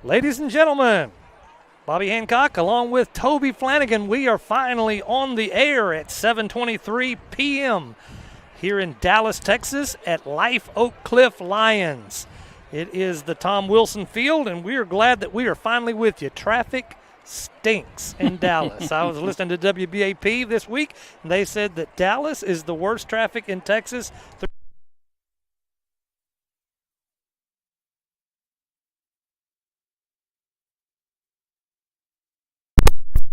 Ladies and gentlemen, Bobby Hancock along with Toby Flanagan, we are finally on the air at 7:23 p.m. here in Dallas, Texas at Life Oak Cliff Lions. It is the Tom Wilson Field, and we are glad that we are finally with you. Traffic stinks in Dallas. I was listening to WBAP this week, and they said that Dallas is the worst traffic in Texas.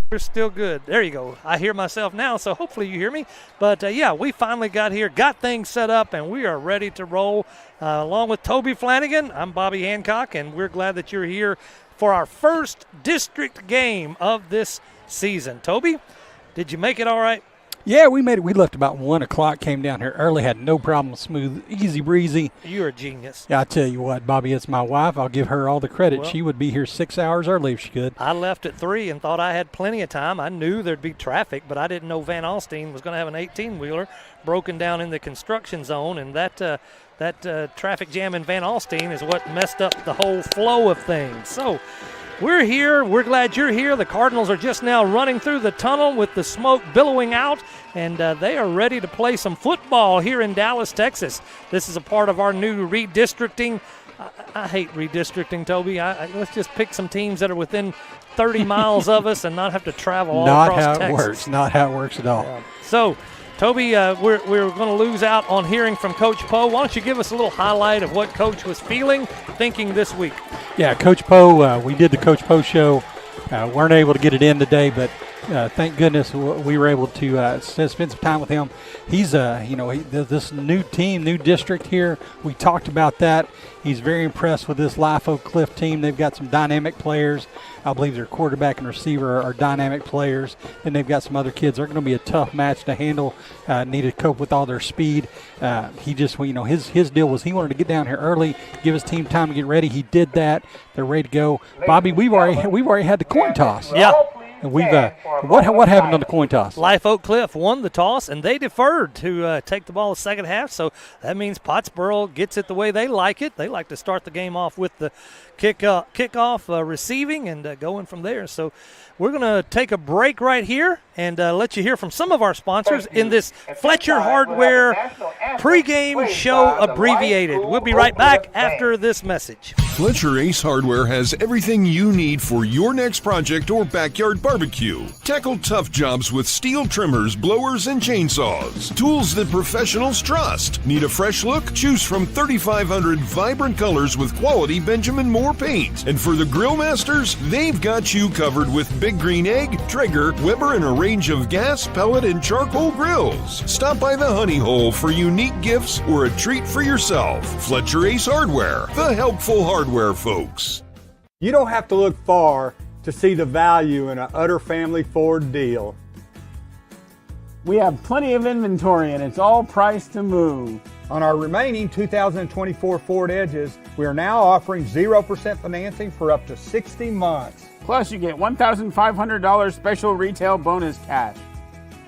We're still good. There you go. I hear myself now, so hopefully you hear me. But, yeah, we finally got here, got things set up, and we are ready to roll. Along with Toby Flanagan, I'm Bobby Hancock, and we're glad that you're here for our first district game of this season. Toby, did you make it all right? Yeah, we made it. We left about 1 o'clock, came down here early, had no problem, smooth, easy breezy. You're a genius. Yeah, I tell you what, Bobby, it's my wife. I'll give her all the credit. Well, she would be here 6 hours early if she could. I left at 3 and thought I had plenty of time. I knew there'd be traffic, but I didn't know Van Alstyne was going to have an 18-wheeler broken down in the construction zone, and that traffic jam in Van Alstyne is what messed up the whole flow of things. So we're here. We're glad you're here. The Cardinals are just now running through the tunnel with the smoke billowing out, and they are ready to play some football here in Dallas, Texas. This is a part of our new redistricting. I hate redistricting, Toby. Let's just pick some teams that are within 30 miles of us and not have to travel all across Texas. Not how it works at all. So, Toby, we're going to lose out on hearing from Coach Poe. Why don't you give us a little highlight of what Coach was thinking this week? Yeah, Coach Poe, we did the Coach Poe show. Weren't able to get it in today, but thank goodness we were able to spend some time with him. He's, this new team, new district here. We talked about that. He's very impressed with this Life Oak Cliff team. They've got some dynamic players. I believe their quarterback and receiver are dynamic players. And they've got some other kids. They're going to be a tough match to handle. Need to cope with all their speed. He just, his deal was he wanted to get down here early, give his team time to get ready. He did that. They're ready to go. Bobby, we've already had the coin toss. Yeah. And we've what happened on the coin toss? Life Oak Cliff won the toss, and they deferred to take the ball the second half. So that means Pottsboro gets it the way they like it. They like to start the game off with the kickoff receiving and going from there. So we're going to take a break right here and let you hear from some of our sponsors in this Fletcher Hardware pregame show abbreviated. We'll be right back after this message. Fletcher Ace Hardware has everything you need for your next project or backyard barbecue. Tackle tough jobs with steel trimmers, blowers, and chainsaws. Tools that professionals trust. Need a fresh look? Choose from 3,500 vibrant colors with quality Benjamin Moore paint. And for the grill masters, they've got you covered with Big Green Egg, Traeger, Weber, and a range of gas, pellet, and charcoal grills. Stop by the Honey Hole for unique gifts or a treat for yourself. Fletcher Ace Hardware, the helpful hardware folks. You don't have to look far to see the value in an Utter Family Ford deal. We have plenty of inventory and it's all priced to move. On our remaining 2024 Ford Edges, we are now offering 0% financing for up to 60 months. Plus, you get $1,500 special retail bonus cash.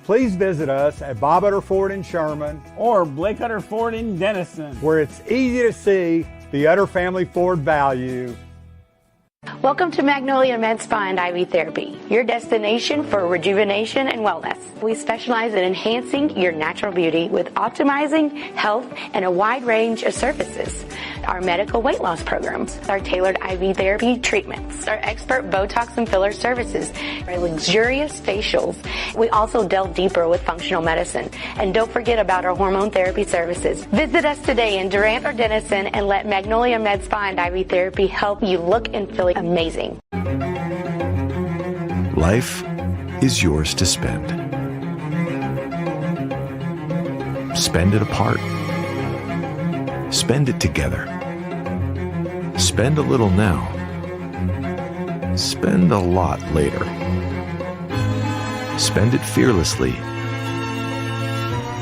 Please visit us at Bob Utter Ford in Sherman or Blake Utter Ford in Denison, where it's easy to see the Utter Family Ford value. Welcome to Magnolia Med Spa and IV Therapy, your destination for rejuvenation and wellness. We specialize in enhancing your natural beauty with optimizing health and a wide range of services. Our medical weight loss programs, our tailored IV therapy treatments, our expert Botox and filler services, our luxurious facials. We also delve deeper with functional medicine. And don't forget about our hormone therapy services. Visit us today in Durant or Denison and let Magnolia Med Spa and IV Therapy help you look and feel amazing. Life is yours to spend. Spend it apart. Spend it together. Spend a little now. Spend a lot later. Spend it fearlessly.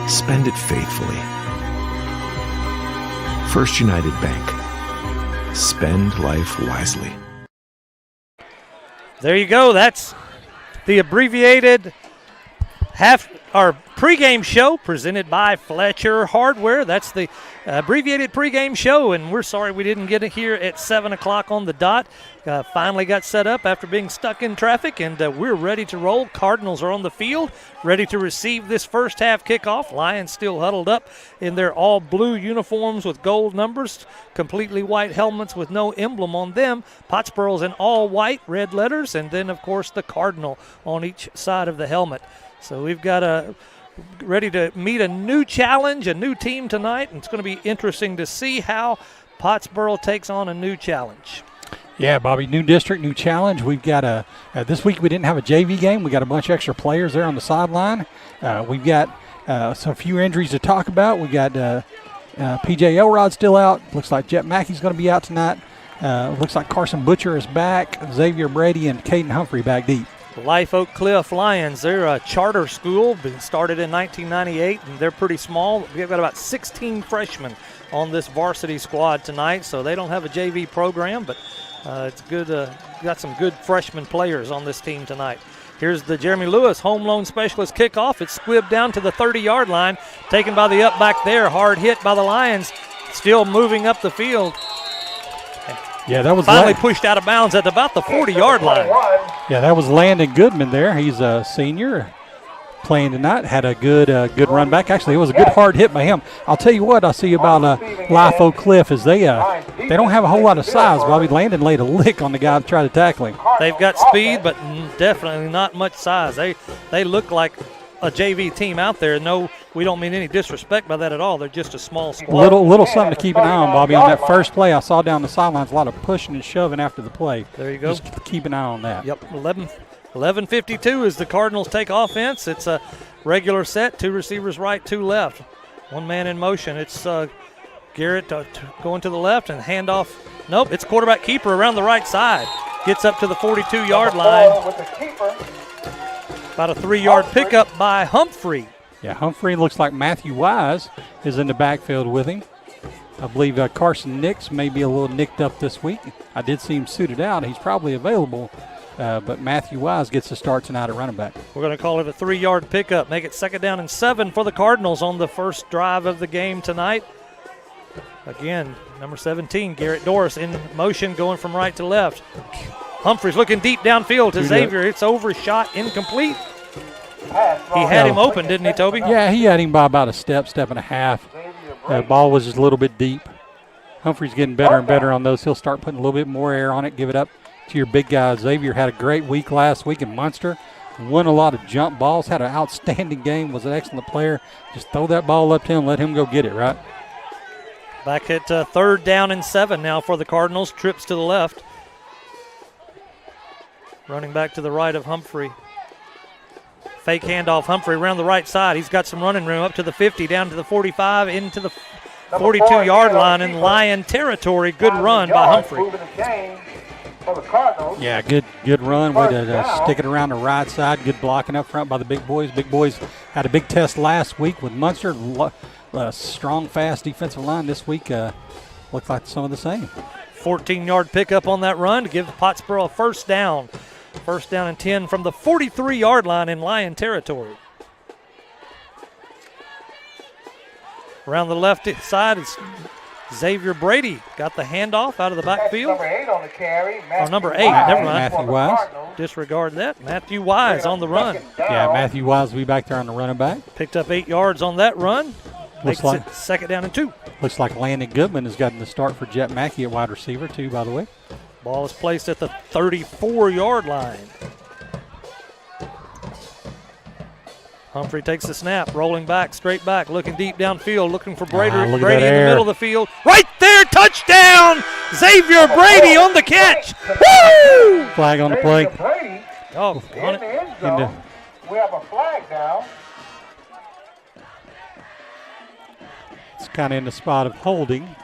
Spend it faithfully. First United Bank. Spend life wisely. There you go. That's the abbreviated Our pregame show presented by Fletcher Hardware. That's the abbreviated pregame show, and we're sorry we didn't get it here at 7 o'clock on the dot. Finally got set up after being stuck in traffic, and we're ready to roll. Cardinals are on the field, ready to receive this first half kickoff. Lions still huddled up in their all blue uniforms with gold numbers, completely white helmets with no emblem on them. Pottsboro's in all white, red letters, and then, of course, the Cardinal on each side of the helmet. So we've got ready to meet a new challenge, a new team tonight, and it's going to be interesting to see how Pottsboro takes on a new challenge. Yeah, Bobby, new district, new challenge. We've got this week we didn't have a JV game. We got a bunch of extra players there on the sideline. We've got a few injuries to talk about. We got PJ Elrod still out. Looks like Jet Mackey's going to be out tonight. Looks like Carson Butcher is back. Xavier Brady and Caden Humphrey back deep. Life Oak Cliff Lions, they're a charter school, been started in 1998, and they're pretty small. We've got about 16 freshmen on this varsity squad tonight, so they don't have a JV program, but it's good. Got some good freshman players on this team tonight. Here's the Jeremy Lewis home loan specialist kickoff. It's squibbed down to the 30-yard line, taken by the up back there, hard hit by the Lions, still moving up the field. Yeah, that was finally pushed out of bounds at about the 40-yard line. Yeah, that was Landon Goodman there. He's a senior playing tonight. Had a good run back. Actually, it was a good hard hit by him. I'll tell you what I see about Life Oak Cliff is they don't have a whole lot of size. Bobby Landon laid a lick on the guy to try to tackle him. They've got speed, but definitely not much size. They look like a JV team out there. No, we don't mean any disrespect by that at all. They're just a small squad. Little something to keep an eye on, Bobby. On that first play, I saw down the sidelines a lot of pushing and shoving after the play. There you go. Just keep an eye on that. Yep, 11:52 as the Cardinals take offense. It's a regular set, 2 receivers right, 2 left. 1 man in motion. It's Garrett going to the left and handoff. Nope, it's quarterback keeper around the right side. Gets up to the 42-yard line. About a 3-yard pickup by Humphrey. Yeah, Humphrey looks like Matthew Wise is in the backfield with him. I believe Carson Nix may be a little nicked up this week. I did see him suited out. He's probably available, but Matthew Wise gets the start tonight at running back. We're going to call it a 3-yard pickup. Make it 2nd down and 7 for the Cardinals on the first drive of the game tonight. Again, number 17, Garrett Doris in motion going from right to left. Humphreys looking deep downfield to Xavier. It's overshot, incomplete. He had him open, didn't he, Toby? Yeah, he had him by about a step and a half. The ball was just a little bit deep. Humphrey's getting better and better on those. He'll start putting a little bit more air on it, give it up to your big guy. Xavier had a great week last week in Munster. Won a lot of jump balls, had an outstanding game, was an excellent player. Just throw that ball up to him, let him go get it, right? Back at 3rd down and 7 now for the Cardinals. Trips to the left. Running back to the right of Humphrey. Fake handoff, Humphrey around the right side. He's got some running room up to the 50, down to the 45, into the 42-yard line in Lion territory. Good run by Humphrey. Yeah, good run. Way to stick it around the right side. Good blocking up front by the big boys. Big boys had a big test last week with Munster. Strong, fast defensive line this week. Looked like some of the same. 14-yard pickup on that run to give Pottsboro a 1st down. 1st down and 10 from the 43-yard line in Lion territory. Around the left side is Xavier Brady. Got the handoff out of the backfield. Number 8 on the carry. Number 8, never mind. Matthew Wise. Disregard that. Matthew Wise on the run. Yeah, Matthew Wise will be back there on the running back. Picked up 8 yards on that run. Makes like, it 2nd down and 2. Looks like Landon Goodman has gotten the start for Jet Mackey at wide receiver, too, by the way. Ball is placed at the 34-yard line. Humphrey takes the snap, rolling back, straight back, looking deep downfield, looking for Brady in the middle of the field. Right there, touchdown! Xavier Brady on the catch. Woo! Flag on the play. Oh, on it. We have a flag now. It's kind of in the spot of holding.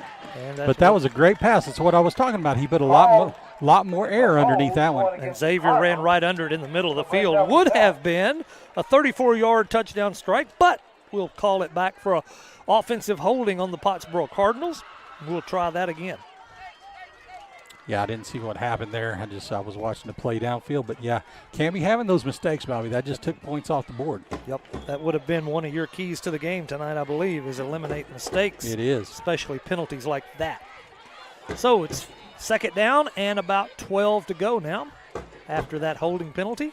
But that was a great pass. That's what I was talking about. He put a lot more air underneath that one. And Xavier ran right under it in the middle of the field. Would have been a 34-yard touchdown strike, but we'll call it back for an offensive holding on the Pottsboro Cardinals. We'll try that again. Yeah, I didn't see what happened there. I was watching the play downfield. But, yeah, can't be having those mistakes, Bobby. That just took points off the board. Yep, that would have been one of your keys to the game tonight, I believe, is eliminate mistakes. It is. Especially penalties like that. So it's second down and about 12 to go now after that holding penalty.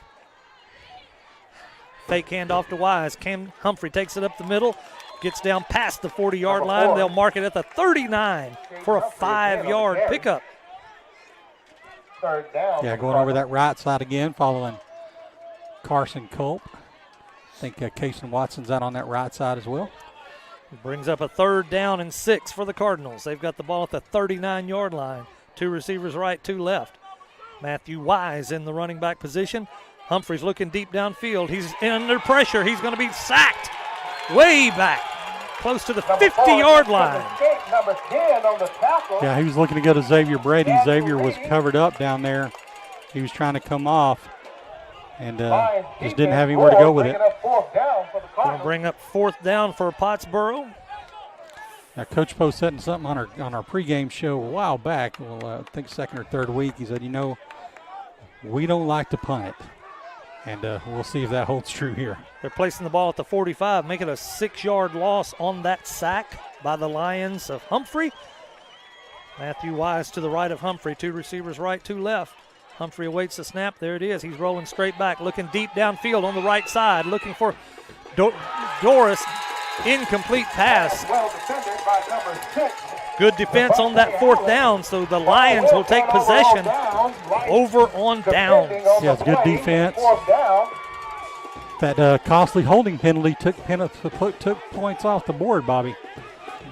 Fake handoff to Wise. Cam Humphrey takes it up the middle, gets down past the 40-yard line. They'll mark it at the 39 for a 5-yard pickup. Third down. Yeah, going over that right side again, following Carson Culp. I think Kason Watson's out on that right side as well. It brings up a 3rd down and 6 for the Cardinals. They've got the ball at the 39-yard line. 2 receivers right, 2 left. Matthew Wise in the running back position. Humphrey's looking deep downfield. He's under pressure. He's going to be sacked way back, close to the 50-yard line. Number 10 on the tackle. Yeah, he was looking to go to Xavier Brady. Xavier was covered up down there. He was trying to come off and just didn't have anywhere to go with it. Going to bring up 4th down for Pottsboro. Now, Coach Poe setting something on our pregame show a while back. Well, I think 2nd or 3rd week. He said, we don't like to punt it. And we'll see if that holds true here. They're placing the ball at the 45, making a 6-yard loss on that sack by the Lions of Humphrey. Matthew Wise to the right of Humphrey. 2 receivers right, 2 left. Humphrey awaits the snap. There it is. He's rolling straight back, looking deep downfield on the right side, looking for Doris. Incomplete pass. Good defense on that 4th down, so the Lions will take possession over on downs. Yeah, it's good defense. That costly holding penalty took points off the board, Bobby.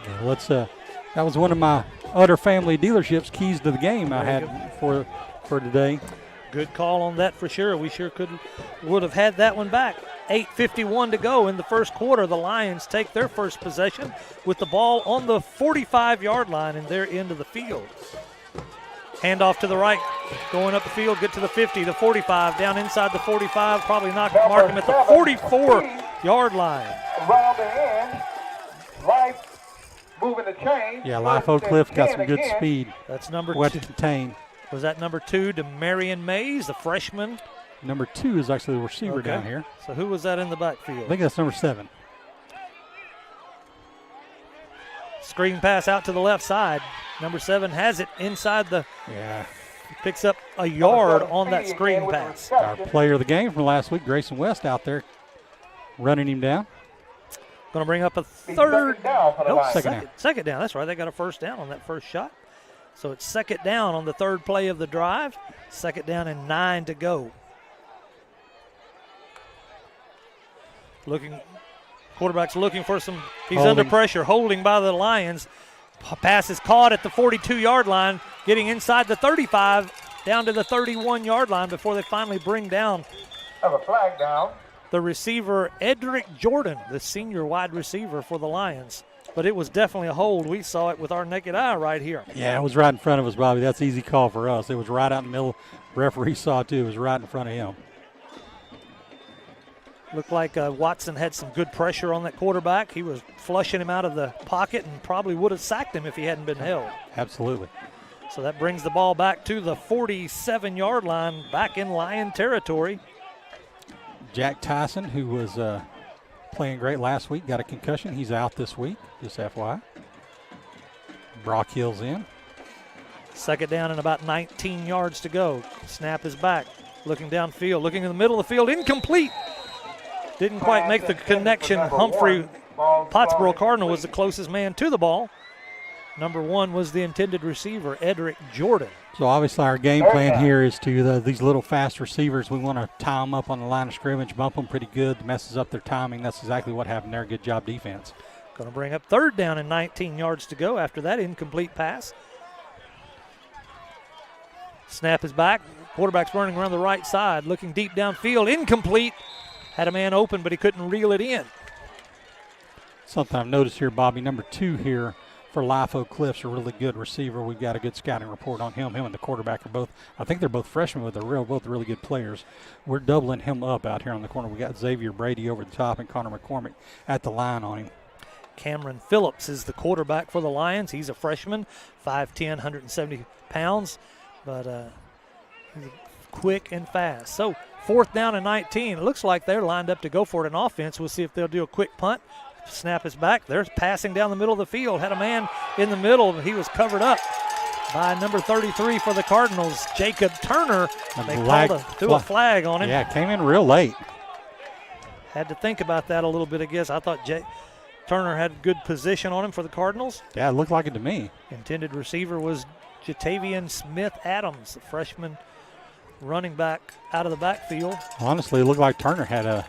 Yeah, that was one of my other family dealerships keys to the game I had for today. Good call on that for sure. We sure would have had that one back. 8:51 to go in the first quarter. The Lions take their first possession with the ball on the 45-yard line in their end of the field. Handoff to the right, going up the field, get to the 50, the 45, down inside the 45, probably mark him at the 44-yard line. Around the end, Life moving the chain. Yeah, Life Oak Cliff got some good speed. That's number 2. To contain. Was that number 2 to Marion Mays, the freshman? Number 2 is actually the receiver down here. So who was that in the backfield? I think that's number 7. Screen pass out to the left side. Number 7 has it inside the. Yeah. Picks up a yard on that screen pass. Our player of the game from last week, Grayson West, out there running him down. Going to bring up a 3rd. Second down. That's right. They got a 1st down on that first shot. So it's 2nd down on the 3rd play of the drive. 2nd down and 9 to go. Quarterback's looking for some. He's under pressure, holding by the Lions. Pass is caught at the 42-yard line, getting inside the 35, down to the 31-yard line before they finally bring down. Have a flag down. The receiver, Edric Jordan, the senior wide receiver for the Lions. But it was definitely a hold. We saw it with our naked eye right here. Yeah, it was right in front of us, Bobby. That's an easy call for us. It was right out in the middle. Referee saw it, too. It was right in front of him. Looked like Watson had some good pressure on that quarterback. He was flushing him out of the pocket and probably would have sacked him if he hadn't been held. Absolutely. So that brings the ball back to the 47-yard line, back in Lion territory. Jack Tyson, who was playing great last week, got a concussion. He's out this week, just FYI. Brock Hill's in. 2nd down and about 19 yards to go. Snap is back, looking downfield, looking in the middle of the field, incomplete. Didn't quite make the connection. Humphrey, Pottsboro Cardinal, was the closest man to the ball. Number 1 was the intended receiver, Edric Jordan. So obviously our game plan here is to these little fast receivers, we want to tie them up on the line of scrimmage, bump them pretty good, messes up their timing. That's exactly what happened there. Good job defense. Going to bring up 3rd down and 19 yards to go after that incomplete pass. Snap is back. Quarterback's running around the right side, looking deep downfield, incomplete. Had a man open, but he couldn't reel it in. Something I've noticed here, Bobby, number 2 here for Life Oak Cliff's a really good receiver. We've got a good scouting report on him. Him and the quarterback are both, I think they're both freshmen, but they're both really good players. We're doubling him up out here on the corner. We got Xavier Brady over the top and Connor McCormick at the line on him. Cameron Phillips is the quarterback for the Lions. He's a freshman, 5'10", 170 pounds. but he's quick and fast. So 4th down and 19. It looks like they're lined up to go for it in offense. We'll see if they'll do a quick punt. Snap is back. They're passing down the middle of the field. Had a man in the middle, but he was covered up by number 33 for the Cardinals, Jacob Turner. They threw a flag on him. Yeah, came in real late. Had to think about that a little bit, I guess. I thought Turner had good position on him for the Cardinals. Yeah, it looked like it to me. Intended receiver was Jatavian Smith-Adams, the freshman running back out of the backfield. Honestly, it looked like Turner had a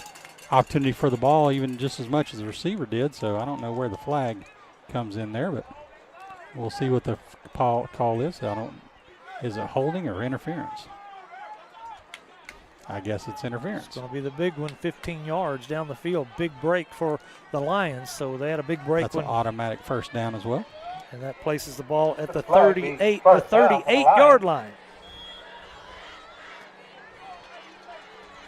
opportunity for the ball even just as much as the receiver did, so I don't know where the flag comes in there, but we'll see what the call is. Is it holding or interference? I guess it's interference. It's going to be the big one, 15 yards down the field. Big break for the Lions, so they had a big break. That's an automatic first down as well. And that places the ball at the 38-yard line.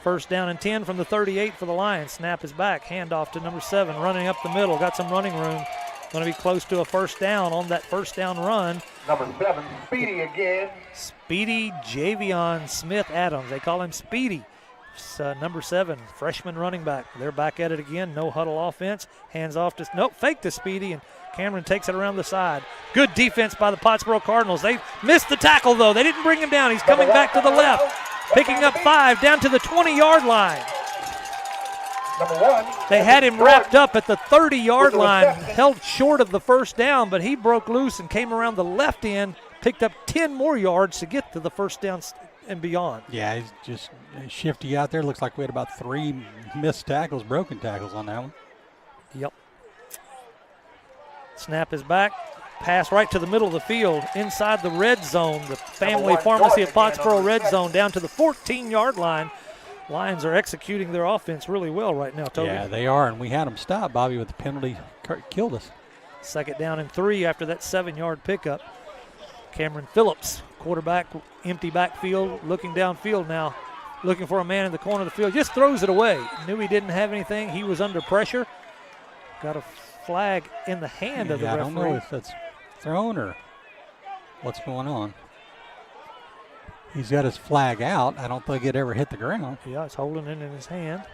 First down and 10 from the 38 for the Lions. Snap is back. Handoff to number 7, running up the middle. Got some running room. Going to be close to a first down on that first down run. Number 7, Speedy again. Speedy Javion Smith-Adams. They call him Speedy. Number 7, freshman running back. They're back at it again. No huddle offense. Hands off to, fake to Speedy, and Cameron takes it around the side. Good defense by the Pottsboro Cardinals. They missed the tackle, though. They didn't bring him down. He's coming back to the left. Picking up 5 down to the 20-yard line. Number 1. They had him wrapped up at the 30-yard line, held short of the first down, but he broke loose and came around the left end, picked up 10 more yards to get to the first down and beyond. Yeah, he's just shifty out there. Looks like we had about 3 missed tackles, broken tackles on that one. Yep. Snap is back. Pass right to the middle of the field, inside the red zone, the family pharmacy of Pottsboro red zone, down to the 14-yard line. Lions are executing their offense really well right now, Toby. Yeah, they are, and we had them stopped, Bobby, with the penalty. Killed us. 2nd down and 3 after that 7-yard pickup. Cameron Phillips, quarterback, empty backfield, looking downfield now, looking for a man in the corner of the field. Just throws it away. Knew he didn't have anything. He was under pressure. Got a flag in the hand of the referee. I don't know if that's thrown or what's going on. He's got his flag out. I don't think it ever hit the ground. Yeah, he's holding it in his hand.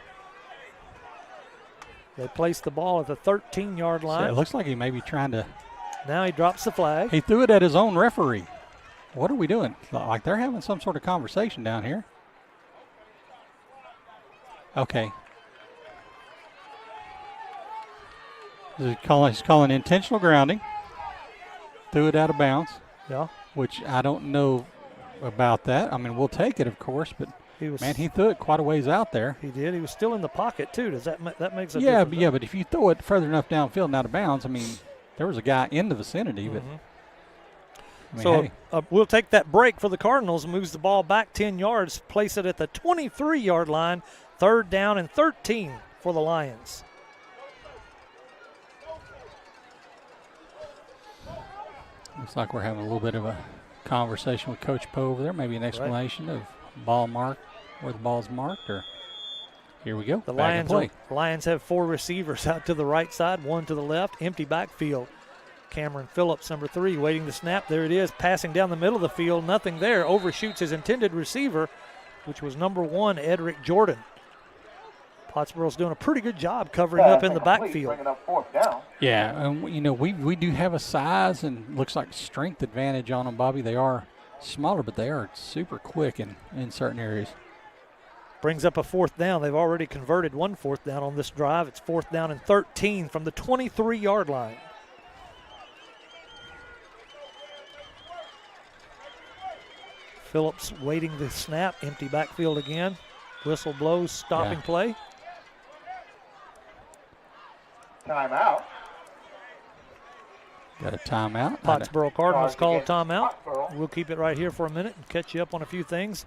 They placed the ball at the 13-yard line. So it looks like he may be trying to. Now he drops the flag. He threw it at his own referee. What are we doing? Like they're having some sort of conversation down here. Okay. He's calling intentional grounding. Threw it out of bounds. Yeah. Which I don't know about that. I mean, we'll take it, of course, but he threw it quite a ways out there. He did. He was still in the pocket too. Does that makes a difference? Yeah, but if you throw it further enough downfield and out of bounds, I mean, there was a guy in the vicinity. But we'll take that break for the Cardinals. Moves the ball back 10 yards. Place it at the 23-yard line. 3rd down and 13 for the Lions. Looks like we're having a little bit of a conversation with Coach Poe over there. Maybe an explanation of ball mark, where the ball's marked, or here we go. The Lions have 4 receivers out to the right side, 1 to the left, empty backfield. Cameron Phillips, number 3, waiting to snap. There it is, passing down the middle of the field. Nothing there. Overshoots his intended receiver, which was number 1, Edric Jordan. Pottsboro's doing a pretty good job covering up in the backfield. Yeah, and we do have a size and looks like strength advantage on them, Bobby. They are smaller, but they are super quick in certain areas. Brings up a 4th down. They've already converted 1 4th down on this drive. It's 4th down and 13 from the 23-yard line. Phillips waiting the snap. Empty backfield again. Whistle blows, stopping play. Timeout. Got a timeout. Pottsboro Cardinals call a timeout. We'll keep it right here for a minute and catch you up on a few things.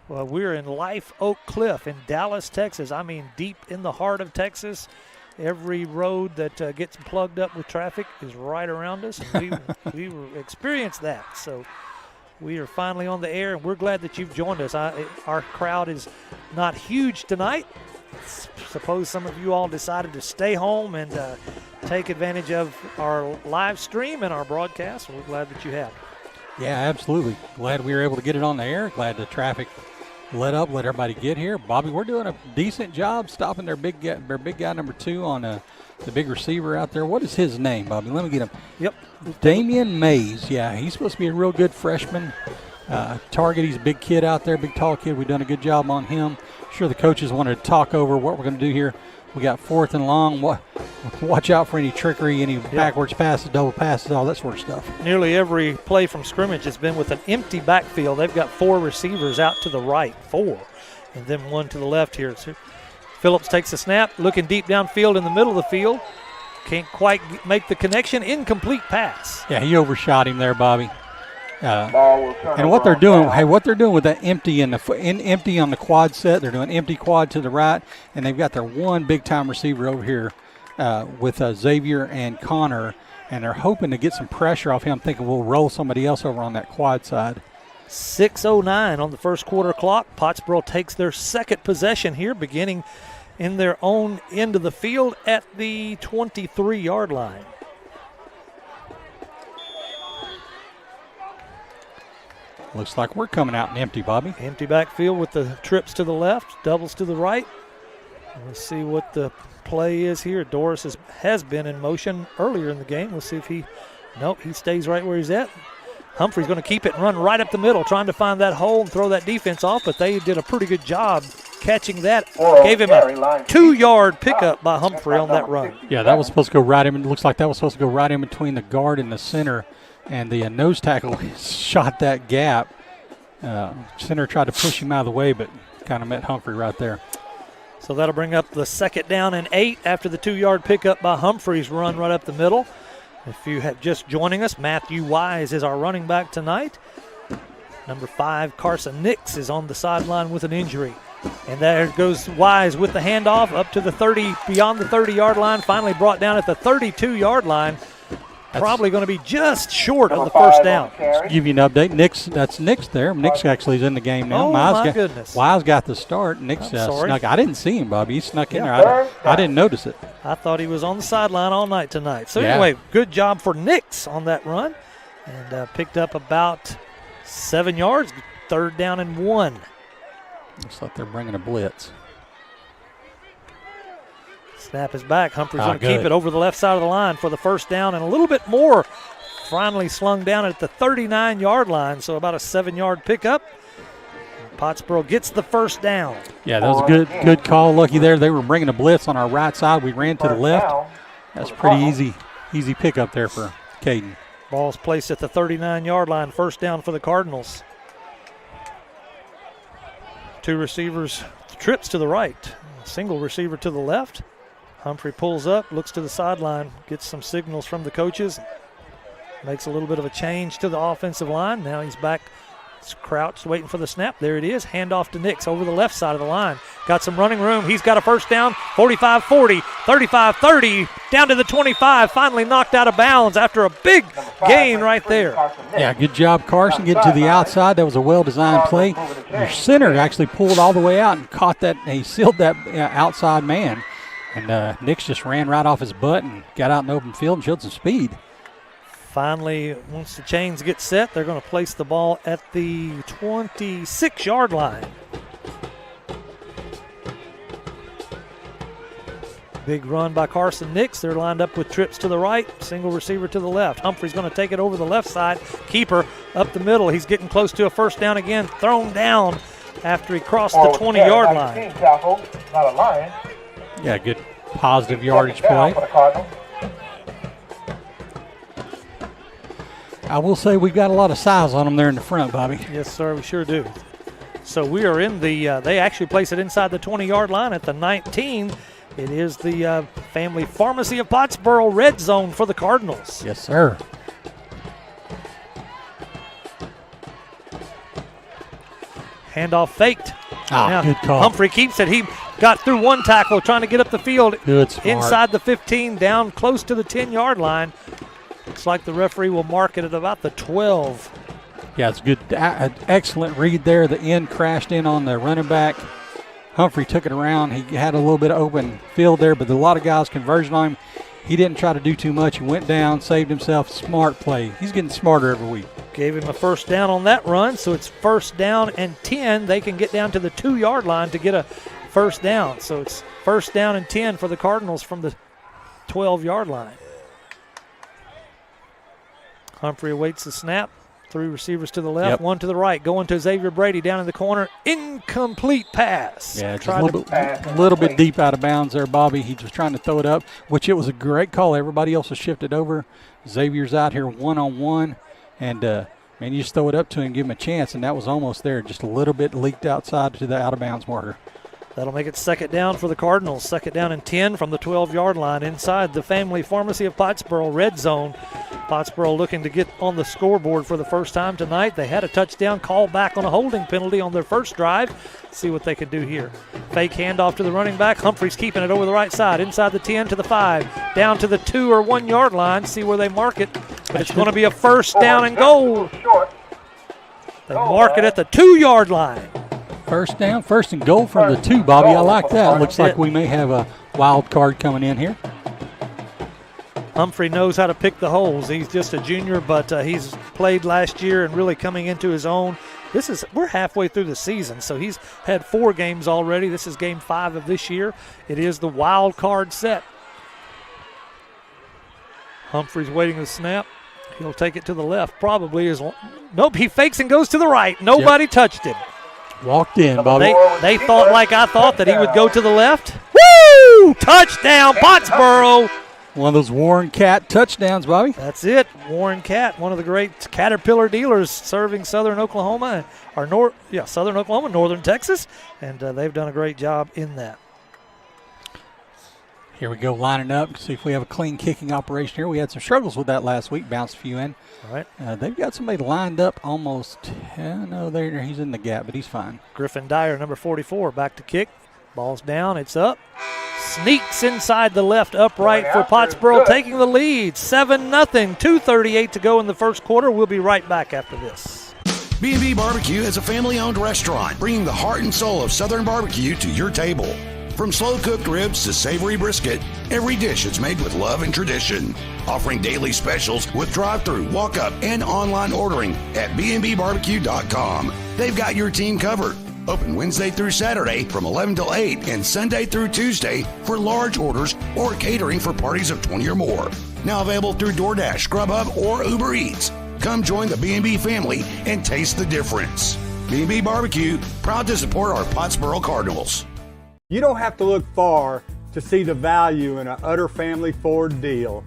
We're in Life Oak Cliff in Dallas, Texas. I mean, deep in the heart of Texas. Every road that gets plugged up with traffic is right around us. And we experienced that. So we are finally on the air, and we're glad that you've joined us. Our crowd is not huge tonight. Suppose some of you all decided to stay home and take advantage of our live stream and our broadcast. We're glad that you have. Yeah, absolutely. Glad we were able to get it on the air. Glad the traffic let up, let everybody get here. Bobby, we're doing a decent job stopping their big guy number 2 on the big receiver out there. What is his name, Bobby? Let me get him. Yep. Damian Mays. Yeah, he's supposed to be a real good freshman target. He's a big kid out there, big tall kid. We've done a good job on him. Sure, the coaches wanted to talk over what we're going to do here. We got 4th and long. Watch out for any trickery, any backwards passes, double passes, all that sort of stuff. Nearly every play from scrimmage has been with an empty backfield. They've got 4 receivers out to the right, 4, and then 1 to the left here. So Phillips takes a snap, looking deep downfield in the middle of the field. Can't quite make the connection. Incomplete pass. Yeah, he overshot him there, Bobby. And what they're doing, with that empty empty on the quad set, they're doing empty quad to the right, and they've got their one big-time receiver over here with Xavier and Connor, and they're hoping to get some pressure off him, thinking we'll roll somebody else over on that quad side. 6:09 on the first quarter clock. Pottsboro takes their second possession here, beginning in their own end of the field at the 23-yard line. Looks like we're coming out and empty, Bobby. Empty backfield with the trips to the left, doubles to the right. Let's see what the play is here. Doris has been in motion earlier in the game. Let's see if he stays right where he's at. Humphrey's going to keep it and run right up the middle, trying to find that hole and throw that defense off, but they did a pretty good job catching that. Gave him a 2-yard pickup by Humphrey on that run. Yeah, that was supposed to go right in. It looks like that was supposed to go right in between the guard and the center. And the nose tackle shot that gap. Center tried to push him out of the way, but kind of met Humphrey right there. So that'll bring up the 2nd down and 8 after the 2-yard pickup by Humphrey's run right up the middle. If you have just joining us, Matthew Wise is our running back tonight. Number 5, Carson Nix, is on the sideline with an injury. And there goes Wise with the handoff up to the 30, beyond the 30-yard line, finally brought down at the 32-yard line. Probably going to be just short of the first down. Give you an update. That's Nix there. Nix actually is in the game now. Oh, my goodness. Wise got the start. Nix snuck. I didn't see him, Bobby. He snuck in there. I didn't notice it. I thought he was on the sideline all night tonight. So anyway, good job for Nix on that run. And picked up about 7 yards. 3rd down and 1. Looks like they're bringing a blitz. Snap is back. Humphrey's going to keep it over the left side of the line for the first down and a little bit more. Finally slung down at the 39-yard line, so about a 7-yard pickup. Pottsboro gets the first down. Yeah, that was a good call. Lucky there. They were bringing a blitz on our right side. We ran to the left. That's pretty easy pickup there for Caden. Ball's placed at the 39-yard line. First down for the Cardinals. 2 receivers, trips to the right. Single receiver to the left. Humphrey pulls up, looks to the sideline, gets some signals from the coaches, makes a little bit of a change to the offensive line. Now he's back, crouched, waiting for the snap. There it is. Handoff to Nix over the left side of the line. Got some running room. He's got a first down. 45-40, 35-30, down to the 25. Finally knocked out of bounds after a big gain right there. Yeah, good job, Carson, getting to the outside. That was a well-designed play. Your center actually pulled all the way out and caught that. He sealed that outside man. And Nix just ran right off his butt and got out in the open field and showed some speed. Finally, once the chains get set, they're going to place the ball at the 26-yard line. Big run by Carson Nix. They're lined up with trips to the right, single receiver to the left. Humphrey's going to take it over the left side. Keeper up the middle. He's getting close to a first down again. Thrown down after he crossed the 20-yard line. Not a line. Yeah, good positive yardage play. I will say we've got a lot of size on them there in the front, Bobby. Yes, sir, we sure do. So we are in the, they actually place it inside the 20-yard line at the 19. It is the Family Pharmacy of Pottsboro red zone for the Cardinals. Yes, sir. Handoff faked. Now, good call. Humphrey keeps it. He got through one tackle trying to get up the field. Good, smart. Inside the 15, down close to the 10-yard line. Looks like the referee will mark it at about the 12. Yeah, it's good. Excellent read there. The end crashed in on the running back. Humphrey took it around. He had a little bit of open field there, but a lot of guys converged on him. He didn't try to do too much. He went down, saved himself. Smart play. He's getting smarter every week. Gave him a first down on that run, so it's first down and 10. They can get down to the 2-yard line to get a first down. So it's first down and 10 for the Cardinals from the 12-yard line. Humphrey awaits the snap. 3 receivers to the left, 1 to the right. Going to Xavier Brady down in the corner. Incomplete pass. Yeah, just a little bit deep out of bounds there, Bobby. He was trying to throw it up, which it was a great call. Everybody else has shifted over. Xavier's out here one-on-one. And, man, you just throw it up to him, give him a chance, and that was almost there. Just a little bit leaked outside to the out-of-bounds marker. That'll make it second down for the Cardinals. Second down and 10 from the 12-yard line inside the Family Pharmacy of Pottsboro red zone. Pottsboro looking to get on the scoreboard for the first time tonight. They had a touchdown call back on a holding penalty on their first drive. See what they can do here. Fake handoff to the running back. Humphrey's keeping it over the right side. Inside the 10 to the 5. Down to the 2 or 1 yard line. See where they mark it. But it's going to be a first down and goal. They mark it at the 2-yard line. First down, first and goal from the 2, Bobby. I like that. Looks like we may have a wild card coming in here. Humphrey knows how to pick the holes. He's just a junior, but he's played last year and really coming into his own. We're halfway through the season, so he's had 4 games already. This is game 5 of this year. It is the wild card set. Humphrey's waiting the snap. He'll take it to the left, probably. Nope, he fakes and goes to the right. Nobody touched him. Walked in, Bobby. They thought, like I thought, that he would go to the left. Woo! Touchdown, Pottsboro. One of those Warren Cat touchdowns, Bobby. That's it. Warren Cat, one of the great Caterpillar dealers serving Southern Oklahoma, Southern Oklahoma, Northern Texas, and they've done a great job in that. Here we go, lining up. See if we have a clean kicking operation here. We had some struggles with that last week. Bounced a few in. All right. They've got somebody lined up almost. No, there he's in the gap, but he's fine. Griffin Dyer, number 44, back to kick. Ball's down. It's up. Sneaks inside the left upright for Pottsboro, taking the lead. 7-0. 2:38 to go in the first quarter. We'll be right back after this. B&B Barbecue is a family-owned restaurant, bringing the heart and soul of Southern barbecue to your table. From slow-cooked ribs to savory brisket, every dish is made with love and tradition. Offering daily specials with drive-thru, walk-up, and online ordering at bnbbarbecue.com. They've got your team covered. Open Wednesday through Saturday from 11 till 8 and Sunday through Tuesday for large orders or catering for parties of 20 or more. Now available through DoorDash, Grubhub, or Uber Eats. Come join the B&B family and taste the difference. B&B Barbecue, proud to support our Pottsboro Cardinals. You don't have to look far to see the value in an Utter Family Ford deal.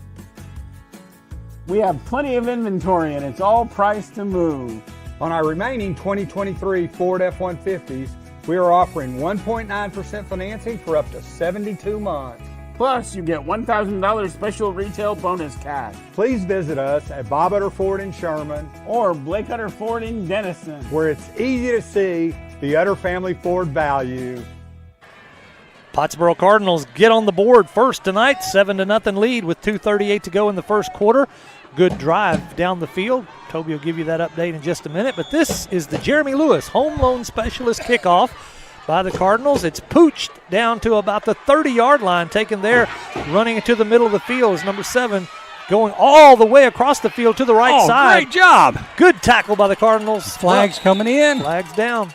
We have plenty of inventory and it's all priced to move. On our remaining 2023 Ford F-150s, we are offering 1.9% financing for up to 72 months. Plus, you get $1,000 special retail bonus cash. Please visit us at Bob Utter Ford in Sherman or Blake Utter Ford in Denison, where it's easy to see the Utter Family Ford value. Pottsboro Cardinals get on the board first tonight, 7-0 lead with 2:38 to go in the first quarter. Good drive down the field. Toby will give you that update in just a minute, but this is the Jeremy Lewis Home Loan Specialist kickoff by the Cardinals. It's pooched down to about the 30-yard line, taken there, running into the middle of the field is number 7, going all the way across the field to the right side. Great job. Good tackle by the Cardinals. Flags coming in. Flags down.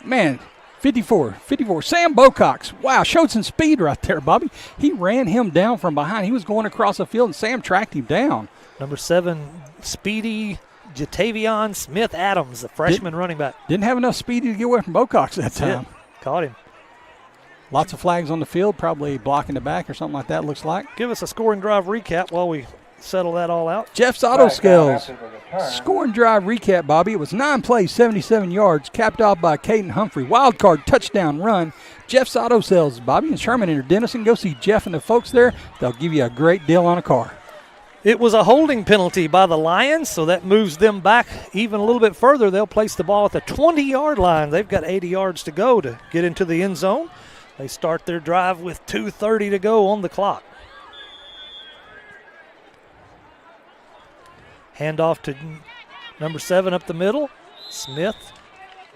Man, 54. Sam Bocox. Wow, showed some speed right there, Bobby. He ran him down from behind. He was going across the field, and Sam tracked him down. Number 7, Speedy Jatavion Smith-Adams, the freshman running back. Didn't have enough speed to get away from Bocox that time. Caught him. Lots of flags on the field, probably blocking the back or something like that, looks like. Give us a scoring drive recap while we settle that all out. Jeff's Auto Skills. Scoring drive recap, Bobby. It was 9 plays, 77 yards, capped off by Caden Humphrey. Wild card touchdown run. Jeff's Auto Sales. Bobby and Sherman enter Denison. Go see Jeff and the folks there. They'll give you a great deal on a car. It was a holding penalty by the Lions, so that moves them back even a little bit further. They'll place the ball at the 20-yard line. They've got 80 yards to go to get into the end zone. They start their drive with 2:30 to go on the clock. Handoff to number 7 up the middle. Smith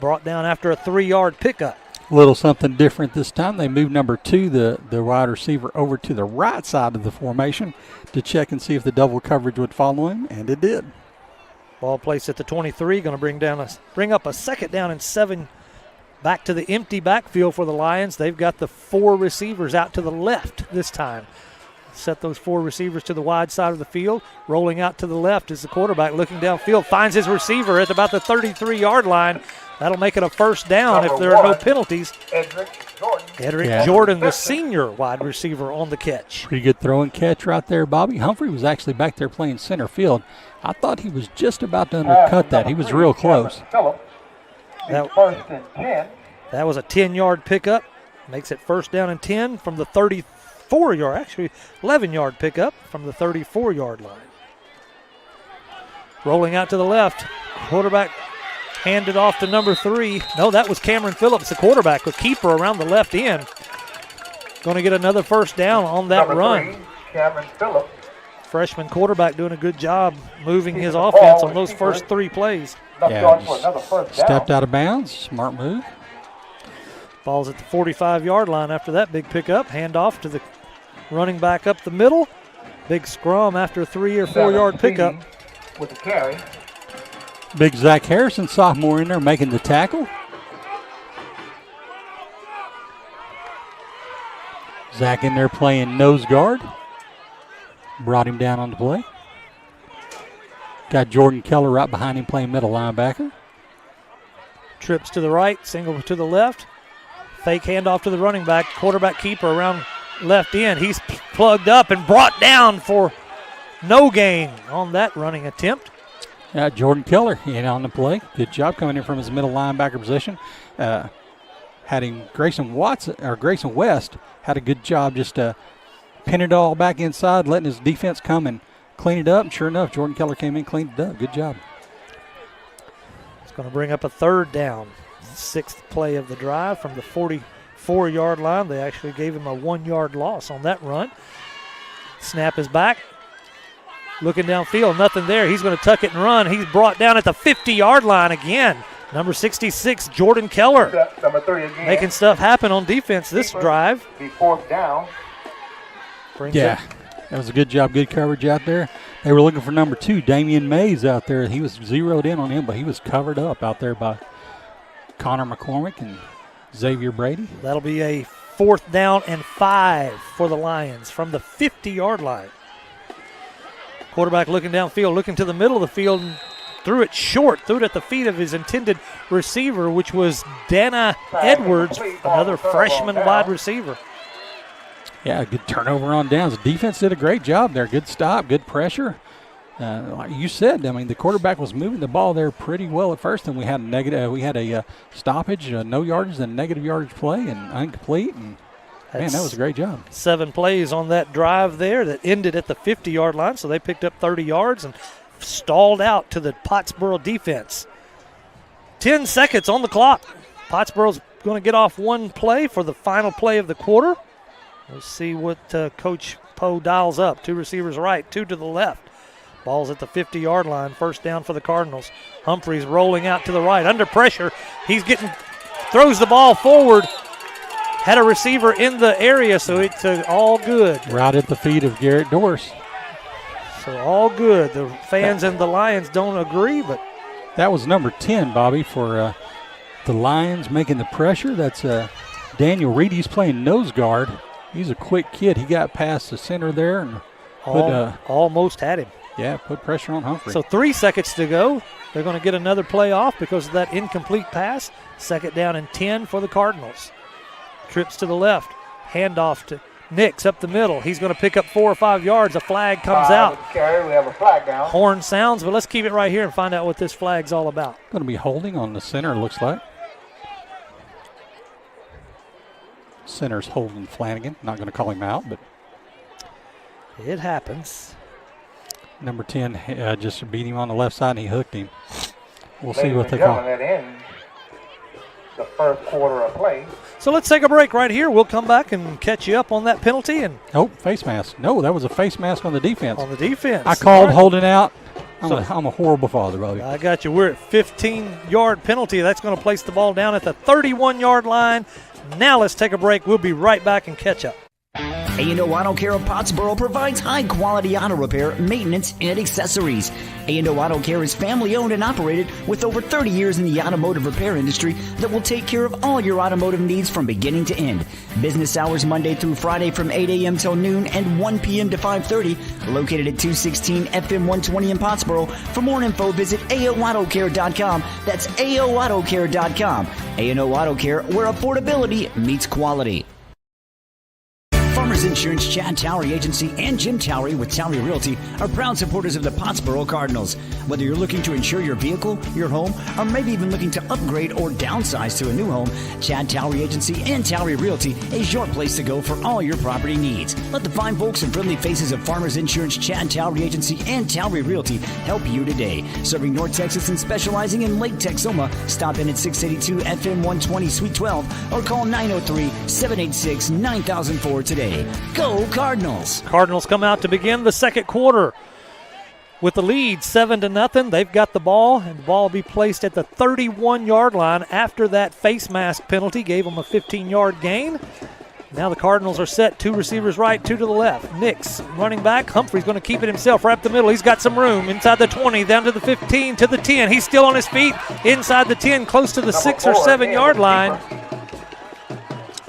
brought down after a 3-yard pickup. A little something different this time. They moved number 2, the wide receiver, over to the right side of the formation to check and see if the double coverage would follow him, and it did. Ball placed at the 23, going to bring up a second down and 7 back to the empty backfield for the Lions. They've got the 4 receivers out to the left this time. Set those 4 receivers to the wide side of the field. Rolling out to the left is the quarterback looking downfield. Finds his receiver at about the 33-yard line. That'll make it a first down if there are no penalties. Edric Jordan, the senior wide receiver, on the catch. Pretty good throw and catch right there, Bobby. Humphrey was actually back there playing center field. I thought he was just about to undercut that. He was real close. That was a 10-yard pickup. Makes it first down and 10 from the 34-yard, actually 11-yard pickup from the 34-yard line. Rolling out to the left. Quarterback handed off to number 3. No, that was Cameron Phillips, the quarterback, a keeper around the left end. Going to get another first down on that run. 3, Cameron Phillips. Freshman quarterback doing a good job moving his offense on those first 3 plays. Stepped out of bounds. Smart move. Ball's at the 45-yard line after that big pickup. Hand off to the running back up the middle. Big scrum after a 3 or 4-yard pickup. With the carry. Big Zach Harrison, sophomore, in there making the tackle. Zach in there playing nose guard. Brought him down on the play. Got Jordan Keller right behind him playing middle linebacker. Trips to the right, single to the left. Fake handoff to the running back. Quarterback keeper around left end. He's plugged up and brought down for no gain on that running attempt. Jordan Keller in on the play. Good job coming in from his middle linebacker position. Had him Grayson West had a good job just pin it all back inside, letting his defense come and clean it up. And sure enough, Jordan Keller came in, cleaned it up. Good job. It's going to bring up a third down. 6th play of the drive from the 44-yard line. They actually gave him a 1-yard loss on that run. Snap is back. Looking downfield, nothing there. He's going to tuck it and run. He's brought down at the 50-yard line again. Number 66, Jordan Keller. Number 3 again. Making stuff happen on defense this drive. The 4th down. That was a good job, good coverage out there. They were looking for number 2, Damian Mays, out there. He was zeroed in on him, but he was covered up out there by Connor McCormick and Xavier Brady. That'll be a 4th down and 5 for the Lions from the 50-yard line. Quarterback looking downfield, looking to the middle of the field, and threw it short, threw it at the feet of his intended receiver, which was Dana Edwards, another freshman wide receiver. Yeah, good turnover on downs. The defense did a great job there. Good stop, good pressure. Like you said, I mean, the quarterback was moving the ball there pretty well at first, and we had a stoppage, no yardage, and a negative yardage play, and incomplete. And man, that was a great job. 7 plays on that drive there that ended at the 50-yard line, so they picked up 30 yards and stalled out to the Pottsboro defense. 10 seconds on the clock. Pottsboro's going to get off one play for the final play of the quarter. We'll see what Coach Poe dials up. 2 receivers right, 2 to the left. Ball's at the 50-yard line. First down for the Cardinals. Humphreys rolling out to the right. Under pressure. Throws the ball forward. Had a receiver in the area, so it's all good. Right at the feet of Garrett Dorse. So all good. The fans and the Lions don't agree, but that was number 10, Bobby, for the Lions making the pressure. That's Daniel Reed. He's playing nose guard. He's a quick kid. He got past the center there and almost had him. Yeah, put pressure on Humphrey. So 3 seconds to go. They're going to get another play off because of that incomplete pass. 2nd down and 10 for the Cardinals. Trips to the left. Handoff to Nix up the middle. He's going to pick up 4 or 5 yards. A flag comes out. Carry. We have a flag down. Horn sounds, but let's keep it right here and find out what this flag's all about. Going to be holding on the center, it looks like. Center's holding Flanagan. Not going to call him out, but it happens. Number 10 just beat him on the left side and he hooked him. We'll Ladies see what they and call. That ends the first quarter of play. So let's take a break right here. We'll come back and catch you up on that penalty. And face mask. No, that was a face mask on the defense. On the defense. I called holding out. I'm a horrible father, Bobby. I got you. We're at 15-yard penalty. That's going to place the ball down at the 31-yard line. Now let's take a break. We'll be right back and catch up. A&O Auto Care of Pottsboro provides high-quality auto repair, maintenance, and accessories. A&O Auto Care is family-owned and operated with over 30 years in the automotive repair industry that will take care of all your automotive needs from beginning to end. Business hours Monday through Friday from 8 a.m. till noon and 1 p.m. to 5:30. Located at 216 FM 120 in Pottsboro. For more info, visit AOAutoCare.com. That's AOAutoCare.com. A&O Auto Care, where affordability meets quality. Farmers Insurance, Chad Towery Agency, and Jim Towery with Towery Realty are proud supporters of the Pottsboro Cardinals. Whether you're looking to insure your vehicle, your home, or maybe even looking to upgrade or downsize to a new home, Chad Towery Agency and Towery Realty is your place to go for all your property needs. Let the fine folks and friendly faces of Farmers Insurance, Chad Towery Agency, and Towery Realty help you today. Serving North Texas and specializing in Lake Texoma, stop in at 682 FM 120 Suite 12 or call 903-786-9004 today. Go Cardinals! Cardinals come out to begin the second quarter with the lead 7-0. They've got the ball, and the ball will be placed at the 31-yard line after that face mask penalty gave them a 15-yard gain. Now the Cardinals are set, 2 receivers right, 2 to the left. Nix running back. Humphrey's going to keep it himself right up the middle. He's got some room inside the 20, down to the 15, to the 10. He's still on his feet inside the 10, close to the 6 or 7-yard line.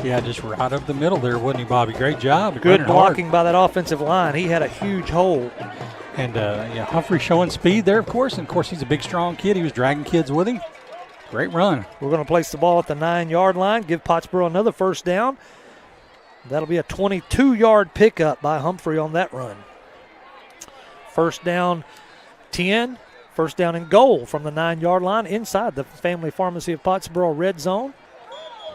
Yeah, just right up the middle there, wasn't he, Bobby? Great job. Good blocking by that offensive line. He had a huge hole. And, Humphrey showing speed there, of course. And, of course, he's a big, strong kid. He was dragging kids with him. Great run. We're going to place the ball at the 9-yard line, give Pottsboro another first down. That'll be a 22-yard pickup by Humphrey on that run. First down 10. First down and goal from the 9-yard line inside the Family Pharmacy of Pottsboro red zone.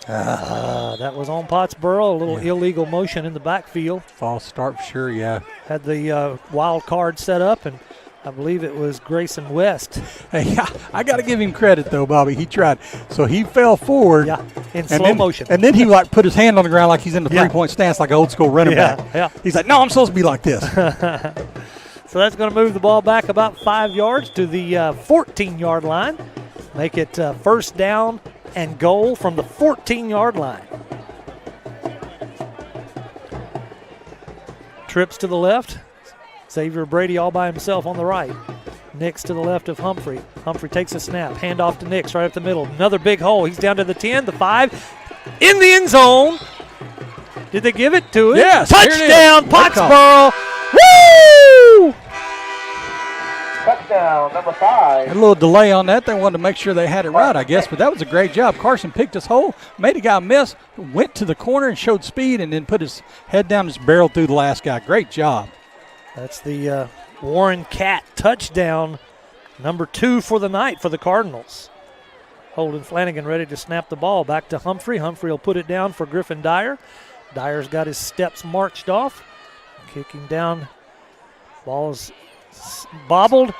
That was on Pottsboro, a little illegal motion in the backfield. False start for sure, yeah. Had the wild card set up, and I believe it was Grayson West. Hey, I got to give him credit, though, Bobby. He tried. So he fell forward. Yeah, in slow motion. And then he, put his hand on the ground like he's in the three-point stance like an old-school running back. Yeah. He's like, no, I'm supposed to be like this. So that's going to move the ball back about 5 yards to the 14-yard line. Make it first down and goal from the 14-yard line. Trips to the left. Xavier Brady all by himself on the right. Nix to the left of Humphrey. Humphrey takes a snap. Hand off to Nix right up the middle. Another big hole. He's down to the 10, the 5. In the end zone. Did they give it to him? Yes. Touchdown, Pottsboro. Woo! Touchdown, number 5. A little delay on that. They wanted to make sure they had it right, I guess, but that was a great job. Carson picked his hole, made a guy miss, went to the corner and showed speed, and then put his head down and just barreled through the last guy. Great job. That's the Warren Cat touchdown, number 2 for the night for the Cardinals. Holden Flanagan ready to snap the ball back to Humphrey. Humphrey will put it down for Griffin Dyer. Dyer's got his steps marched off. Kicking down. Ball's bobbled.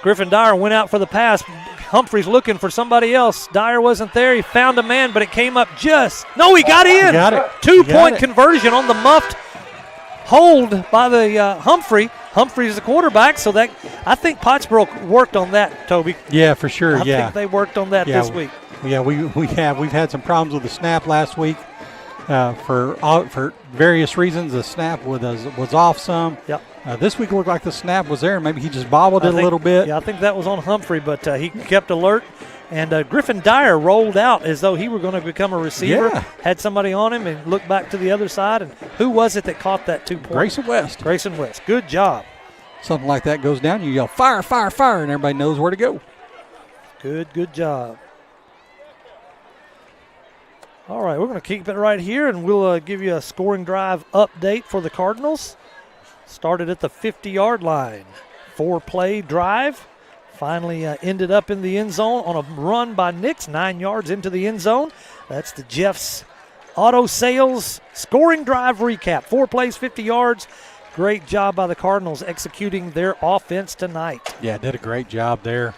Griffin Dyer went out for the pass. Humphrey's looking for somebody else. Dyer wasn't there. He found a man, but it came up just. No, he got in. Got it. 2-point conversion on the muffed hold by the Humphrey. Humphrey's the quarterback, so that I think Pottsboro worked on that, Toby. Yeah, for sure. I think they worked on that this week. Yeah, we've had some problems with the snap last week for various reasons. The snap was off some. Yep. This week it looked like the snap was there. Maybe he just bobbled it a little bit. Yeah, I think that was on Humphrey, but he kept alert. And Griffin Dyer rolled out as though he were going to become a receiver. Yeah. Had somebody on him and looked back to the other side. And who was it that caught that 2-point? Grayson West. Grayson West. Good job. Something like that goes down, you yell, fire, fire, fire, and everybody knows where to go. Good job. All right, we're going to keep it right here, and we'll give you a scoring drive update for the Cardinals. Started at the 50-yard line. 4-play drive. Finally ended up in the end zone on a run by Nix, 9 yards into the end zone. That's the Jeff's Auto Sales scoring drive recap. 4 plays, 50 yards. Great job by the Cardinals executing their offense tonight. Yeah, did a great job there.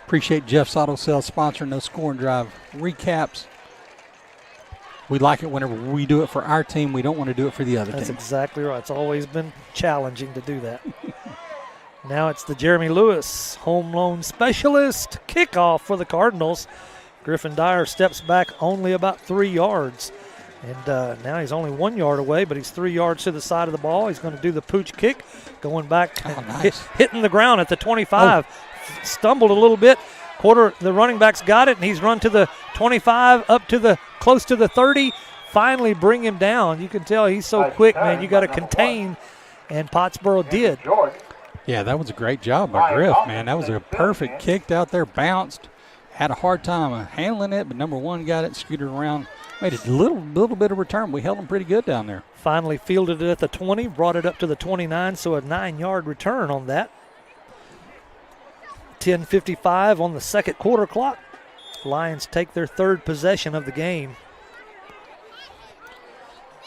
Appreciate Jeff's Auto Sales sponsoring those scoring drive recaps. We like it whenever we do it for our team. We don't want to do it for the other team. That's exactly right. It's always been challenging to do that. Now it's the Jeremy Lewis home loan specialist kickoff for the Cardinals. Griffin Dyer steps back only about 3 yards. And now he's only 1 yard away, but he's 3 yards to the side of the ball. He's going to do the pooch kick, going back, hitting the ground at the 25. Stumbled a little bit. The running back's got it, and he's run to the 25, up to the close to the 30. Finally bring him down. You can tell he's so quick, man. You got to contain, and Pottsboro did. Yeah, that was a great job by Griff, man. That was a perfect kick out there, bounced. Had a hard time handling it, but number one got it, scooted around, made a little bit of return. We held him pretty good down there. Finally fielded it at the 20, brought it up to the 29, so a 9-yard return on that. 10:55 on the second quarter clock. Lions take their third possession of the game.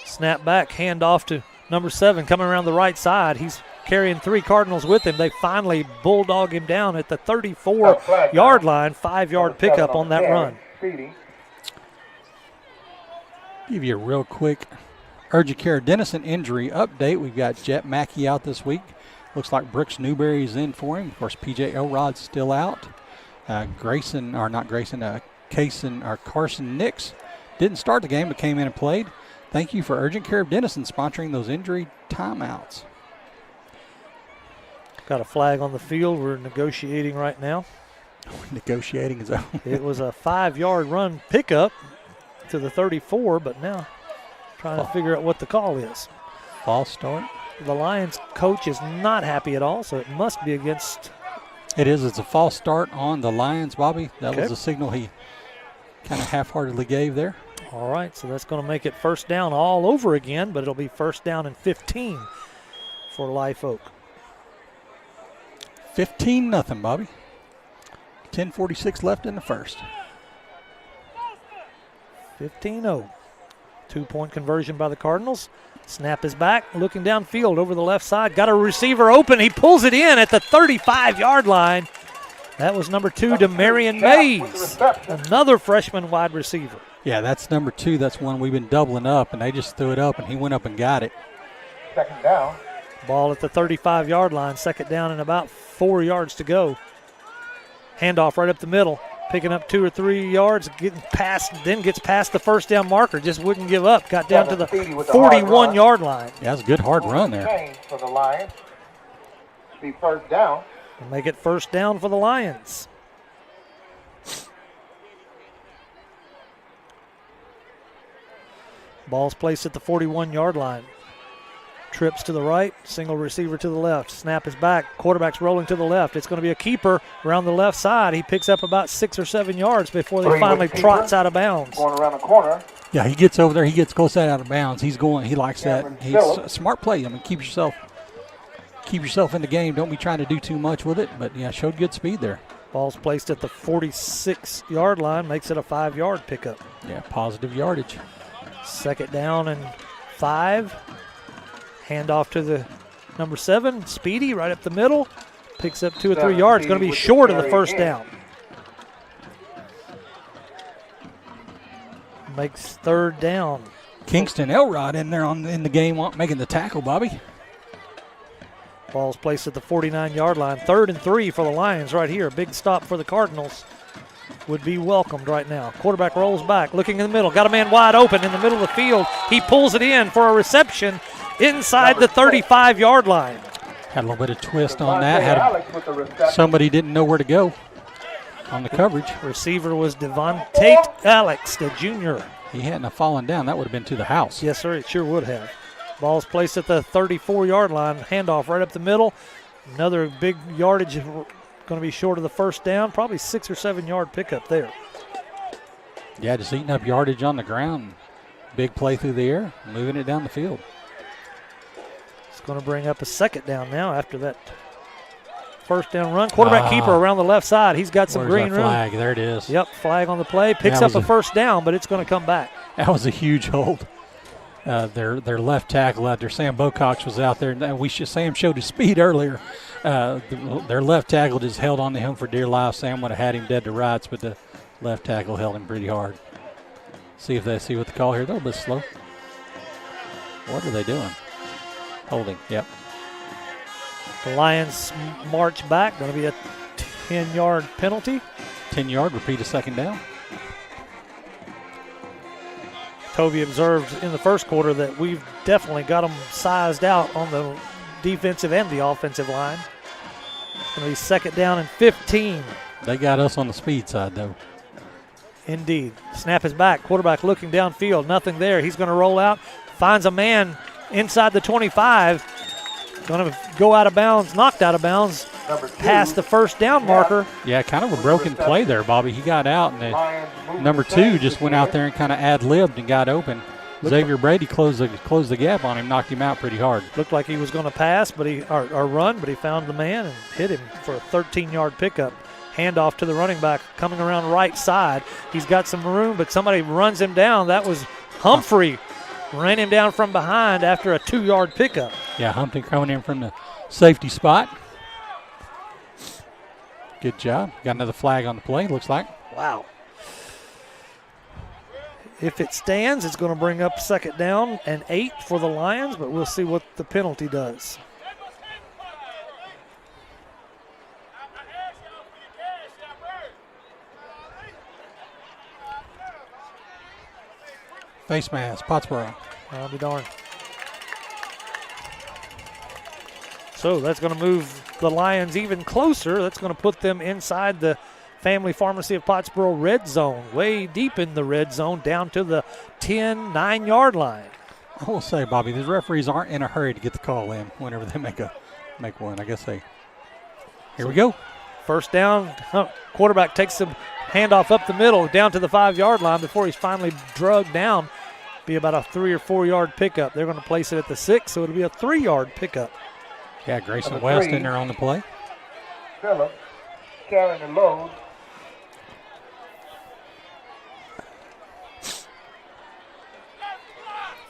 Snap back, hand off to number 7, coming around the right side. He's carrying 3 Cardinals with him. They finally bulldog him down at the 34-yard line. 5-yard pickup on that run. Give you a real quick urgent care Denison injury update. We've got Jet Mackey out this week. Looks like Brooks Newberry is in for him. Of course, P.J. Elrod's still out. Carson Nix didn't start the game but came in and played. Thank you for Urgent Care of Denison sponsoring those injury timeouts. Got a flag on the field. We're negotiating right now. Negotiating is over. It was a 5-yard run pickup to the 34, but now trying to figure out what the call is. False start. The Lions coach is not happy at all, so it must be against. It is. It's a false start on the Lions, Bobby. That was a signal he kind of half-heartedly gave there. All right, so that's going to make it first down all over again, but it'll be first down and 15 for Live Oak. 15-0, Bobby. 10:46 left in the first. 15-0. 2-point conversion by the Cardinals. Snap is back, looking downfield over the left side. Got a receiver open. He pulls it in at the 35-yard line. That was number 2, Demarion Mays, another freshman wide receiver. Yeah, that's number 2. That's one we've been doubling up, and they just threw it up, and he went up and got it. Second down. Ball at the 35-yard line. Second down and about 4 yards to go. Handoff right up the middle. Picking up 2 or 3 yards, getting past, then gets past the first down marker. Just wouldn't give up. Got down to the 41-yard line. Yeah, that's a good hard run there. For the Lions. Be first down. We'll make it first down for the Lions. Ball's placed at the 41-yard line. Trips to the right, single receiver to the left. Snap is back, quarterback's rolling to the left. It's going to be a keeper around the left side. He picks up about 6 or 7 yards before they finally trots out of bounds. Going around the corner. Yeah, he gets over there. He gets close out of bounds. He likes that. He's a smart play. I mean, keep yourself in the game. Don't be trying to do too much with it. But, yeah, showed good speed there. Ball's placed at the 46-yard line, makes it a 5-yard pickup. Yeah, positive yardage. Second down and 5. Handoff to the number 7, Speedy, right up the middle. Picks up 2 or 3 yards. Going to be short of the first down. Makes third down. Kingston Elrod in there in the game making the tackle, Bobby. Ball's placed at the 49-yard line. 3rd and 3 for the Lions right here. Big stop for the Cardinals. Would be welcomed right now. Quarterback rolls back, looking in the middle. Got a man wide open in the middle of the field. He pulls it in for a reception inside the 35-yard line. Had a little bit of twist on that. Somebody didn't know where to go on the coverage. Receiver was Devontae Alex, the junior. He hadn't have fallen down. That would have been to the house. Yes, sir, it sure would have. Ball's placed at the 34-yard line. Handoff right up the middle. Another big yardage. Going to be short of the first down. Probably 6 or 7 yard pickup there. Yeah, just eating up yardage on the ground. Big play through the air, moving it down the field. It's going to bring up a second down now after that first down run. Quarterback keeper around the left side. He's got some green room. Flag? There it is. Yep, flag on the play. Picks up a first down, but it's going to come back. That was a huge hold. Their left tackle out there, Sam Bocox, was out there. Sam showed his speed earlier. Their left tackle just held on to him for dear life. Sam would have had him dead to rights, but the left tackle held him pretty hard. See what the call here. They're a little bit slow. What are they doing? Holding, yep. The Lions march back. Going to be a 10-yard penalty. 10-yard, repeat a second down. Kobe observed in the first quarter that we've definitely got them sized out on the defensive and the offensive line. Going to be second down and 15. They got us on the speed side, though. Indeed. Snap is back. Quarterback looking downfield. Nothing there. He's going to roll out. Finds a man inside the 25. Going to go out of bounds. Knocked out of bounds. Past the first down marker. Yeah, kind of a broken play there, Bobby. He got out, and number 2 just went out there and kind of ad-libbed and got open. Xavier Brady closed the gap on him, knocked him out pretty hard. Looked like he was going to pass or run, but he found the man and hit him for a 13-yard pickup. Handoff to the running back coming around right side. He's got some room, but somebody runs him down. That was Humphrey. Ran him down from behind after a 2-yard pickup. Yeah, Humphrey coming in from the safety spot. Good job. Got another flag on the play, looks like. Wow. If it stands, it's going to bring up second down and 8 for the Lions, but we'll see what the penalty does. Face mask, Pottsboro. I'll be darned. So that's going to move the Lions even closer. That's going to put them inside the Family Pharmacy of Pottsboro red zone, way deep in the red zone, down to the 10, 9-yard line. I will say, Bobby, these referees aren't in a hurry to get the call in whenever they make one. I guess they. Here we go. First down. Quarterback takes the handoff up the middle, down to the 5-yard line before he's finally drugged down. Be about a 3 or 4 yard pickup. They're going to place it at the 6, so it'll be a 3-yard pickup. Yeah, Grayson West in there on the play. Phillips carrying the load.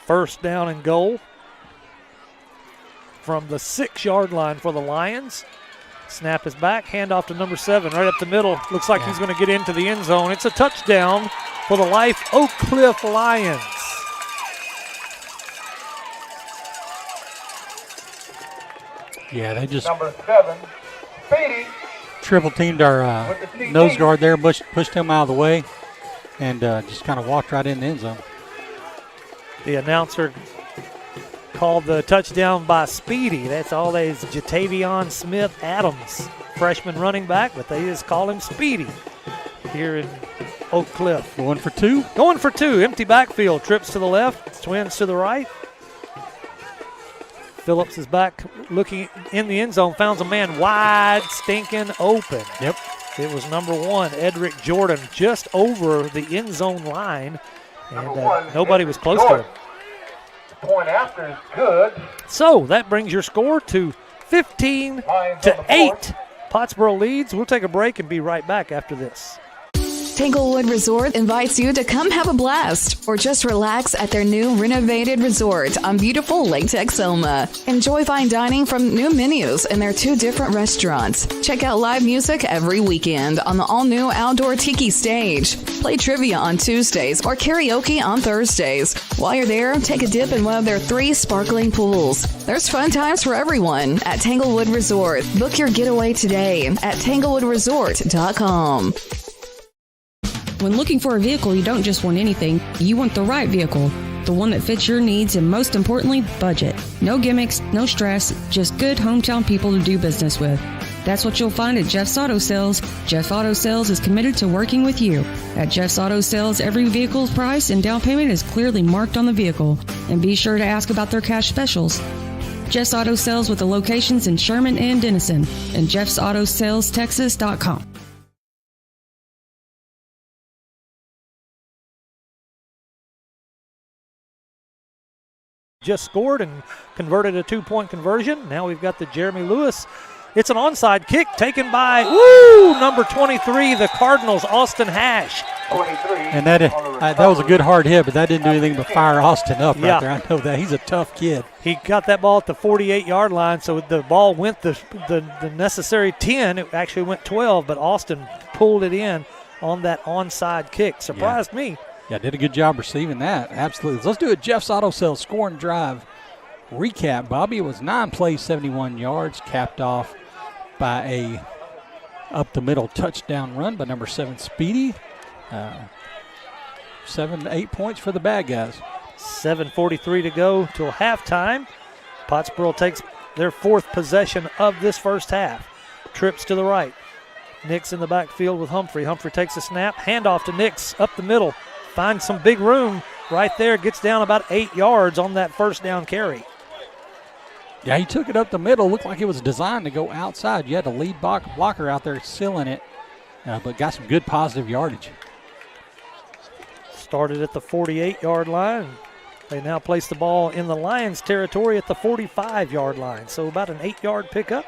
First down and goal from the 6-yard line for the Lions. Snap is back, handoff to number 7, right up the middle. Looks like he's going to get into the end zone. It's a touchdown for the Life Oak Cliff Lions. Yeah, they just number 7, Speedy. Triple teamed our nose guard there, pushed him out of the way, and just kind of walked right in the end zone. The announcer called the touchdown by Speedy. That's all that is, Jatavion Smith Adams, freshman running back, but they just call him Speedy here in Oak Cliff. Going for 2? Going for 2. Empty backfield. Trips to the left, twins to the right. Phillips is back looking in the end zone, found a man wide, stinking open. Yep. It was number 1, Edric Jordan, just over the end zone line, and nobody was close to him. Point after is good. So that brings your score to 15 to 8. Pottsboro leads. We'll take a break and be right back after this. Tanglewood Resort invites you to come have a blast or just relax at their new renovated resort on beautiful Lake Texoma. Enjoy fine dining from new menus in their 2 different restaurants. Check out live music every weekend on the all-new outdoor tiki stage. Play trivia on Tuesdays or karaoke on Thursdays. While you're there, take a dip in one of their 3 sparkling pools. There's fun times for everyone at Tanglewood Resort. Book your getaway today at tanglewoodresort.com. When looking for a vehicle, you don't just want anything. You want the right vehicle. The one that fits your needs and, most importantly, budget. No gimmicks, no stress, just good hometown people to do business with. That's what you'll find at Jeff's Auto Sales. Jeff Auto Sales is committed to working with you. At Jeff's Auto Sales, every vehicle's price and down payment is clearly marked on the vehicle. And be sure to ask about their cash specials. Jeff's Auto Sales with the locations in Sherman and Denison and jeffsautosalestexas.com. Just scored and converted a 2-point conversion. Now we've got the Jeremy Lewis. It's an onside kick taken by number 23, the Cardinals, Austin Hash. 23. And that was a good hard hit, but that didn't do anything but fire Austin up right there. I know that. He's a tough kid. He got that ball at the 48-yard line, so the ball went the necessary 10. It actually went 12, but Austin pulled it in on that onside kick. Surprised me. Yeah, did a good job receiving that. Absolutely. Let's do a Jeff's Auto Sales score and drive recap. Bobby, it was 9 plays, 71 yards, capped off by a up the middle touchdown run by number 7 Speedy. 7 to 8 points for the bad guys. 7:43 to go till halftime. Pottsboro takes their 4th possession of this first half. Trips to the right. Nix in the backfield with Humphrey. Humphrey takes a snap. Handoff to Nix up the middle. Finds some big room right there. Gets down about 8 yards on that first down carry. Yeah, he took it up the middle. Looked like it was designed to go outside. You had a lead blocker out there sealing it, but got some good positive yardage. Started at the 48-yard line. They now place the ball in the Lions' territory at the 45-yard line. So about an 8-yard pickup.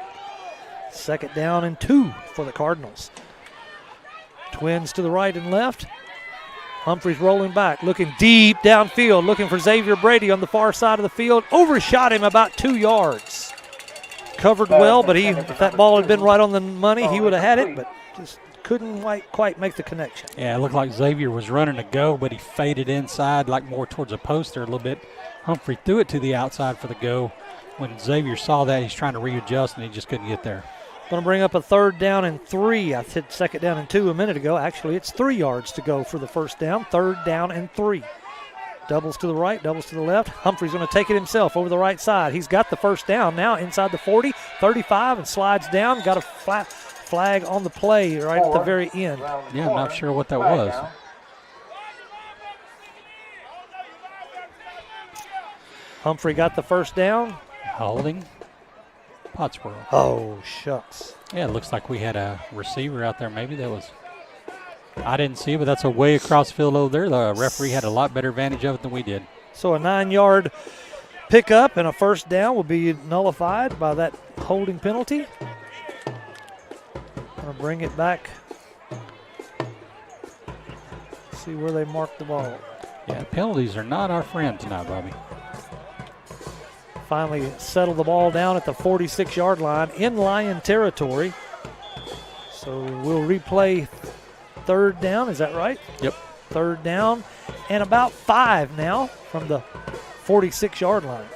2nd down and 2 for the Cardinals. Twins to the right and left. Humphreys rolling back, looking deep downfield, looking for Xavier Brady on the far side of the field. Overshot him about 2 yards. Covered well, but if that ball had been right on the money, he would have had it, but just couldn't quite make the connection. Yeah, it looked like Xavier was running to go, but he faded inside, like more towards a post there a little bit. Humphrey threw it to the outside for the go. When Xavier saw that, he's trying to readjust, and he just couldn't get there. Going to bring up a 3rd down and 3. I said 2nd down and 2 a minute ago. Actually, it's 3 yards to go for the first down. 3rd down and 3. Doubles to the right, doubles to the left. Humphrey's going to take it himself over the right side. He's got the first down now inside the 40, 35, and slides down. Got a flag on the play right at the very end. Yeah, I'm not sure what that was. Humphrey got the first down. Holding. Pottsboro. Oh, shucks. Yeah, it looks like we had a receiver out there. Maybe that was, I didn't see it, but that's a way across the field over there. The referee had a lot better advantage of it than we did. So a 9-yard pickup and a first down will be nullified by that holding penalty. I'll bring it back. See where they mark the ball. Yeah, penalties are not our friend tonight, Bobby. Finally settle the ball down at the 46-yard line in Lion territory. So we'll replay 3rd down. Is that right? Yep. 3rd down and about 5 now from the 46-yard line.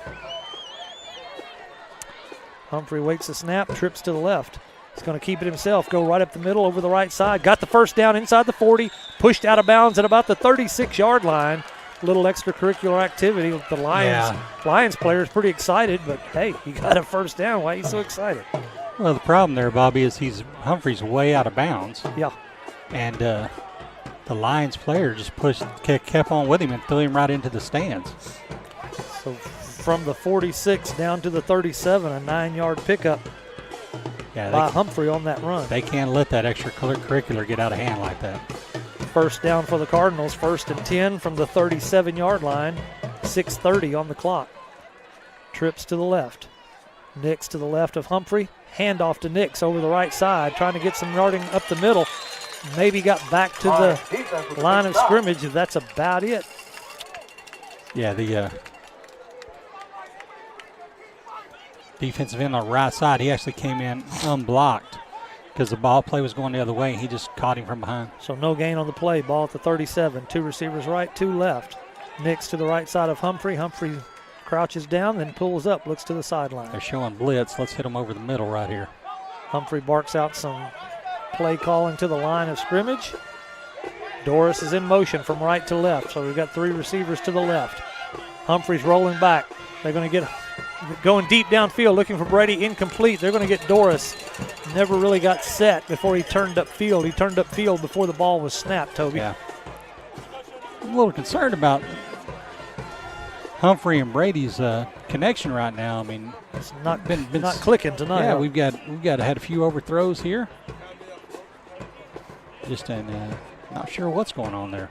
Humphrey waits the snap, trips to the left. He's going to keep it himself, go right up the middle over the right side. Got the first down inside the 40, pushed out of bounds at about the 36-yard line. Little extracurricular activity with the Lions. Yeah. Lions players pretty excited, but hey, he got a first down. Why are you so excited? Well, the problem there, Bobby, is Humphrey's way out of bounds. Yeah. And the Lions player just kept on with him and threw him right into the stands. So from the 46 down to the 37, a 9-yard pickup by Humphrey on that run. They can't let that extracurricular get out of hand like that. First down for the Cardinals, 1st and 10 from the 37-yard line, 6:30 on the clock. Trips to the left. Nix to the left of Humphrey. Handoff to Nix over the right side, trying to get some yarding up the middle. Maybe got back to the line of scrimmage. That's about it. Yeah, the defensive end on the right side, he actually came in unblocked because the ball play was going the other way, and he just caught him from behind. So no gain on the play. Ball at the 37. 2 receivers right, 2 left. Nix to the right side of Humphrey. Humphrey crouches down, then pulls up, looks to the sideline. They're showing blitz. Let's hit them over the middle right here. Humphrey barks out some play calling to the line of scrimmage. Doris is in motion from right to left, so we've got 3 receivers to the left. Humphrey's rolling back. They're going to get going deep downfield, looking for Brady, incomplete. They're going to get Doris. Never really got set before he turned upfield. He turned upfield before the ball was snapped, Toby. Yeah. I'm a little concerned about Humphrey and Brady's connection right now. I mean, it's not not clicking tonight. Yeah, we've got had a few overthrows here. Just not sure what's going on there.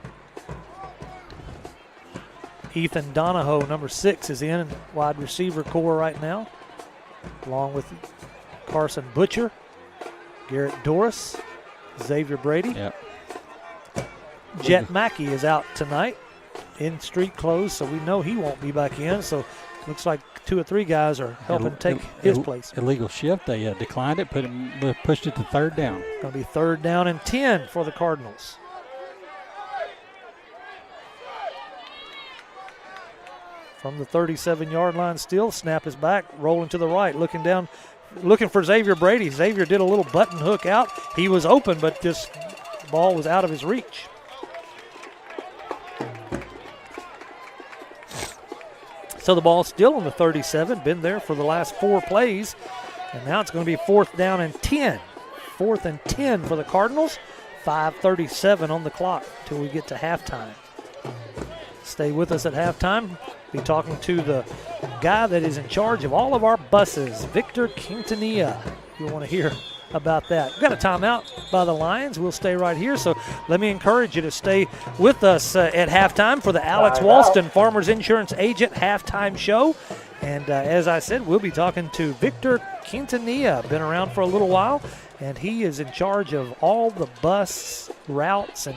Ethan Donahoe, number 6, is in wide receiver core right now, along with Carson Butcher, Garrett Doris, Xavier Brady. Yep. Jet Mackey is out tonight in street clothes, so we know he won't be back in. So looks like 2 or 3 guys are helping take his place. Illegal shift. They declined it, pushed it to 3rd down. Going to be 3rd down and 10 for the Cardinals. From the 37-yard line still, snap is back, rolling to the right, looking down, looking for Xavier Brady. Xavier did a little button hook out. He was open, but this ball was out of his reach. So the ball's still on the 37, been there for the last 4 plays. And now it's going to be 4th down and 10. 4th and 10 for the Cardinals. 5:37 on the clock till we get to halftime. Stay with us at halftime. Be talking to the guy that is in charge of all of our buses, Victor Quintanilla. You'll want to hear about that. We've got a timeout by the Lions. We'll stay right here. So let me encourage you to stay with us at halftime for the Alex Walston Farmers Insurance Agent halftime show. And as I said, we'll be talking to Victor Quintanilla. Been around for a little while, and he is in charge of all the bus routes and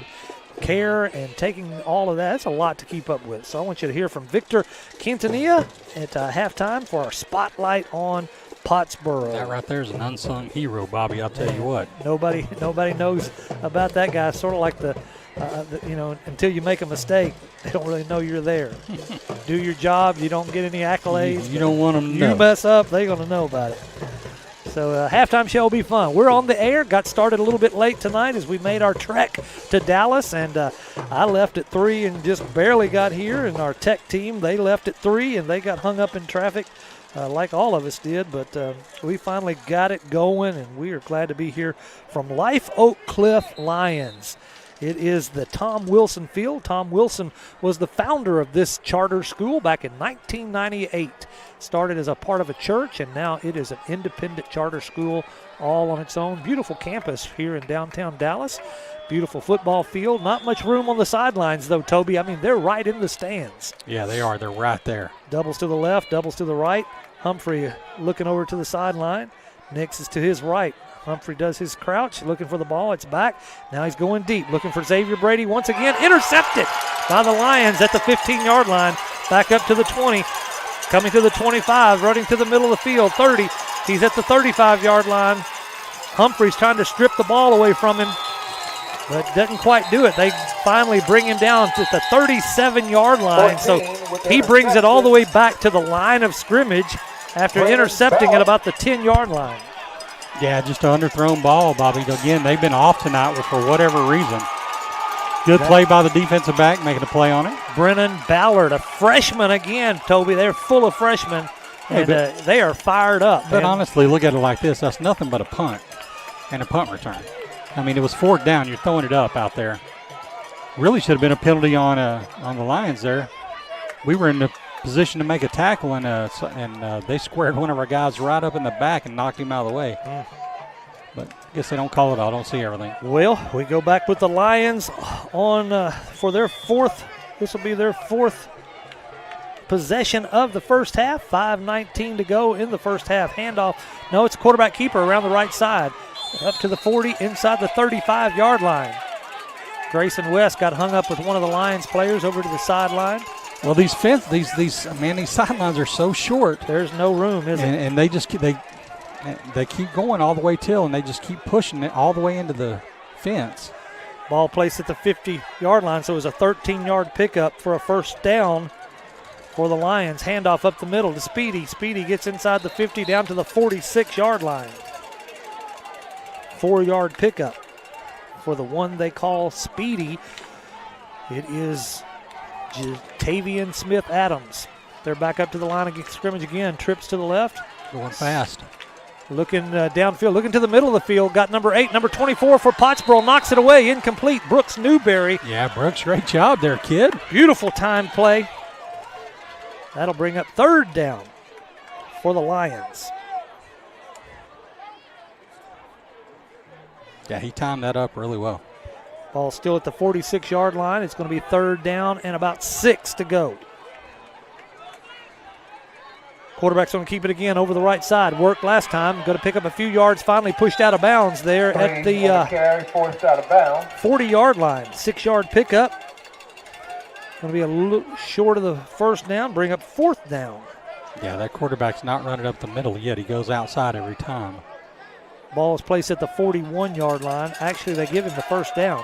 care and taking all of that. It's a lot to keep up with. So I want you to hear from Victor Quintanilla at halftime for our spotlight on Pottsboro. That right there is an unsung hero, Bobby. I'll tell you what. Nobody knows about that guy. Sort of like the until you make a mistake, they don't really know you're there. Do your job. You don't get any accolades. You don't want them to know. You mess up, they're going to know about it. So halftime show will be fun. We're on the air. Got started a little bit late tonight as we made our trek to Dallas, and I left at 3 and just barely got here. And our tech team, they left at 3 and they got hung up in traffic like all of us did. But we finally got it going, and we are glad to be here from Life Oak Cliff Lions. It is the Tom Wilson Field. Tom Wilson was the founder of this charter school back in 1998. Started as a part of a church, and now it is an independent charter school all on its own. Beautiful campus here in downtown Dallas. Beautiful football field. Not much room on the sidelines, though, Toby. I mean, they're right in the stands. Yeah, they are. They're right there. Doubles to the left, doubles to the right. Humphrey looking over to the sideline. Nix is to his right. Humphrey does his crouch, looking for the ball. It's back. Now he's going deep, looking for Xavier Brady once again. Intercepted by the Lions at the 15-yard line. Back up to the 20. Coming to the 25, running to the middle of the field, 30. He's at the 35-yard line. Humphrey's trying to strip the ball away from him, but doesn't quite do it. They finally bring him down to the 37-yard line. So he brings it all the way back to the line of scrimmage after intercepting at about the 10-yard line. Yeah, just an underthrown ball, Bobby. Again, they've been off tonight for whatever reason. Good play by the defensive back, making a play on it. Brennan Ballard, a freshman again, Toby. They're full of freshmen, and they are fired up. But honestly, look at it like this. That's nothing but a punt and a punt return. I mean, it was 4th down. You're throwing it up out there. Really should have been a penalty on the Lions there. We were in the position to make a tackle, and they squared one of our guys right up in the back and knocked him out of the way. But I guess they don't call it out. I don't see everything. Well, we go back with the Lions on for their 4th. This will be their 4th possession of the first half. 5:19 to go in the first half. Handoff. No, it's a quarterback keeper around the right side. Up to the 40, inside the 35-yard line. Grayson West got hung up with one of the Lions players over to the sideline. Well, these sidelines are so short. There's no room, is it? And they just they keep going all the way and they just keep pushing it all the way into the fence. Ball placed at the 50-yard line, so it was a 13-yard pickup for a first down for the Lions. Handoff up the middle to Speedy. Speedy gets inside the 50 down to the 46-yard line. 4-yard pickup for the one they call Speedy. It is Tavian Smith-Adams. They're back up to the line of scrimmage again. Trips to the left. Going fast. Looking downfield, looking to the middle of the field. Got number 8, number 24 for Pottsboro. Knocks it away, incomplete. Brooks Newberry. Yeah, Brooks, great job there, kid. Beautiful time play. That'll bring up 3rd down for the Lions. Yeah, he timed that up really well. Ball still at the 46-yard line. It's going to be 3rd down and about 6 to go. Quarterback's going to keep it again over the right side. Worked last time. Going to pick up a few yards. Finally pushed out of bounds there at the 40-yard line. 6-yard pickup. Going to be a little short of the first down. Bring up 4th down. Yeah, that quarterback's not running up the middle yet. He goes outside every time. Ball is placed at the 41-yard line. Actually, they give him the first down.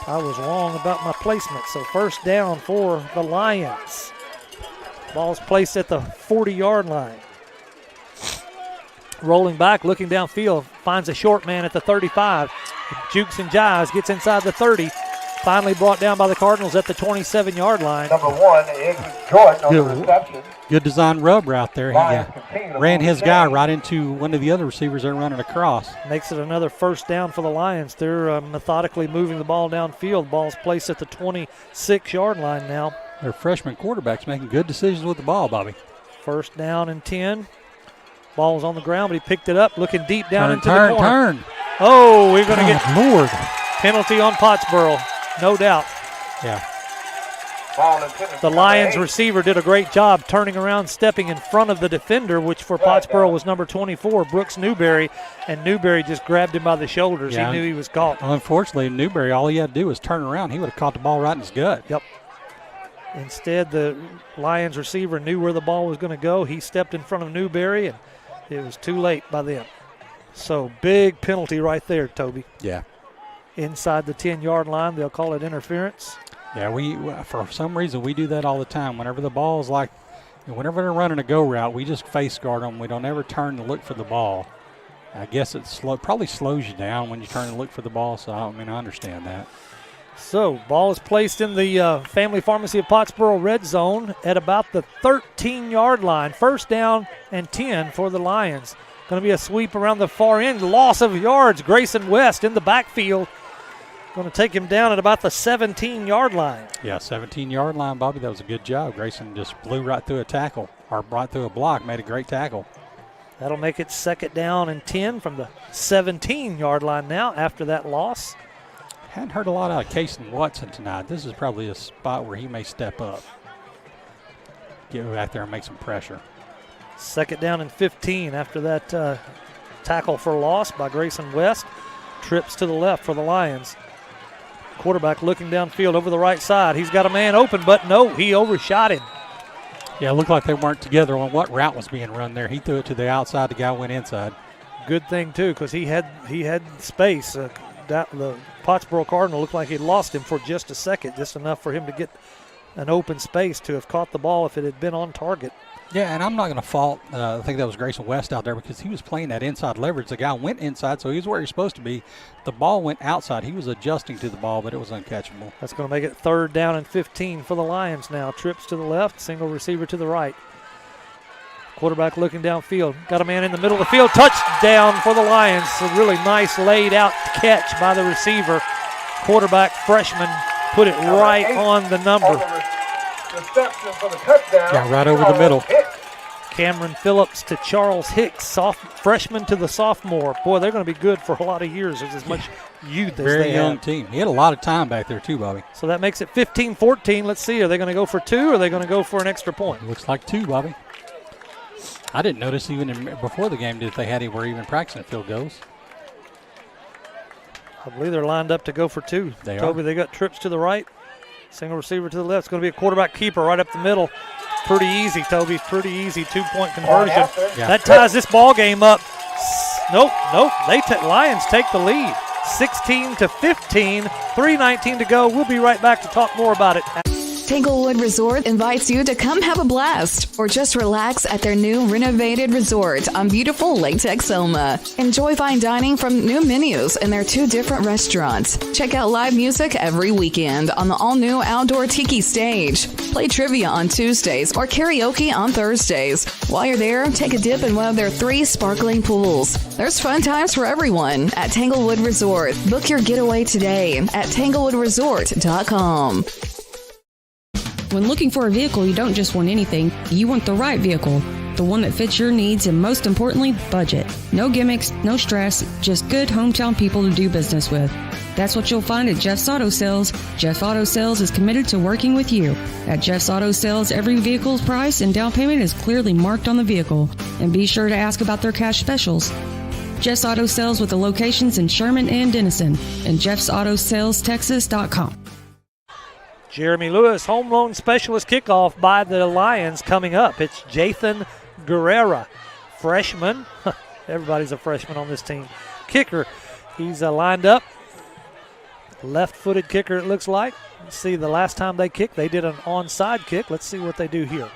I was wrong about my placement. So 1st down for the Lions. Ball's placed at the 40-yard line. Rolling back, looking downfield, finds a short man at the 35. Jukes and jives, gets inside the 30. Finally brought down by the Cardinals at the 27-yard line. Number 1 is Jordan on the reception. Good design rub route there. He ran his guy right into one of the other receivers they're running across. Makes it another first down for the Lions. They're methodically moving the ball downfield. Ball's placed at the 26-yard line now. Their freshman quarterback's making good decisions with the ball, Bobby. First down and 10. Ball's on the ground, but he picked it up, looking deep down into the corner. Turn. Oh, we're going to get Lord. Penalty on Pottsboro, no doubt. Yeah. The Lions receiver did a great job turning around, stepping in front of the defender, which for Pottsboro was number 24, Brooks Newberry, and Newberry just grabbed him by the shoulders. Yeah. He knew he was caught. Unfortunately, Newberry, all he had to do was turn around. He would have caught the ball right in his gut. Yep. Instead, the Lions receiver knew where the ball was going to go. He stepped in front of Newberry, and it was too late by then. So, big penalty right there, Toby. Yeah. Inside the 10-yard line, they'll call it interference. Yeah, we for some reason we do that all the time. Whenever the ball is whenever they're running a go route, we just face guard them. We don't ever turn to look for the ball. I guess it probably slows you down when you turn to look for the ball. So I understand that. So ball is placed in the Family Pharmacy of Pottsboro red zone at about the 13-yard line. First down and 10 for the Lions. Going to be a sweep around the far end. Loss of yards. Grayson West in the backfield. Going to take him down at about the 17-yard line. Yeah, 17-yard line, Bobby. That was a good job. Grayson just blew right through a tackle, or right through a block, made a great tackle. That'll make it second down and 10 from the 17-yard line now after that loss. Hadn't heard a lot out of Cason Watson tonight. This is probably a spot where he may step up. Get back there and make some pressure. Second down and 15 after that tackle for loss by Grayson West. Trips to the left for the Lions. Quarterback looking downfield over the right side. He's got a man open, but no, he overshot him. Yeah, it looked like they weren't together on what route was being run there. He threw it to the outside. The guy went inside. Good thing, too, because he had space. The Pottsboro Cardinal looked like he lost him for just a second, just enough for him to get an open space to have caught the ball if it had been on target. Yeah, and I'm not going to fault, I think that was Grayson West out there because he was playing that inside leverage. The guy went inside, so he was where he's supposed to be. The ball went outside. He was adjusting to the ball, but it was uncatchable. That's going to make it third down and 15 for the Lions now. Trips to the left, single receiver to the right. Quarterback looking downfield. Got a man in the middle of the field. Touchdown for the Lions. A really nice laid out catch by the receiver. Quarterback freshman put it right on the number. Reception for the touchdown. Yeah, right over the middle. Cameron Phillips to Charles Hicks, freshman to the sophomore. Boy, they're going to be good for a lot of years. There's as much youth as Very they young have. team. He had a lot of time back there too, Bobby. So that makes it 15-14. Let's see. Are they going to go for two or are they going to go for an extra point? Looks like two, Bobby. I didn't notice even before the game that they had were even practicing field goals. I believe they're lined up to go for two. They Toby, are. they got trips to the right. Single receiver to the left. It's going to be a quarterback keeper right up the middle. Pretty easy, Toby. Pretty easy two-point conversion. Yeah. That ties this ball game up. Nope. Lions take the lead. 16-15. 3:19 to go. We'll be right back to talk more about it. Tanglewood Resort invites you to come have a blast or just relax at their new renovated resort on beautiful Lake Texoma. Enjoy fine dining from new menus in their 2 different restaurants. Check out live music every weekend on the all-new outdoor tiki stage. Play trivia on Tuesdays or karaoke on Thursdays. While you're there, take a dip in one of their 3 sparkling pools. There's fun times for everyone at Tanglewood Resort. Book your getaway today at tanglewoodresort.com. When looking for a vehicle, you don't just want anything, you want the right vehicle. The one that fits your needs and, most importantly, budget. No gimmicks, no stress, just good hometown people to do business with. That's what you'll find at Jeff's Auto Sales. Jeff Auto Sales is committed to working with you. At Jeff's Auto Sales, every vehicle's price and down payment is clearly marked on the vehicle. And be sure to ask about their cash specials. Jeff's Auto Sales with the locations in Sherman and Denison and jeffsautosales.texas.com. Jeremy Lewis, home loan specialist kickoff by the Lions coming up. It's Jathan Guerrera, freshman. Everybody's a freshman on this team. Kicker, he's lined up. Left-footed kicker, it looks like. Let's see, the last time they kicked, they did an onside kick. Let's see what they do here.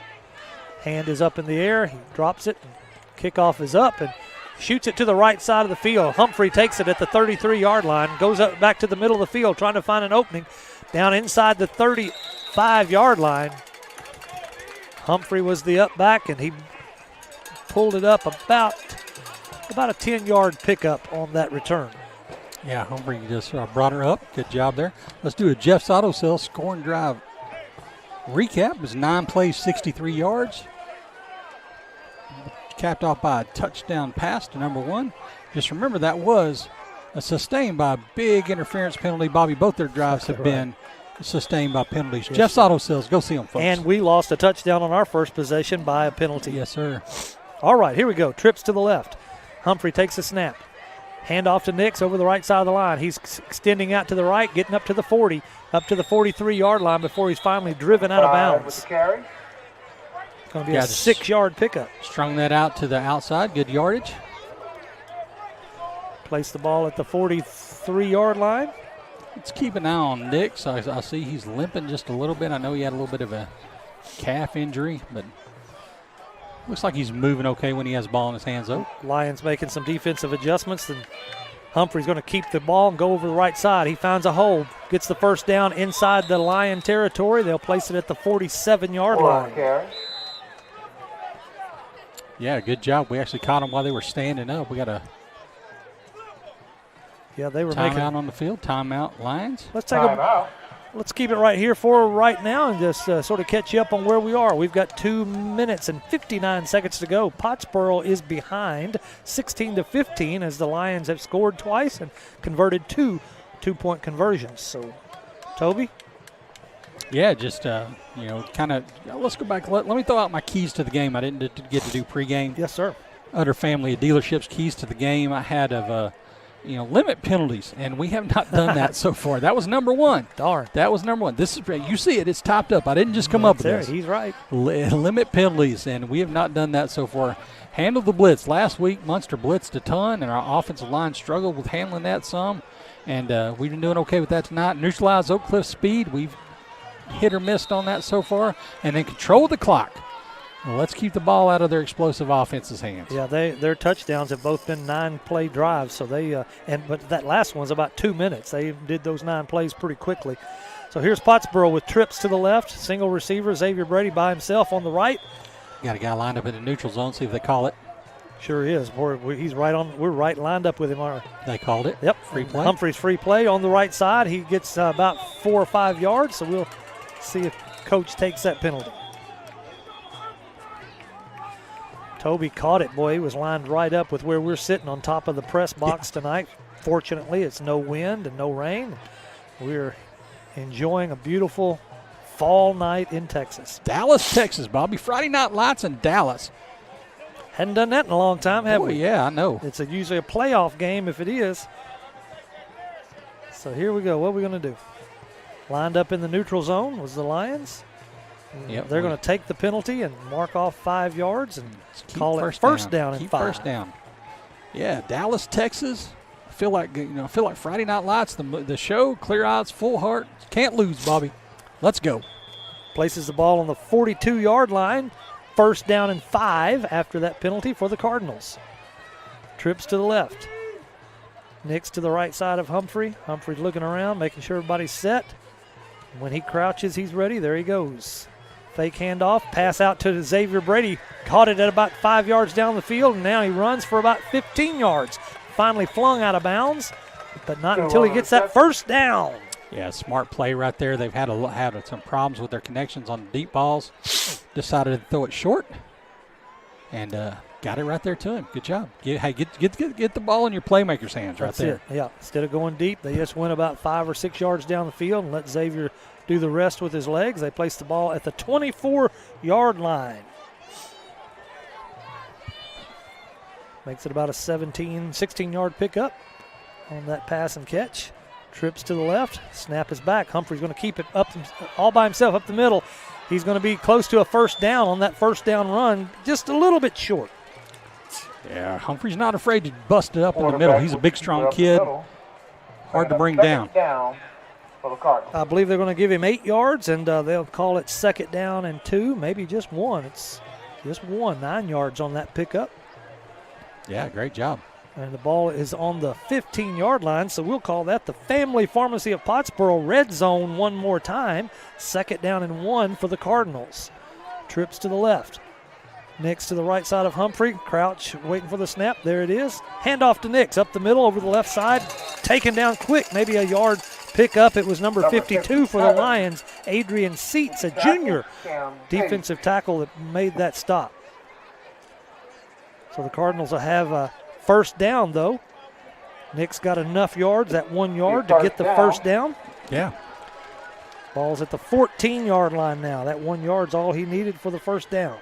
Hand is up in the air. He drops it. And kickoff is up, and shoots it to the right side of the field. Humphrey takes it at the 33-yard line, goes up back to the middle of the field trying to find an opening down inside the 35-yard line. Humphrey was the up back, and he pulled it up about a 10-yard pickup on that return. Yeah, Humphrey just brought her up. Good job there. Let's do a Jeff's Auto Sales score and drive recap. It was 9 plays, 63 yards. Capped off by a touchdown pass to number 1. Just remember that was sustained by a big interference penalty. Bobby, both their drives have been sustained by penalties. Yes, Jeff's Auto Sales, go see them, folks. And we lost a touchdown on our first possession by a penalty. Yes, sir. All right, here we go. Trips to the left. Humphrey takes a snap. Hand off to Nix over the right side of the line. He's extending out to the right, getting up to the 40, up to the 43-yard line before he's finally driven out of bounds. It's going to be a 6-yard pickup. Strung that out to the outside. Good yardage. Place the ball at the 43-yard line. Let's keep an eye on Nix. I see he's limping just a little bit. I know he had a little bit of a calf injury, but looks like he's moving okay when he has the ball in his hands, though. Lions making some defensive adjustments, and Humphrey's going to keep the ball and go over the right side. He finds a hole, gets the first down inside the Lion territory. They'll place it at the 47-yard line. Yeah, good job. We actually caught them while they were standing up. We got a they were timeout on the field. Timeout, Lions. Let's keep it right here for right now and just sort of catch you up on where we are. We've got 2 minutes and 59 seconds to go. Pottsboro is behind 16-15 as the Lions have scored twice and converted 2 two-point conversions. So, Toby? Yeah, just, kind of, let's go back. Let me throw out my keys to the game. I didn't get to do pregame. Yes, sir. Under family of dealerships, keys to the game I had of limit penalties, and we have not done that so far. That was number 1. Darn. That was number 1. This is, you see it, it's topped up. I didn't just come up with this. He's right. Limit penalties, and we have not done that so far. Handle the blitz. Last week, Munster blitzed a ton, and our offensive line struggled with handling that some, and we've been doing okay with that tonight. Neutralize Oak Cliff speed. We've hit or missed on that so far, and then control the clock. Well, let's keep the ball out of their explosive offense's hands. Yeah, their touchdowns have both been 9-play drives. So but that last one's about 2 minutes. They did those 9 plays pretty quickly. So here's Pottsboro with trips to the left, single receiver Xavier Brady by himself on the right. Got a guy lined up in the neutral zone. See if they call it. Sure is. He's right on. We're right lined up with him. They called it. Yep, free play. Humphrey's free play on the right side. He gets about 4 or 5 yards. So we'll see if Coach takes that penalty. Toby caught it. Boy, he was lined right up with where we're sitting on top of the press box tonight. Fortunately, it's no wind and no rain. We're enjoying a beautiful fall night in Texas. Dallas, Texas, Bobby. Friday Night Lights in Dallas. Hadn't done that in a long time, have we? Yeah, I know. It's usually a playoff game if it is. So here we go. What are we going to do? Lined up in the neutral zone was the Lions. Yep, they're going to take the penalty and mark off 5 yards and call it first down and 5. First down. Yeah, Dallas, Texas. I feel like Friday Night Lights, the show, clear eyes, full heart. Can't lose, Bobby. Let's go. Places the ball on the 42-yard line. First down and 5 after that penalty for the Cardinals. Trips to the left. Nix to the right side of Humphrey. Humphrey's looking around, making sure everybody's set. When he crouches, he's ready. There he goes. Fake handoff, pass out to Xavier Brady. Caught it at about 5 yards down the field, and now he runs for about 15 yards. Finally flung out of bounds, but not until he gets that first down. Yeah, smart play right there. They've had some problems with their connections on deep balls. Decided to throw it short, and got it right there to him. Good job. Get the ball in your playmaker's hands right there. That's it. Yeah, instead of going deep, they just went about 5 or 6 yards down the field and let Xavier do the rest with his legs. They placed the ball at the 24-yard line. Makes it about a 16-yard pickup on that pass and catch. Trips to the left. Snap is back. Humphrey's going to keep it up all by himself up the middle. He's going to be close to a first down on that first down run, just a little bit short. Yeah, Humphrey's not afraid to bust it up in the middle. He's a big, strong kid. Hard to bring down. I believe they're going to give him 8 yards, and they'll call it second down and 2, maybe just 1. It's just 9 yards on that pickup. Yeah, great job. And the ball is on the 15-yard line, so we'll call that the Family Pharmacy of Pottsboro red zone one more time. 2nd down and 1 for the Cardinals. Trips to the left. Nix to the right side of Humphrey. Crouch waiting for the snap. There it is. Handoff to Nix up the middle over the left side. Taken down quick, maybe a yard pickup. It was number 52 for the Lions, Adrian Seats, a junior defensive tackle that made that stop. So the Cardinals will have a first down, though. Nick's got enough yards, that 1 yard, to get the first down. Yeah. Ball's at the 14-yard line now. That 1 yard's all he needed for the first down.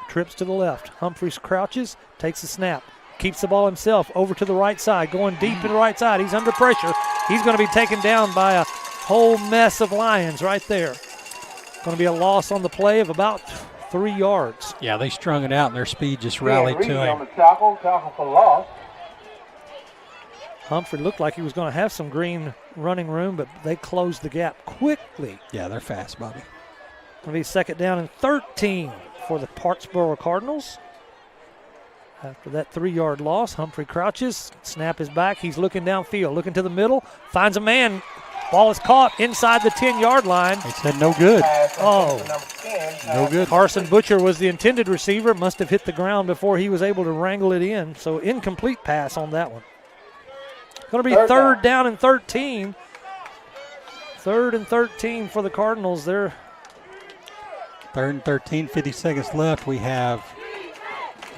Trips to the left. Humphreys crouches, takes the snap, keeps the ball himself over to the right side, going deep to the right side. He's under pressure. He's going to be taken down by a whole mess of Lions right there. Going to be a loss on the play of about 3 yards. Yeah, they strung it out, and their speed just rallied to him. On the tackle for loss. Humphrey looked like he was going to have some green running room, but they closed the gap quickly. Yeah, they're fast, Bobby. Going to be 2nd down and 13 for the Pottsboro Cardinals. After that 3-yard loss, Humphrey crouches, snap is back. He's looking downfield, looking to the middle, finds a man. Ball is caught inside the 10-yard line. They said no good. Oh, no good. Carson Butcher was the intended receiver, must have hit the ground before he was able to wrangle it in. So incomplete pass on that one. Going to be third down and 13. 3rd and 13 for the Cardinals. They're 3rd and 13, 50 seconds left. We have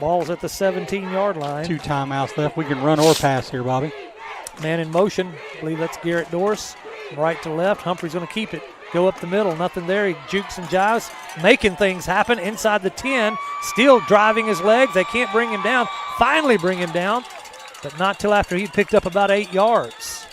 ball's at the 17-yard line. 2 timeouts left. We can run or pass here, Bobby. Man in motion. I believe that's Garrett Dorse. Right to left. Humphrey's going to keep it. Go up the middle. Nothing there. He jukes and jives, making things happen inside the 10. Still driving his legs. They can't bring him down. Finally bring him down, but not till after he picked up about 8 yards.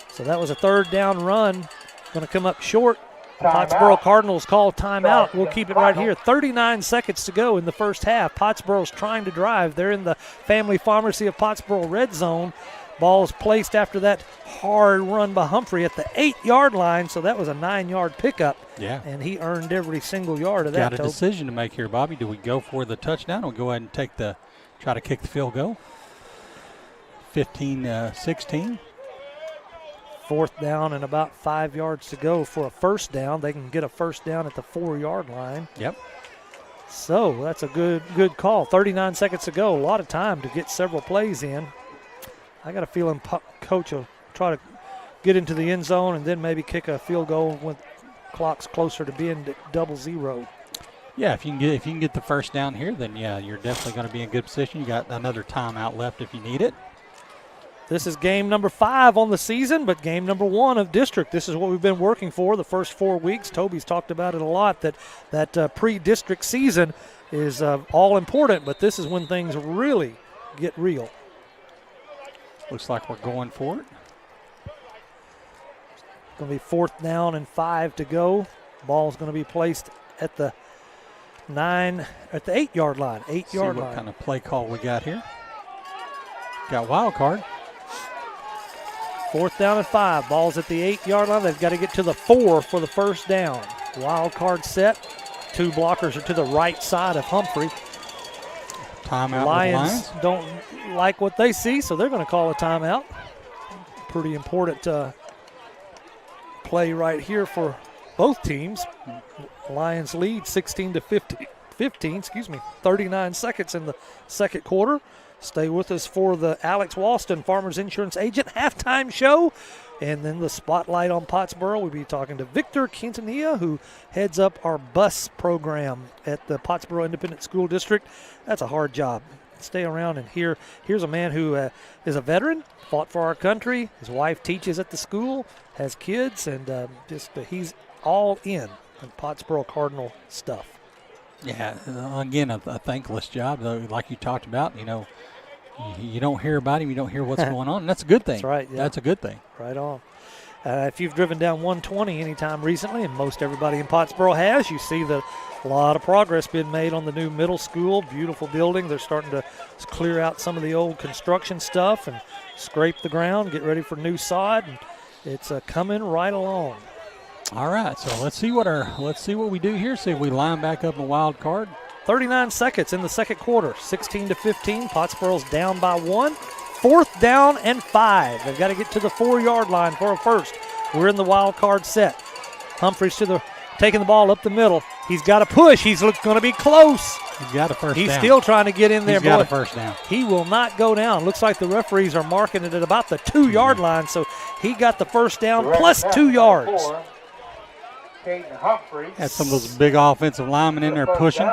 So that was a 3rd down run. Going to come up short. Pottsboro Cardinals call timeout. We'll keep it right here. 39 seconds to go in the first half. Pottsboro's trying to drive. They're in the Family Pharmacy of Pottsboro red zone. Ball's placed after that hard run by Humphrey at the 8-yard line, so that was a 9-yard pickup. Yeah. And he earned every single yard of that. Got a decision to make here, Bobby. Do we go for the touchdown or go ahead and try to kick the field goal? 15-16. 4th down and about 5 yards to go for a first down. They can get a first down at the 4-yard line. Yep. So that's a good call. 39 seconds to go. A lot of time to get several plays in. I got a feeling Coach will try to get into the end zone and then maybe kick a field goal when clock's closer to being 0-0. Yeah, if you can get the first down here, then yeah, you're definitely going to be in good position. You got another timeout left if you need it. This is game number 5 on the season, but game number 1 of district. This is what we've been working for the first 4 weeks. Toby's talked about it a lot, that pre-district season is all important, but this is when things really get real. Looks like we're going for it. Going to be 4th down and 5 to go. Ball's going to be placed at the 8-yard line. 8-yard line. What kind of play call we got here? Got wild card. 4th down and 5. Ball's at the 8-yard line. They've got to get to the 4 for the first down. Wild card set. 2 blockers are to the right side of Humphrey. Timeout. Lions don't like what they see, so they're going to call a timeout. Pretty important play right here for both teams. Lions lead 16-15. 39 seconds in the second quarter. Stay with us for the Alex Walston Farmers Insurance Agent halftime show. And then the spotlight on Pottsboro. We'll be talking to Victor Quintanilla, who heads up our bus program at the Pottsboro Independent School District. That's a hard job. Stay around and here's a man who is a veteran, fought for our country. His wife teaches at the school, has kids, and he's all in Pottsboro Cardinal stuff. Yeah, again, a thankless job, though, like you talked about. You don't hear about him, you don't hear what's going on, and that's a good thing. That's right. Yeah. That's a good thing. Right on. If you've driven down 120 anytime recently, and most everybody in Pottsboro has, you see that a lot of progress been made on the new middle school. Beautiful building. They're starting to clear out some of the old construction stuff and scrape the ground, get ready for new sod, and it's coming right along. All right, so let's see what we do here. See if we line back up a wild card. 39 seconds in the second quarter. 16-15. Pottsboro's down by 1. 4th down and 5. They've got to get to the 4-yard line for a first. We're in the wild card set. Humphreys taking the ball up the middle. He's got to push. He's going to be close. He's got a first down. He's still trying to get in there. He's got a first down. He will not go down. Looks like the referees are marking it at about the 2-yard line, so he got the first down plus 2 yards. Had some of those big offensive linemen in there pushing.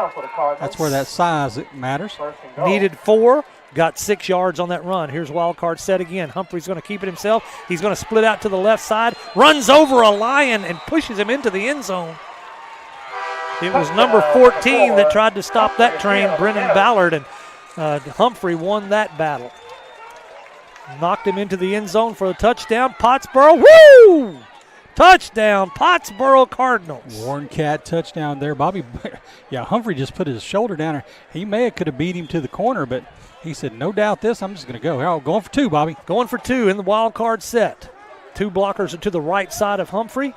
That's where that size matters. Needed 4. Got 6 yards on that run. Here's wild card set again. Humphrey's going to keep it himself. He's going to split out to the left side, runs over a Lion and pushes him into the end zone. It was number 14 that tried to stop that train, Brennan Ballard, and Humphrey won that battle. Knocked him into the end zone for a touchdown. Pottsboro, woo! Touchdown, Pottsboro Cardinals. Warren Cat touchdown there. Bobby, Humphrey just put his shoulder down there. He could have beat him to the corner, but he said, no doubt this, I'm just going to go. Oh, going for 2, Bobby. Going for 2 in the wild card set. 2 blockers are to the right side of Humphrey.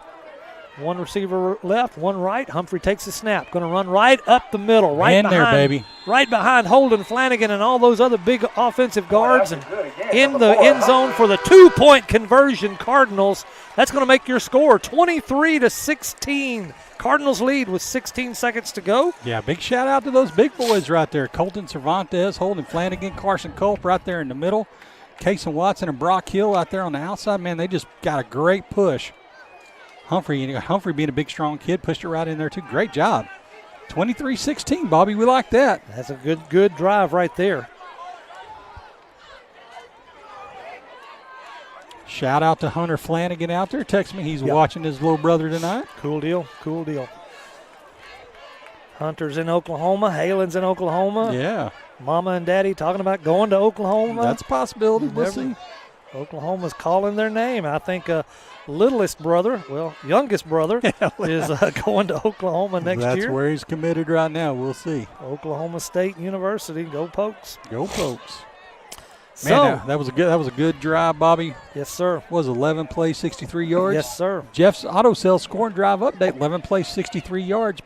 1 receiver left, 1 right. Humphrey takes the snap. Going to run right up the middle. Right behind, there, baby. Right behind Holden Flanagan and all those other big offensive guards. And in the end zone for the 2-point conversion, Cardinals. That's going to make your score 23-16. Cardinals lead with 16 seconds to go. Yeah, big shout out to those big boys right there. Colton Cervantes, Holden Flanagan, Carson Culp right there in the middle. Kason Watson and Brock Hill out there on the outside. Man, they just got a great push. Humphrey being a big, strong kid, pushed it right in there too. Great job. 23-16, Bobby. We like that. That's a good drive right there. Shout out to Hunter Flanagan out there. Text me he's watching his little brother tonight. Cool deal. Hunter's in Oklahoma. Halen's in Oklahoma. Yeah. Mama and Daddy talking about going to Oklahoma. That's a possibility. We'll see. Oklahoma's calling their name. I think youngest brother is going to Oklahoma next year. That's where he's committed right now. We'll see. Oklahoma State University. Go Pokes. Go Pokes. Man, that was a good drive, Bobby. Yes, sir. Was 11 plays, 63 yards. Yes, sir. Jeff's Auto Sales scoring drive update, 11 plays, 63 yards.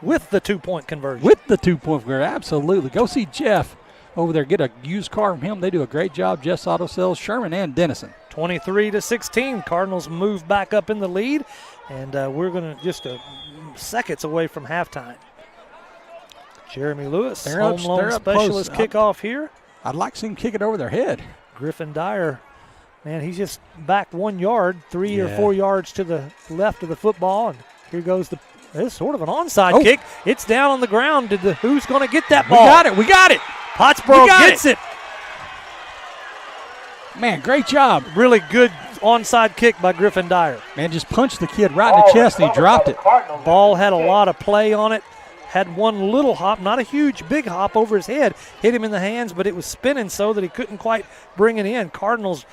With the 2-point conversion. Absolutely. Go see Jeff over there. Get a used car from him. They do a great job. Jeff's Auto Sales, Sherman and Denison. 23-16. Cardinals move back up in the lead, and we're going to just seconds away from halftime. Jeremy Lewis, home loan specialist, kickoff here. I'd like to see him kick it over their head. Griffin Dyer, man, he's just back 1 yard, 3 or 4 yards to the left of the football, and here goes it's sort of an onside kick. It's down on the ground. Who's going to get that ball? We got it. Pottsboro gets it. Man, great job. Really good onside kick by Griffin Dyer. Man, just punched the kid right in the chest and he dropped it. Ball had a lot of play on it. Had one little hop, not a huge, big hop over his head. Hit him in the hands, but it was spinning so that he couldn't quite bring it in. Cardinals,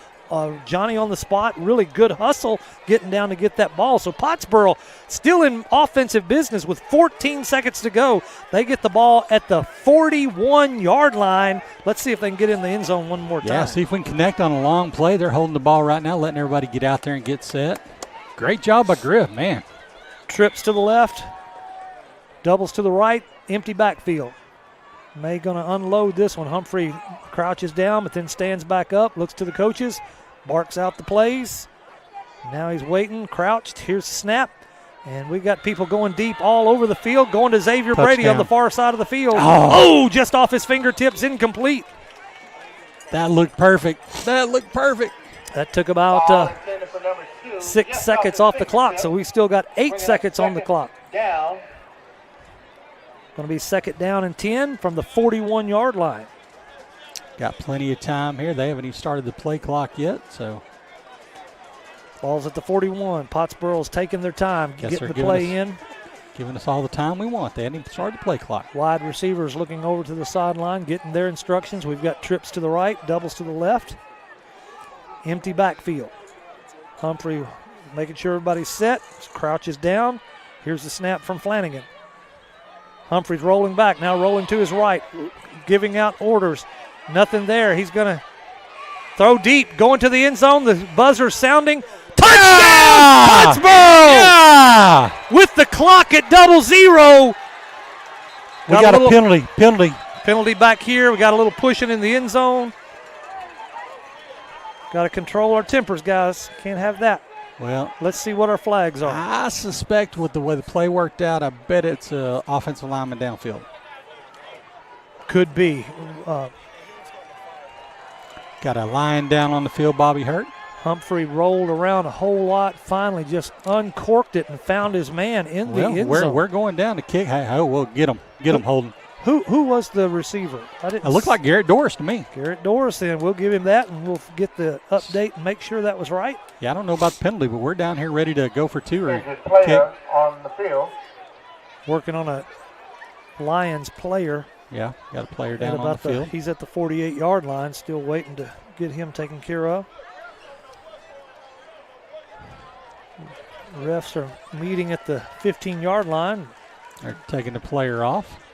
Johnny on the spot, really good hustle getting down to get that ball. So Pottsboro still in offensive business with 14 seconds to go. They get the ball at the 41-yard line. Let's see if they can get in the end zone one more time. Yeah, see if we can connect on a long play. They're holding the ball right now, letting everybody get out there and get set. Great job by Griff, man. Trips to the left. Doubles to the right, empty backfield. May going to unload this one. Humphrey crouches down, but then stands back up, looks to the coaches, barks out the plays. Now he's waiting, crouched. Here's the snap. And we got people going deep all over the field, going to Xavier Brady on the far side of the field. Oh, just off his fingertips, incomplete. That looked perfect. That took about 6 seconds off the clock, so we still got 8 seconds on the clock. Going to be second down and 10 from the 41-yard line. Got plenty of time here. They haven't even started the play clock yet, so. Ball's at the 41. Pottsboro's taking their time, getting the play in. Giving us all the time we want. They hadn't even started the play clock. Wide receivers looking over to the sideline, getting their instructions. We've got trips to the right, doubles to the left. Empty backfield. Humphrey making sure everybody's set. Crouches down. Here's the snap from Flanagan. Humphrey's rolling back, now rolling to his right, giving out orders. Nothing there. He's going to throw deep, going to the end zone. The buzzer sounding. Touchdown, Pottsboro! Yeah! With the clock at 00. We got a penalty. Penalty back here. We got a little pushing in the end zone. Got to control our tempers, guys. Can't have that. Well, let's see what our flags are. I suspect with the way the play worked out, I bet it's an offensive lineman downfield. Could be. Got a line down on the field, Bobby Hurt. Humphrey rolled around a whole lot, finally just uncorked it and found his man in the end zone. We're going down to kick. Hey, we'll get him, Holden. Who was the receiver? It looked like Garrett Doris to me. Garrett Doris, then we'll give him that, and we'll get the update and make sure that was right. Yeah, I don't know about the penalty, but we're down here ready to go for two or player on the field. Working on a Lions player. Yeah, got a player down on the field. He's at the 48-yard line, still waiting to get him taken care of. Refs are meeting at the 15-yard line. They're taking the player off.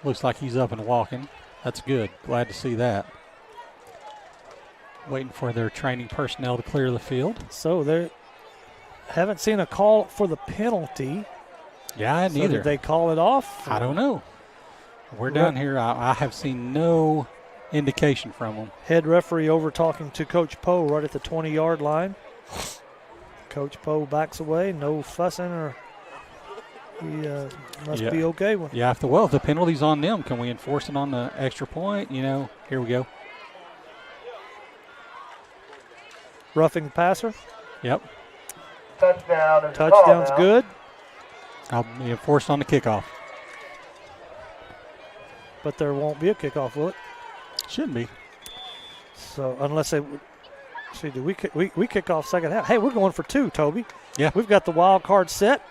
Looks like he's up and walking. That's good. Glad to see that. Waiting for their training personnel to clear the field. So they haven't seen a call for the penalty. Yeah, neither. Did they call it off? I don't know. We're down here. I have seen no indication from them. Head referee over talking to Coach Poe right at the 20-yard line. Coach Poe backs away. No fussing, or he must be okay with it. Yeah, if the penalty's on them, can we enforce it on the extra point? Here we go. Roughing the passer. Yep. Touchdown's good. I'll be enforced on the kickoff. But there won't be a kickoff, will it? Shouldn't be. So unless they see, do we kick off second half? Hey, we're going for two, Toby. Yeah. We've got the wild card set.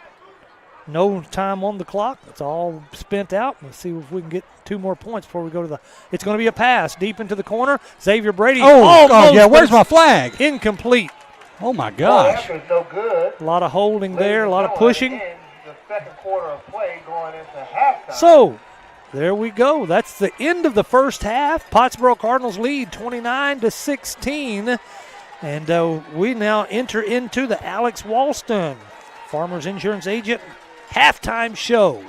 No time on the clock. It's all spent out. Let's see if we can get 2 more points before we go to the. It's going to be a pass deep into the corner. Xavier Brady. Where's my flag? Incomplete. Oh my gosh. No good. A lot of holding there. A lot of pushing. The second quarter of play going into halftime. So. There we go. That's the end of the first half. Pottsboro Cardinals lead 29-16. And we now enter into the Alex Walston, Farmers Insurance Agent halftime show.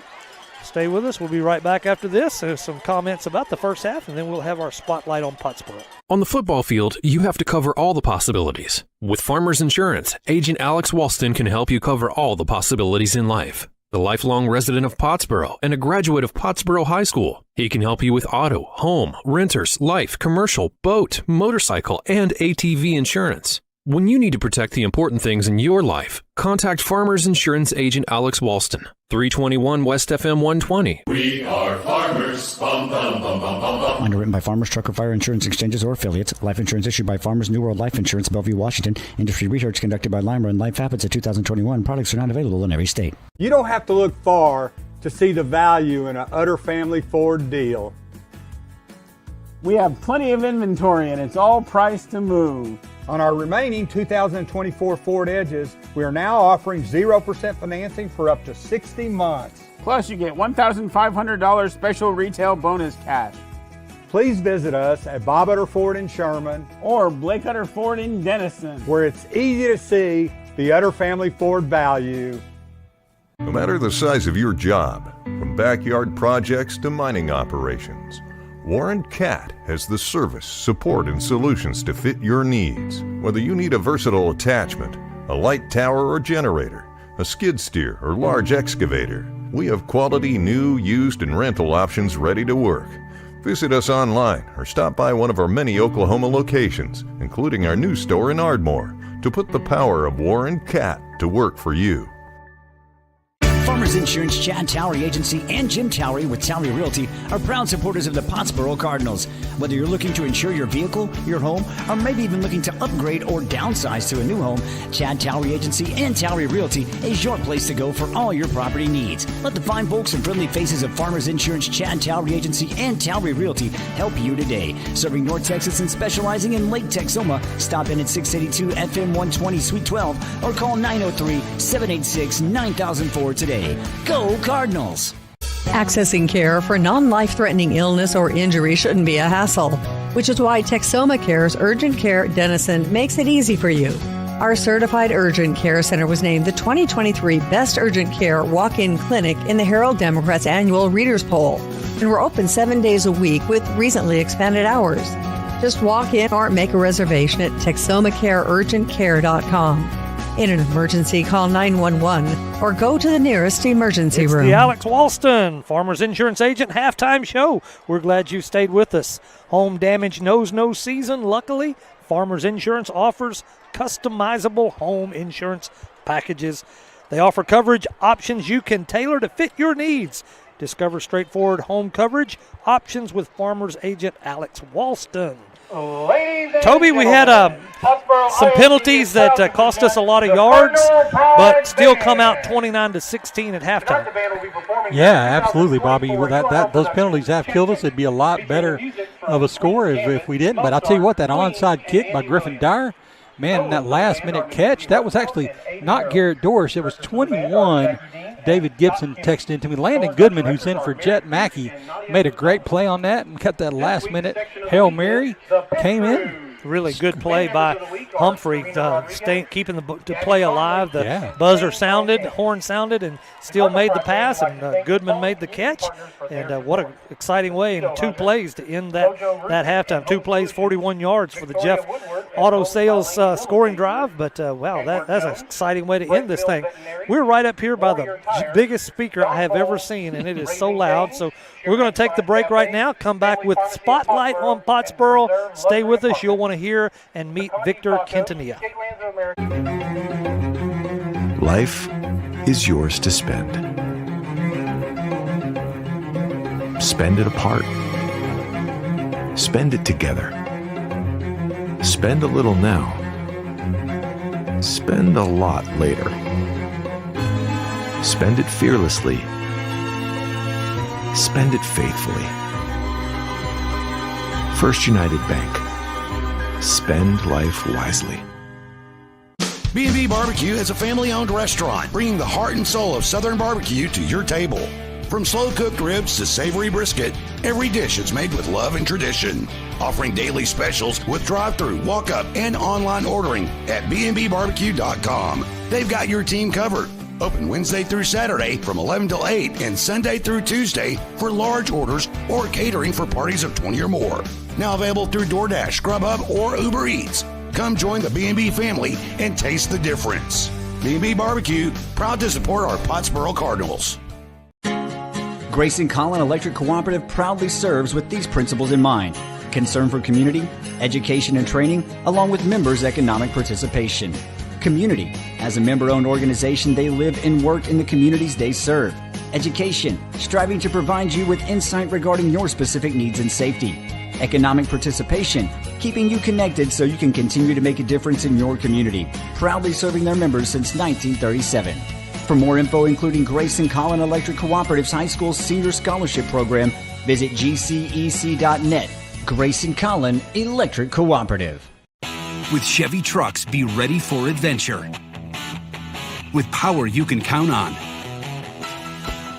Stay with us. We'll be right back after this. There's some comments about the first half, and then we'll have our spotlight on Pottsboro. On the football field, you have to cover all the possibilities. With Farmers Insurance, Agent Alex Walston can help you cover all the possibilities in life. A lifelong resident of Pottsboro and a graduate of Pottsboro High School, he can help you with auto, home, renters, life, commercial, boat, motorcycle, and ATV insurance. When you need to protect the important things in your life, contact Farmers Insurance Agent Alex Walston, 321 West FM 120. We are farmers. Bum, bum, bum, bum, bum, bum. Underwritten by Farmers Trucker Fire Insurance Exchanges or affiliates. Life insurance issued by Farmers New World Life Insurance, Bellevue, Washington. Industry research conducted by Lima and Life Habits of 2021. Products are not available in every state. You don't have to look far to see the value in an Utter Family Ford deal. We have plenty of inventory and it's all priced to move. On our remaining 2024 Ford Edges, we are now offering 0% financing for up to 60 months. Plus, you get $1,500 special retail bonus cash. Please visit us at Bob Utter Ford in Sherman or Blake Utter Ford in Denison, where it's easy to see the Utter Family Ford value. No matter the size of your job, from backyard projects to mining operations, Warren Cat has the service, support, and solutions to fit your needs. Whether you need a versatile attachment, a light tower or generator, a skid steer or large excavator, we have quality new, used, and rental options ready to work. Visit us online or stop by one of our many Oklahoma locations, including our new store in Ardmore, to put the power of Warren Cat to work for you. Farmers Insurance, Chad Towery Agency, and Jim Towery with Towery Realty are proud supporters of the Pottsboro Cardinals. Whether you're looking to insure your vehicle, your home, or maybe even looking to upgrade or downsize to a new home, Chad Towery Agency and Towery Realty is your place to go for all your property needs. Let the fine folks and friendly faces of Farmers Insurance, Chad Towery Agency, and Towery Realty help you today. Serving North Texas and specializing in Lake Texoma, stop in at 682 FM 120 Suite 12 or call 903-786-9004 today. Go Cardinals! Accessing care for non-life-threatening illness or injury shouldn't be a hassle, which is why Texoma Care's Urgent Care Denison makes it easy for you. Our certified urgent care center was named the 2023 Best Urgent Care Walk-In Clinic in the Herald Democrat's annual Readers Poll. And we're open 7 days a week with recently expanded hours. Just walk in or make a reservation at TexomaCareUrgentCare.com. In an emergency, call 911 or go to the nearest emergency room. It's the Alex Walston, Farmers Insurance Agent halftime show. We're glad you stayed with us. Home damage knows no season. Luckily, Farmers Insurance offers customizable home insurance packages. They offer coverage options you can tailor to fit your needs. Discover straightforward home coverage options with Farmers Agent Alex Walston. Toby, we had some penalties that cost us a lot of yards, but still come out 29-16 at halftime. Yeah, absolutely, Bobby. Well, those penalties have killed us. It'd be a lot better of a score if we didn't. But I'll tell you what, that onside kick by Griffin Dyer, man, that last-minute catch, that was actually not Garrett Dorsch. It was 21. David Gibson texted into me. Landon Goodman, who's in for Jet Mackey, made a great play on that and got that last-minute Hail Mary, came in. Really good play by Humphrey, keeping the play alive. The buzzer sounded, horn sounded, and still made the pass, and Goodman made the catch. And what an exciting way in 2 plays to end that halftime. 2 plays, 41 yards for the Jeff Auto Sales scoring drive. But, wow, that's an exciting way to end this thing. We're right up here by the biggest speaker I have ever seen, and it is so loud. So we're going to take the break right now, come back with Spotlight on Pottsboro. Stay with us. You'll want to hear and meet Victor Quintanilla. Life is yours to spend. Spend it apart. Spend it together. Spend a little now. Spend a lot later. Spend it fearlessly. Spend it faithfully. First United Bank. Spend life wisely. B&B Barbecue is a family-owned restaurant bringing the heart and soul of Southern barbecue to your table. From slow-cooked ribs to savory brisket, every dish is made with love and tradition. Offering daily specials with drive-thru, walk-up, and online ordering at bnbbarbecue.com. They've got your team covered. Open Wednesday through Saturday from 11 till 8 and Sunday through Tuesday for large orders or catering for parties of 20 or more. Now available through DoorDash, Grubhub, or Uber Eats. Come join the B&B family and taste the difference. B&B Barbecue, proud to support our Pottsboro Cardinals. Grayson Collin Electric Cooperative proudly serves with these principles in mind: concern for community, education and training, along with members' economic participation. Community. As a member-owned organization, they live and work in the communities they serve. Education. Striving to provide you with insight regarding your specific needs and safety. Economic participation. Keeping you connected so you can continue to make a difference in your community. Proudly serving their members since 1937. For more info, including Grayson Collin Electric Cooperative's High School Senior Scholarship Program, visit gcec.net. Grayson Collin Electric Cooperative. With Chevy trucks, be ready for adventure. With power you can count on.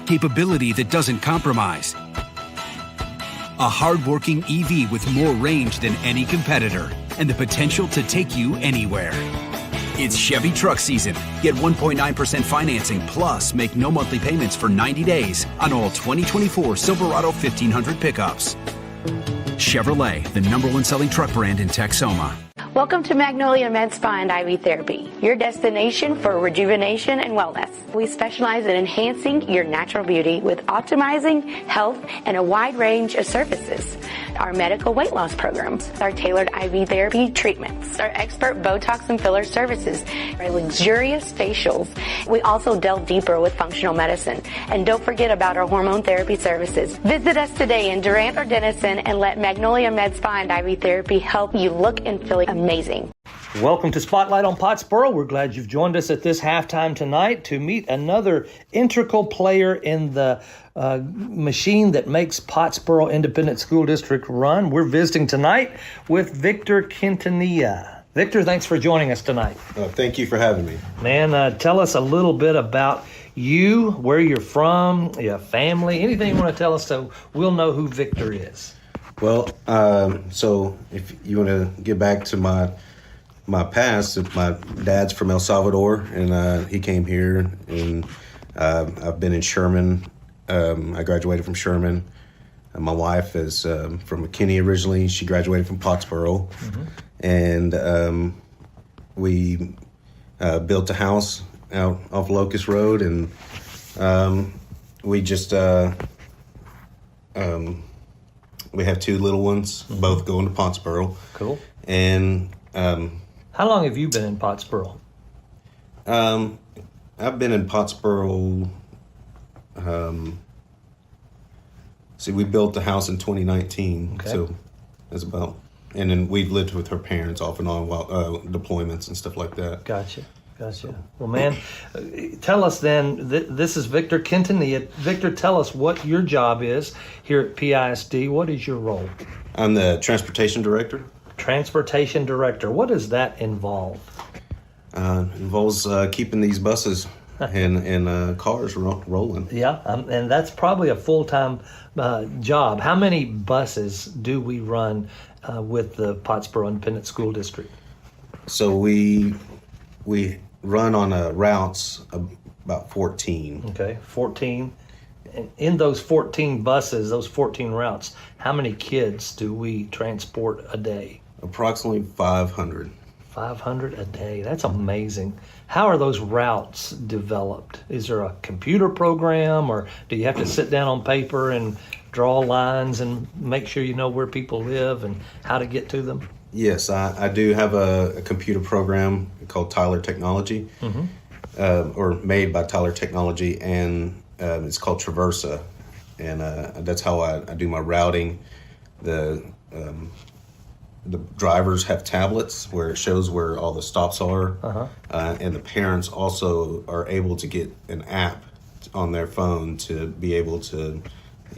Capability that doesn't compromise. A hard-working EV with more range than any competitor and the potential to take you anywhere. It's Chevy truck season. Get 1.9% financing plus make no monthly payments for 90 days on all 2024 Silverado 1500 pickups. Chevrolet, the #1 selling truck brand in Texoma. Welcome to Magnolia Med Spa and IV Therapy, your destination for rejuvenation and wellness. We specialize in enhancing your natural beauty with optimizing health and a wide range of services. Our medical weight loss programs, our tailored IV therapy treatments, our expert Botox and filler services, our luxurious facials. We also delve deeper with functional medicine. And don't forget about our hormone therapy services. Visit us today in Durant or Denison and let Magnolia Med Spa and IV Therapy help you look and feel amazing. Welcome to Spotlight on Pottsboro. We're glad you've joined us at this halftime tonight to meet another integral player in the machine that makes Pottsboro Independent School District run. We're visiting tonight with Victor Quintanilla. Victor, thanks for joining us tonight. Thank you for having me. Man, tell us a little bit about you, where you're from, your family, anything you want to tell us so we'll know who Victor is. Well, so if you want to get back to my my past, my dad's from El Salvador, and he came here, and I've been in Sherman. I graduated from Sherman. My wife is from McKinney originally. She graduated from Pottsboro. And we built a house out off Locust Road, and we just we have 2 little ones, both going to Pottsboro. Cool. And how long have you been in Pottsboro? I've been in Pottsboro. See, we built the house in 2019, so that's about. And then we've lived with her parents off and on while deployments and stuff like that. Gotcha. Well, man, tell us then. This is Victor Quintanilla. Victor, tell us what your job is here at PISD. What is your role? I'm the transportation director. Transportation director. What does that involve? Involves keeping these buses and cars rolling. Yeah, and that's probably a full-time job. How many buses do we run with the Pottsboro Independent School District? So we run on routes about 14. Okay, 14. And in those 14 buses, those 14 routes, how many kids do we transport a day? Approximately 500. 500 a day. That's amazing. How are those routes developed? Is there a computer program, or do you have to sit down on paper and draw lines and make sure you know where people live and how to get to them? Yes, I do have a computer program called Tyler Technology, or made by Tyler Technology, and it's called Traversa, and that's how I do my routing. The drivers have tablets where it shows where all the stops are, and the parents also are able to get an app on their phone to be able to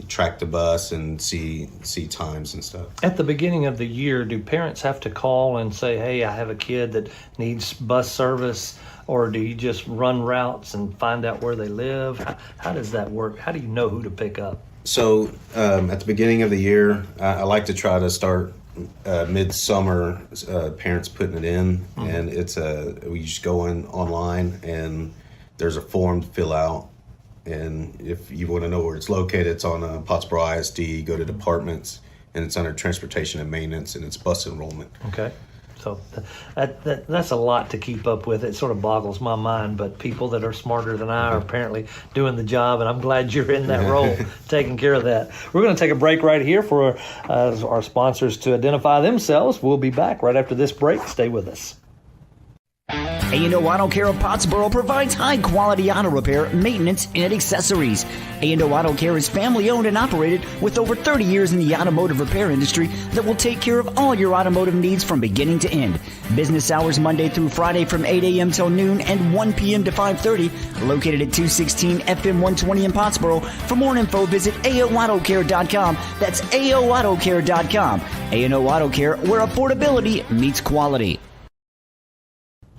track the bus and see times and stuff. At the beginning of the year, do parents have to call and say, hey, I have a kid that needs bus service, or do you just run routes and find out where they live? How does that work? How do you know who to pick up? So at the beginning of the year, I like to try to start midsummer, parents putting it in, and it's we just go in online, and there's a form to fill out. And if you want to know where it's located, it's on Pottsboro ISD. Go to departments, and it's under transportation and maintenance, and it's bus enrollment. Okay. So that's a lot to keep up with. It sort of boggles my mind, but people that are smarter than I are apparently doing the job, and I'm glad you're in that role, taking care of that. We're going to take a break right here for our sponsors to identify themselves. We'll be back right after this break. Stay with us. A&O Auto Care of Pottsboro provides high-quality auto repair, maintenance, and accessories. A&O Auto Care is family-owned and operated with over 30 years in the automotive repair industry that will take care of all your automotive needs from beginning to end. Business hours Monday through Friday from 8 a.m. till noon and 1 p.m. to 5:30. Located at 216 FM 120 in Pottsboro. For more info, visit AOAutoCare.com. That's AOAutoCare.com. A&O Auto Care, where affordability meets quality.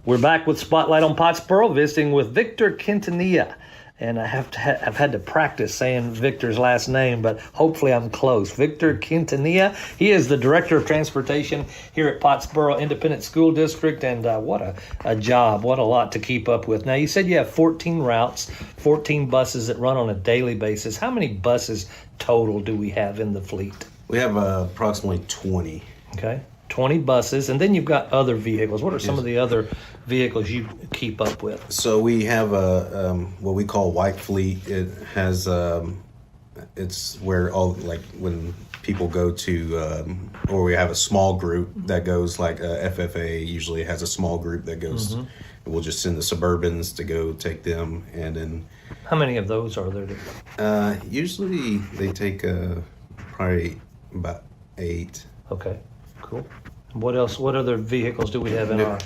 We're back with Spotlight on Pottsboro, visiting with Victor Quintanilla. And I've had to practice saying Victor's last name, but hopefully I'm close. Victor Quintanilla. He is the Director of Transportation here at Pottsboro Independent School District, and what a job, what a lot to keep up with. Now, you said you have 14 routes, 14 buses that run on a daily basis. How many buses total do we have in the fleet? We have approximately 20. Okay. 20 buses, and then you've got other vehicles. What are some of the other vehicles you keep up with? So we have a what we call white fleet. It has it's where all, like, when people go to or we have a small group that goes, like FFA usually has a small group that goes. We'll just send the Suburbans to go take them, and then how many of those are there? Usually they take probably about 8. Okay. Cool. What else? What other vehicles do we have in our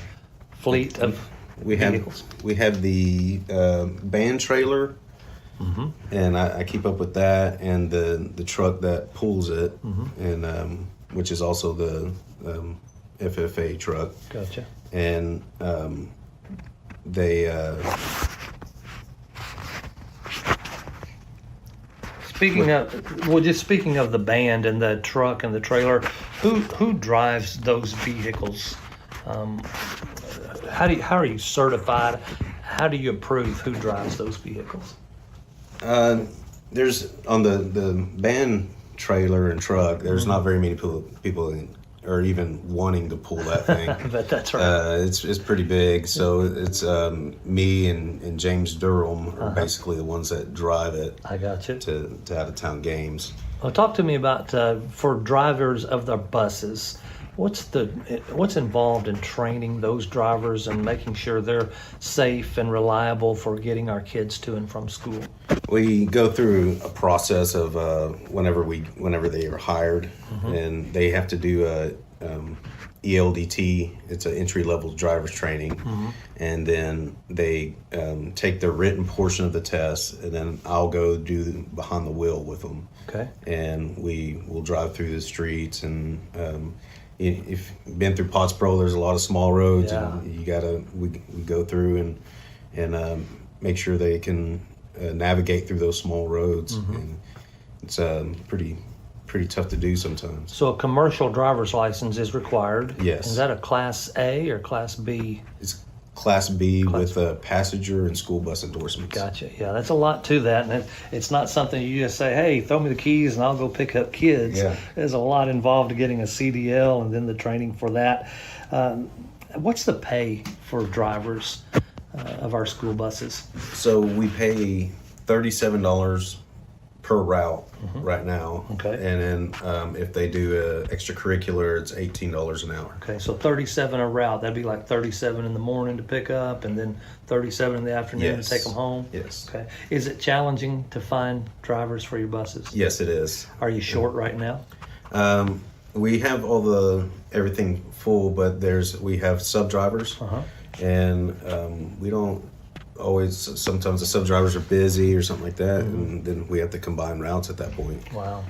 fleet of vehicles? We have the band trailer, and I keep up with that, and the truck that pulls it, and which is also the FFA truck. Gotcha. And they. Speaking of the band and the truck and the trailer, who drives those vehicles? how are you certified? How do you approve who drives those vehicles? There's on the van trailer and truck. There's not very many people are even wanting to pull that thing. But that's right. It's pretty big. So it's me and James Durham are basically the ones that drive it. I got you. To out of town games. Well, talk to me about for drivers of the buses. What's involved in training those drivers and making sure they're safe and reliable for getting our kids to and from school? We go through a process of whenever they are hired, and they have to do a ELDT. It's an entry level driver's training, and then they take the written portion of the test, and then I'll go do behind the wheel with them. Okay. And we will drive through the streets and. If you've been through Pottsboro, there's a lot of small roads, and we go through and make sure they can navigate through those small roads. And it's pretty tough to do sometimes. So a commercial driver's license is required. Yes. Is that a Class A or Class B? It's Class B with passenger and school bus endorsements. Gotcha. Yeah, that's a lot to that, and it's not something you just say, "Hey, throw me the keys and I'll go pick up kids." Yeah. There's a lot involved to getting a CDL and then the training for that. What's the pay for drivers of our school buses? So we pay $37 per route right now. Okay. And then if they do a extracurricular, it's $18 an hour. Okay, so 37 a route. That'd be like 37 in the morning to pick up, and then 37 in the afternoon to take them home. Yes. Okay. Is it challenging to find drivers for your buses? Yes, it is. Are you short right now? We have everything full, but we have sub drivers, and we don't always. Sometimes the sub drivers are busy or something like that, and then we have to combine routes at that point. Wow.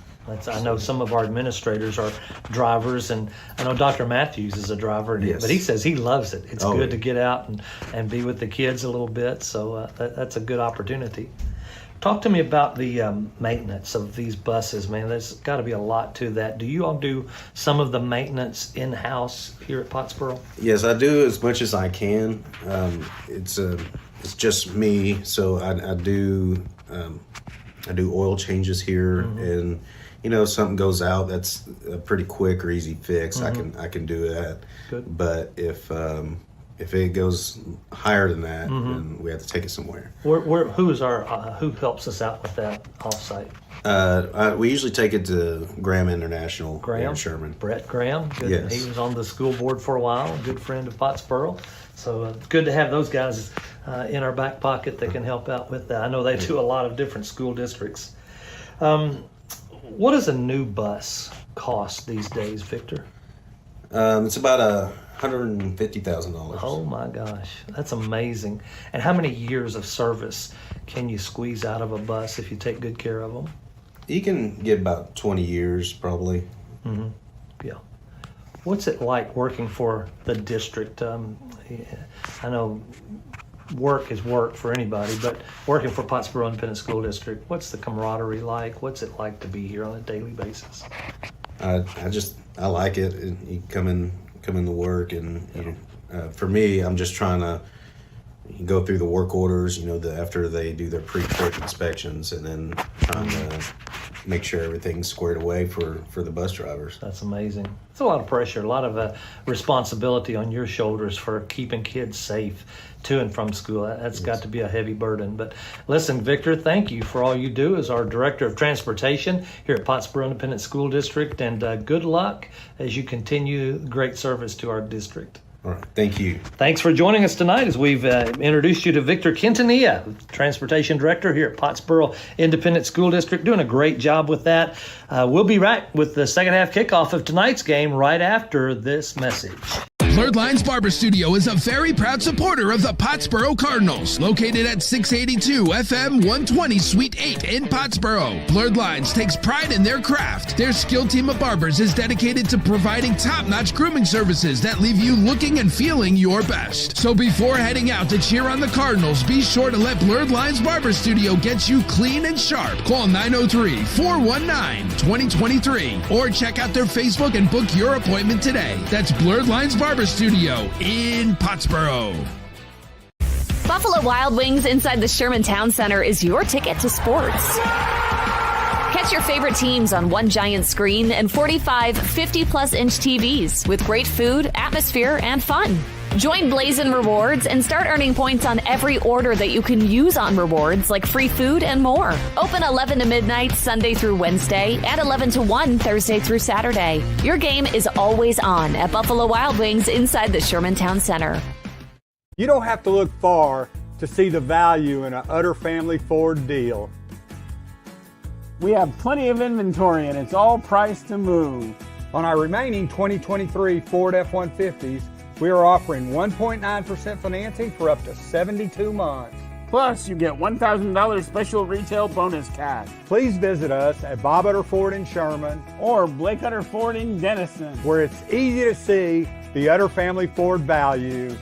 I know some of our administrators are drivers, and I know Dr. Matthews is a driver, but he says he loves it. It's good to get out and be with the kids a little bit, so that's a good opportunity. Talk to me about the maintenance of these buses, man. There's got to be a lot to that. Do you all do some of the maintenance in-house here at Pottsboro? Yes, I do as much as I can. It's just me, so I do oil changes here, and if something goes out, that's a pretty quick or easy fix. I can do that. Good. But if it goes higher than that, then we have to take it somewhere. Who helps us out with that offsite? We usually take it to Graham International in Sherman. Brett Graham. Good. Yes. He was on the school board for a while, a good friend of Pottsboro. So it's good to have those guys in our back pocket that can help out with that. I know they do a lot of different school districts. What does a new bus cost these days, Victor? It's about $150,000. Oh my gosh, that's amazing. And how many years of service can you squeeze out of a bus if you take good care of them? You can get about 20 years probably. Yeah. What's it like working for the district? I know work is work for anybody, but working for Pottsboro Independent School District, what's the camaraderie like? What's it like to be here on a daily basis? I like it. You come in to work, and for me, I'm just trying to go through the work orders, after they do their pre-trip inspections, and then trying to make sure everything's squared away for the bus drivers. That's amazing. It's a lot of pressure, a lot of responsibility on your shoulders for keeping kids safe to and from school. That's got to be a heavy burden. But listen, Victor, thank you for all you do as our Director of Transportation here at Pottsboro Independent School District, and good luck as you continue great service to our district. All right, thank you. Thanks for joining us tonight as we've introduced you to Victor Quintanilla, Transportation Director here at Pottsboro Independent School District, doing a great job with that. We'll be right with the second half kickoff of tonight's game right after this message. Blurred Lines Barber Studio is a very proud supporter of the Pottsboro Cardinals, located at 682 FM 120 Suite 8 in Pottsboro. Blurred Lines takes pride in their craft. Their skilled team of barbers is dedicated to providing top-notch grooming services that leave you looking and feeling your best. So before heading out to cheer on the Cardinals, be sure to let Blurred Lines Barber Studio get you clean and sharp. Call 903-419-2023 or check out their Facebook and book your appointment today. That's Blurred Lines Barber Barber Studio in Pottsboro. Buffalo Wild Wings inside the Sherman Town Center is your ticket to sports. Catch your favorite teams on one giant screen and 45 50-plus inch TVs with great food, atmosphere, and fun. Join Blazin' Rewards and start earning points on every order that you can use on rewards like free food and more. Open 11 to midnight Sunday through Wednesday and 11 to 1 Thursday through Saturday. Your game is always on at Buffalo Wild Wings inside the Sherman Town Center. You don't have to look far to see the value in an Utter Family Ford deal. We have plenty of inventory and it's all priced to move. On our remaining 2023 Ford F-150s, we are offering 1.9% financing for up to 72 months. Plus, you get $1,000 special retail bonus cash. Please visit us at Bob Utter Ford in Sherman or Blake Utter Ford in Denison, where it's easy to see the Utter Family Ford value.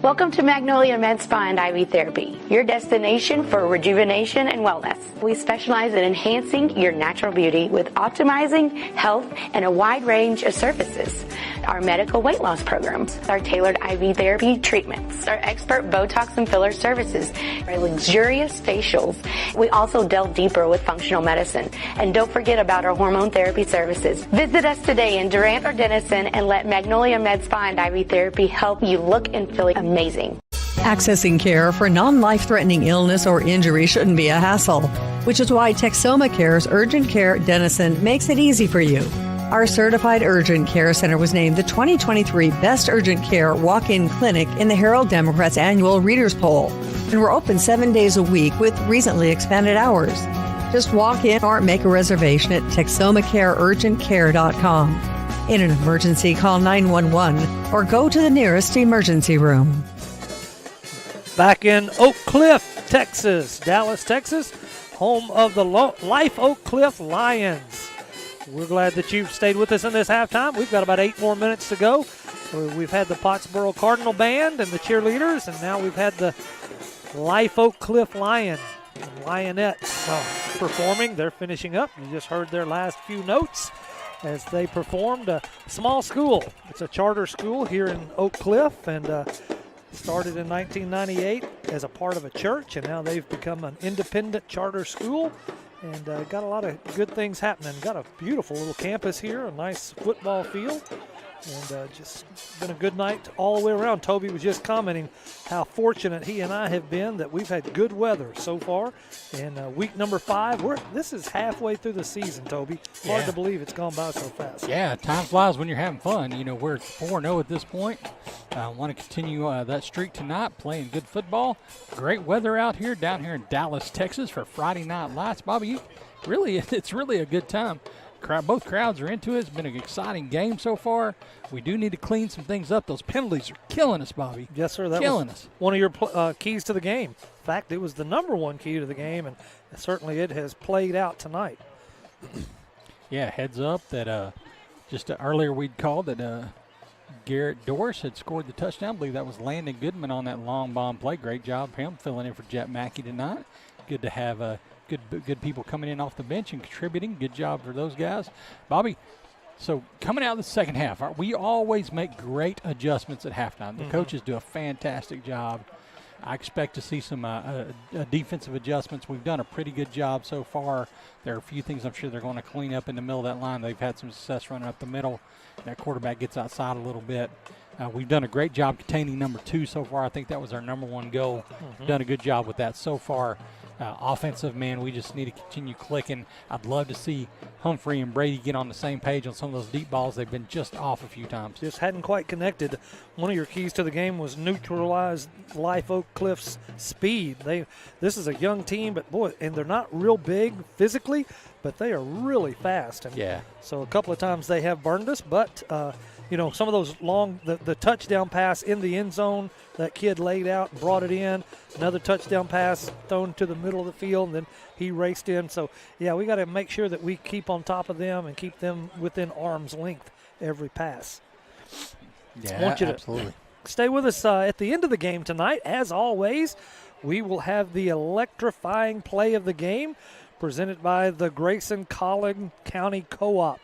Welcome to Magnolia Med Spa and IV Therapy, your destination for rejuvenation and wellness. We specialize in enhancing your natural beauty with optimizing health and a wide range of services. Our medical weight loss programs, our tailored IV therapy treatments, our expert Botox and filler services, our luxurious facials. We also delve deeper with functional medicine. And don't forget about our hormone therapy services. Visit us today in Durant or Denison and let Magnolia Med Spa and IV Therapy help you look and feel amazing. Accessing care for non-life-threatening illness or injury shouldn't be a hassle, which is why Texoma Care's Urgent Care Denison makes it easy for you. Our certified urgent care center was named the 2023 Best Urgent Care Walk-In Clinic in the Herald Democrat's annual Readers Poll, and we're open 7 days a week with recently expanded hours. Just walk in or make a reservation at TexomaCareUrgentCare.com. In an emergency, call 911 or go to the nearest emergency room. Back in Oak Cliff, Texas, Dallas, Texas, home of the Life Oak Cliff Lions. We're glad that you've stayed with us in this halftime. We've got about 8 more minutes to go. We've had the Pottsboro Cardinal Band and the cheerleaders, and now we've had the Life Oak Cliff Lion and Lionettes performing. They're finishing up. You just heard their last few notes as they performed. A small school. It's a charter school here in Oak Cliff, and started in 1998 as a part of a church, and now they've become an independent charter school. And got a lot of good things happening. Got a beautiful little campus here, a nice football field, and just been a good night all the way around. Toby was just commenting how fortunate he and I have been that we've had good weather so far. And week number 5, this is halfway through the season, Toby. Hard to believe it's gone by so fast. Yeah, time flies when you're having fun. You know, we're 4-0 at this point. Want to continue that streak tonight, playing good football. Great weather out here, down here in Dallas, Texas for Friday Night Lights. Bobby, it's really a good time. Both crowds are into it. It's been an exciting game so far. We do need to clean some things up. Those penalties are killing us, Bobby. Yes, sir. That was one of your keys to the game. In fact, it was the number one key to the game, and certainly it has played out tonight. Yeah, heads up that just earlier we'd called that Garrett Dorse had scored the touchdown. I believe that was Landon Goodman on that long bomb play. Great job him filling in for Jet Mackey tonight. Good to have good people coming in off the bench and contributing. Good job for those guys. Bobby, so coming out of the second half, we always make great adjustments at halftime. The coaches do a fantastic job. I expect to see some defensive adjustments. We've done a pretty good job so far. There are a few things I'm sure they're going to clean up in the middle of that line. They've had some success running up the middle. That quarterback gets outside a little bit. We've done a great job containing number 2 so far. I think that was our number 1 goal. Done a good job with that so far. Offensive, man, we just need to continue clicking. I'd love to see Humphrey and Brady get on the same page on some of those deep balls. They've been just off a few times. Just hadn't quite connected. One of your keys to the game was neutralize Life Oak Cliff's speed. This is a young team, but boy, and they're not real big physically, but they are really fast. And yeah. So a couple of times they have burned us, but some of those long, the touchdown pass in the end zone, that kid laid out and brought it in. Another touchdown pass thrown to the middle of the field, and then he raced in. So, yeah, we got to make sure that we keep on top of them and keep them within arm's length every pass. Yeah, I want you absolutely. To stay with us at the end of the game tonight. As always, we will have the electrifying play of the game presented by the Grayson Collin County Co-op.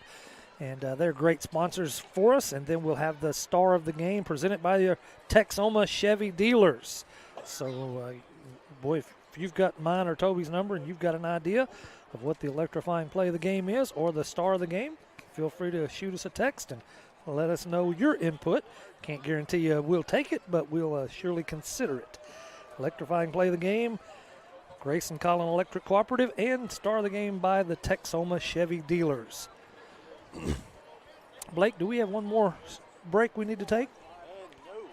And they're great sponsors for us. And then we'll have the star of the game presented by the Texoma Chevy dealers. So, boy, if you've got mine or Toby's number and you've got an idea of what the electrifying play of the game is or the star of the game, feel free to shoot us a text and let us know your input. Can't guarantee you we'll take it, but we'll surely consider it. Electrifying play of the game, Grayson Collin Electric Cooperative, and star of the game by the Texoma Chevy dealers. Blake, do we have one more break we need to take?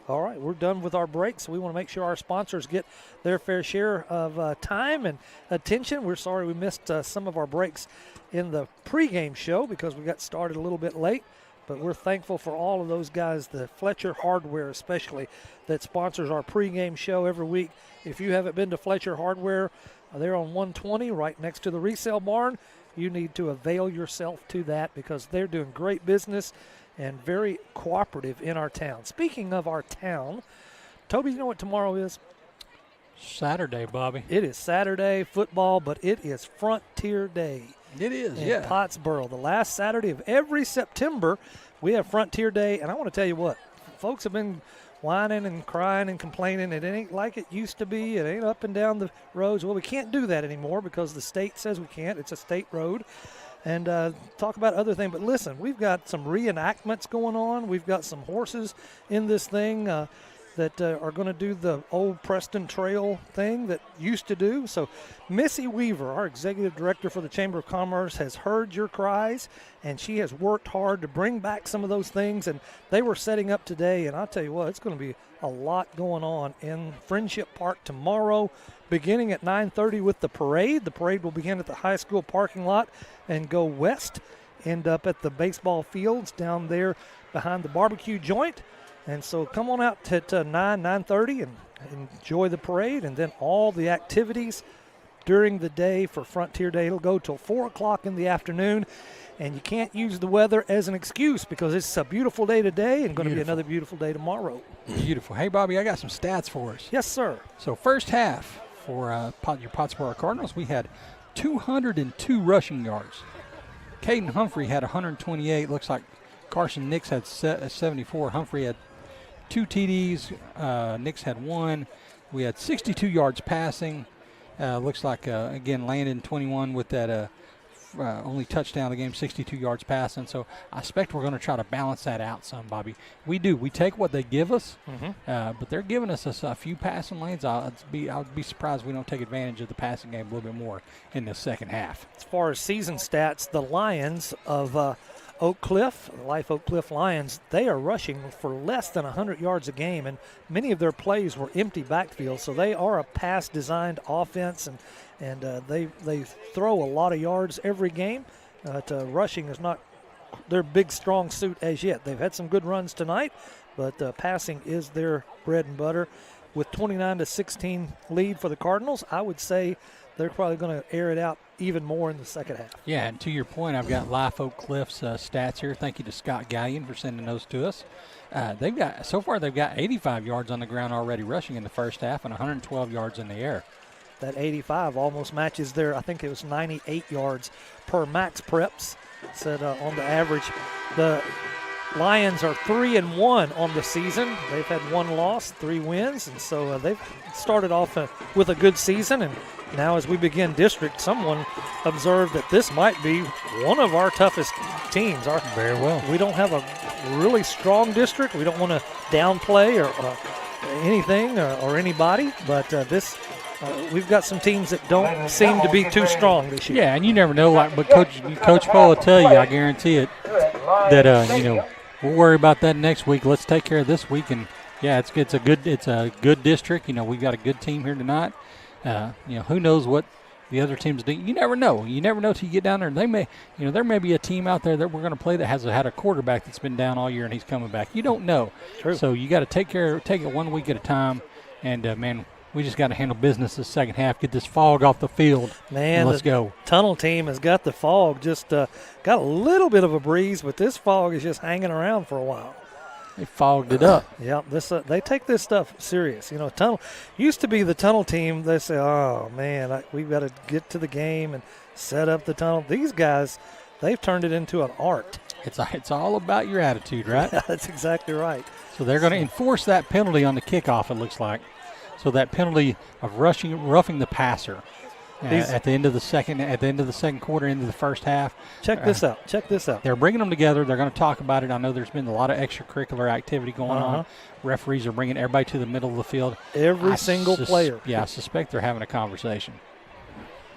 All right, we're done with our break, so we want to make sure our sponsors get their fair share of time and attention. We're sorry we missed some of our breaks in the pregame show because we got started a little bit late, but we're thankful for all of those guys, the Fletcher Hardware especially, that sponsors our pregame show every week. If you haven't been to Fletcher Hardware, they're on 120 right next to the resale barn. You need to avail yourself to that because they're doing great business and very cooperative in our town. Speaking of our town, Toby, you know what tomorrow is? Saturday, Bobby. It is Saturday football, but it is Frontier Day. It is, in Pottsboro. The last Saturday of every September, we have Frontier Day, and I want to tell you what, folks have been whining and crying and complaining. It ain't like it used to be. It ain't up and down the roads. Well, we can't do that anymore because the state says we can't. It's a state road. And talk about other things. But listen, we've got some reenactments going on. We've got some horses in this thing that are going to do the old Preston Trail thing that used to do. So Missy Weaver, our executive director for the Chamber of Commerce, has heard your cries, and she has worked hard to bring back some of those things. And they were setting up today, and I'll tell you what, it's going to be a lot going on in Friendship Park tomorrow, beginning at 9:30 with the parade. The parade will begin at the high school parking lot and go west, end up at the baseball fields down there behind the barbecue joint. And so come on out at 9:30 and enjoy the parade, and then all the activities during the day for Frontier Day. It'll go till 4 o'clock in the afternoon, and you can't use the weather as an excuse because it's a beautiful day today and going to be another beautiful day tomorrow. Beautiful. Hey, Bobby, I got some stats for us. Yes, sir. So first half for your Pottsboro Cardinals, we had 202 rushing yards. Caden Humphrey had 128. Looks like Carson Nix had 74. Humphrey had 2 TDs. Nix had 1. We had 62 yards passing. Looks like, again, Landon 21 with that only touchdown of the game, 62 yards passing. So I expect we're going to try to balance that out some, Bobby. We do. We take what they give us, but they're giving us a few passing lanes. I would be surprised if we don't take advantage of the passing game a little bit more in the second half. As far as season stats, the Lions of Oak Cliff, the Life Oak Cliff Lions, they are rushing for less than 100 yards a game, and many of their plays were empty backfield, so they are a pass-designed offense, and they throw a lot of yards every game. Rushing is not their big, strong suit as yet. They've had some good runs tonight, but passing is their bread and butter. With 29-16 lead for the Cardinals, I would say they're probably going to air it out even more in the second half. Yeah, and to your point, I've got Life Oak Cliff's stats here. Thank you to Scott Gallion for sending those to us. They've got 85 yards on the ground already rushing in the first half and 112 yards in the air. That 85 almost matches their, I think it was 98 yards per Max Preps, said on the average. The Lions are 3-1 on the season. They've had 1 loss, 3 wins, and so they've started off with a good season. And now as we begin district, someone observed that this might be one of our toughest teams. Very well. We don't have a really strong district. We don't want to downplay or anything or anybody, but we've got some teams that don't seem to be too strong this year. Yeah, and you never know. But Coach Paul will tell you, I guarantee it, that we'll worry about that next week. Let's take care of this week, and yeah, it's a good district. We've got a good team here tonight. Who knows what the other teams do? You never know. You never know till you get down there. They may, there may be a team out there that we're going to play that has had a quarterback that's been down all year and he's coming back. You don't know. True. So you got to take it 1 week at a time, and man, we just got to handle business this second half. Get this fog off the field. Man, let's go. Tunnel team has got the fog. Just got a little bit of a breeze, but this fog is just hanging around for a while. They fogged it up. Yeah, they take this stuff serious. Tunnel used to be the tunnel team. They say, "Oh man, we've got to get to the game and set up the tunnel." These guys, they've turned it into an art. It's all about your attitude, right? Yeah, that's exactly right. So they're going to enforce that penalty on the kickoff, it looks like. So that penalty of roughing the passer at the end of the second quarter, into the first half. Check this out. They're bringing them together. They're going to talk about it. I know there's been a lot of extracurricular activity going on. Referees are bringing everybody to the middle of the field. Every single player. Yeah, I suspect they're having a conversation.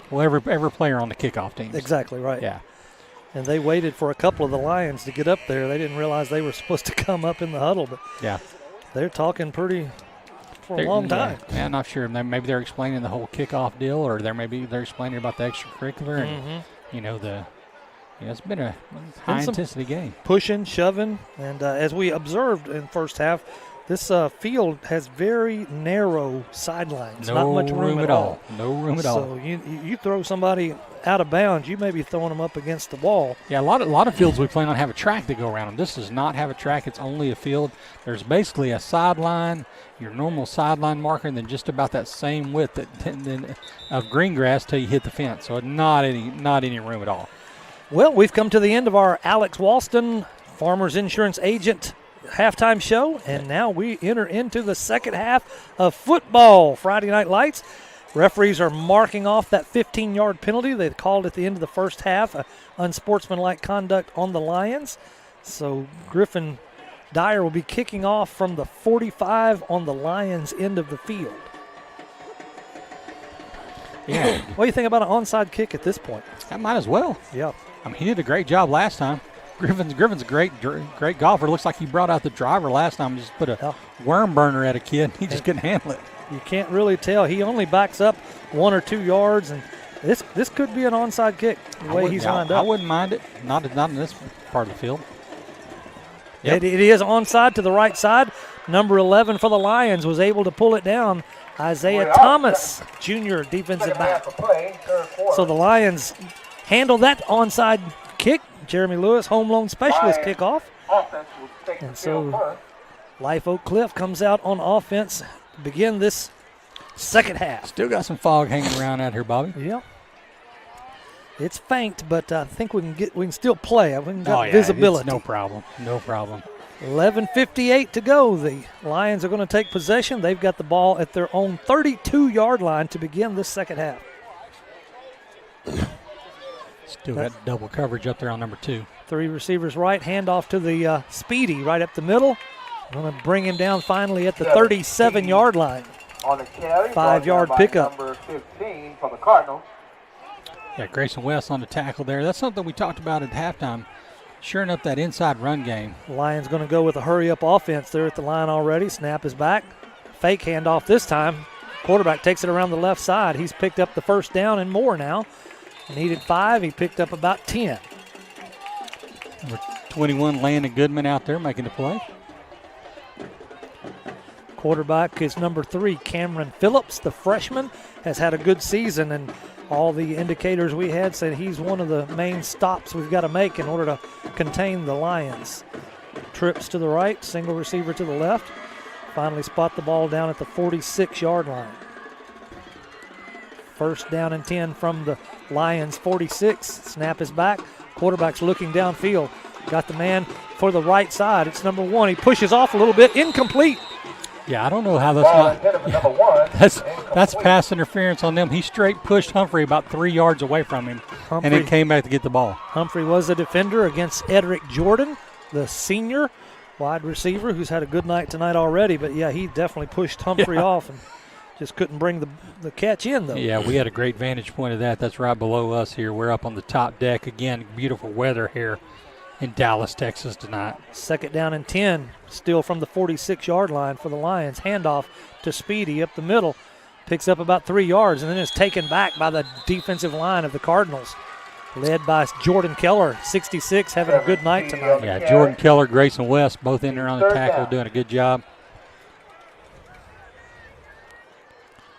Well, every player on the kickoff team. Exactly right. Yeah. And they waited for a couple of the Lions to get up there. They didn't realize they were supposed to come up in the huddle, but they're talking for a long time. Yeah, I'm not sure. Maybe they're explaining the whole kickoff deal, or they're explaining about the extracurricular, and it's been a high-intensity game. Pushing, shoving, and as we observed in the first half, this field has very narrow sidelines. Not much room at all. No room at all. So you throw somebody out of bounds, you may be throwing them up against the wall. Yeah, a lot of fields we plan on have a track to go around them. This does not have a track. It's only a field. There's basically a sideline, your normal sideline marker, and then just about that same width of green grass till you hit the fence. So not any room at all. Well, we've come to the end of our Alex Walston, Farmers Insurance Agent halftime show, and now we enter into the second half of football. Friday Night Lights. Referees are marking off that 15-yard penalty they called at the end of the first half, unsportsmanlike conduct on the Lions. So Griffin Dyer will be kicking off from the 45 on the Lions' end of the field. Yeah. What do you think about an onside kick at this point? That might as well. Yeah. I mean, he did a great job last time. Griffin's a great golfer. Looks like he brought out the driver last time and just put a worm burner at a kid. He just couldn't handle it. You can't really tell. He only backs up 1 or 2 yards, and this could be an onside kick the way he's lined up. I wouldn't mind it. Not in this part of the field. Yep. It is onside to the right side. Number 11 for the Lions was able to pull it down. Isaiah Thomas, junior defensive back. So the Lions handle that onside kick. Jeremy Lewis, home loan specialist kickoff. And so Life Oak Cliff comes out on offense to begin this second half. Still got some fog hanging around out here, Bobby. Yeah. It's faint, but I think we can still play. We can get visibility. No problem. 11:58 to go. The Lions are going to take possession. They've got the ball at their own 32-yard line to begin this second half. Still got double coverage up there on number 2. 3 receivers right, handoff to the Speedy right up the middle. Going to bring him down finally at the 37-yard line. On the carry, 5-yard pickup. Number 15 for the Cardinals. Yeah, Grayson West on the tackle there. That's something we talked about at halftime. Shoring up that inside run game. Lions going to go with a hurry-up offense. They're at the line already. Snap is back. Fake handoff this time. Quarterback takes it around the left side. He's picked up the first down and more now. Needed 5. He picked up about 10. Number 21, Landon Goodman out there making the play. Quarterback is number 3, Cameron Phillips, the freshman, has had a good season, and all the indicators we had said he's one of the main stops we've got to make in order to contain the Lions. Trips to the right, single receiver to the left. Finally spot the ball down at the 46-yard line. First down and 10 from the Lions 46. Snap is back. Quarterback's looking downfield. Got the man for the right side. It's number 1. He pushes off a little bit. Incomplete. Yeah, I don't know how that's not. That's pass interference on them. He straight pushed Humphrey about 3 yards away from him, and then came back to get the ball. Humphrey was a defender against Edric Jordan, the senior wide receiver, who's had a good night tonight already. But, yeah, he definitely pushed Humphrey off and just couldn't bring the catch in, though. Yeah, we had a great vantage point of that. That's right below us here. We're up on the top deck. Again, beautiful weather here in Dallas, Texas tonight. Second down and 10, still from the 46-yard line for the Lions. Handoff to Speedy up the middle. Picks up about 3 yards and then is taken back by the defensive line of the Cardinals, led by Jordan Keller, 66, having a good night tonight. Yeah, Jordan Keller, Grayson West, both in there on the tackle, doing a good job.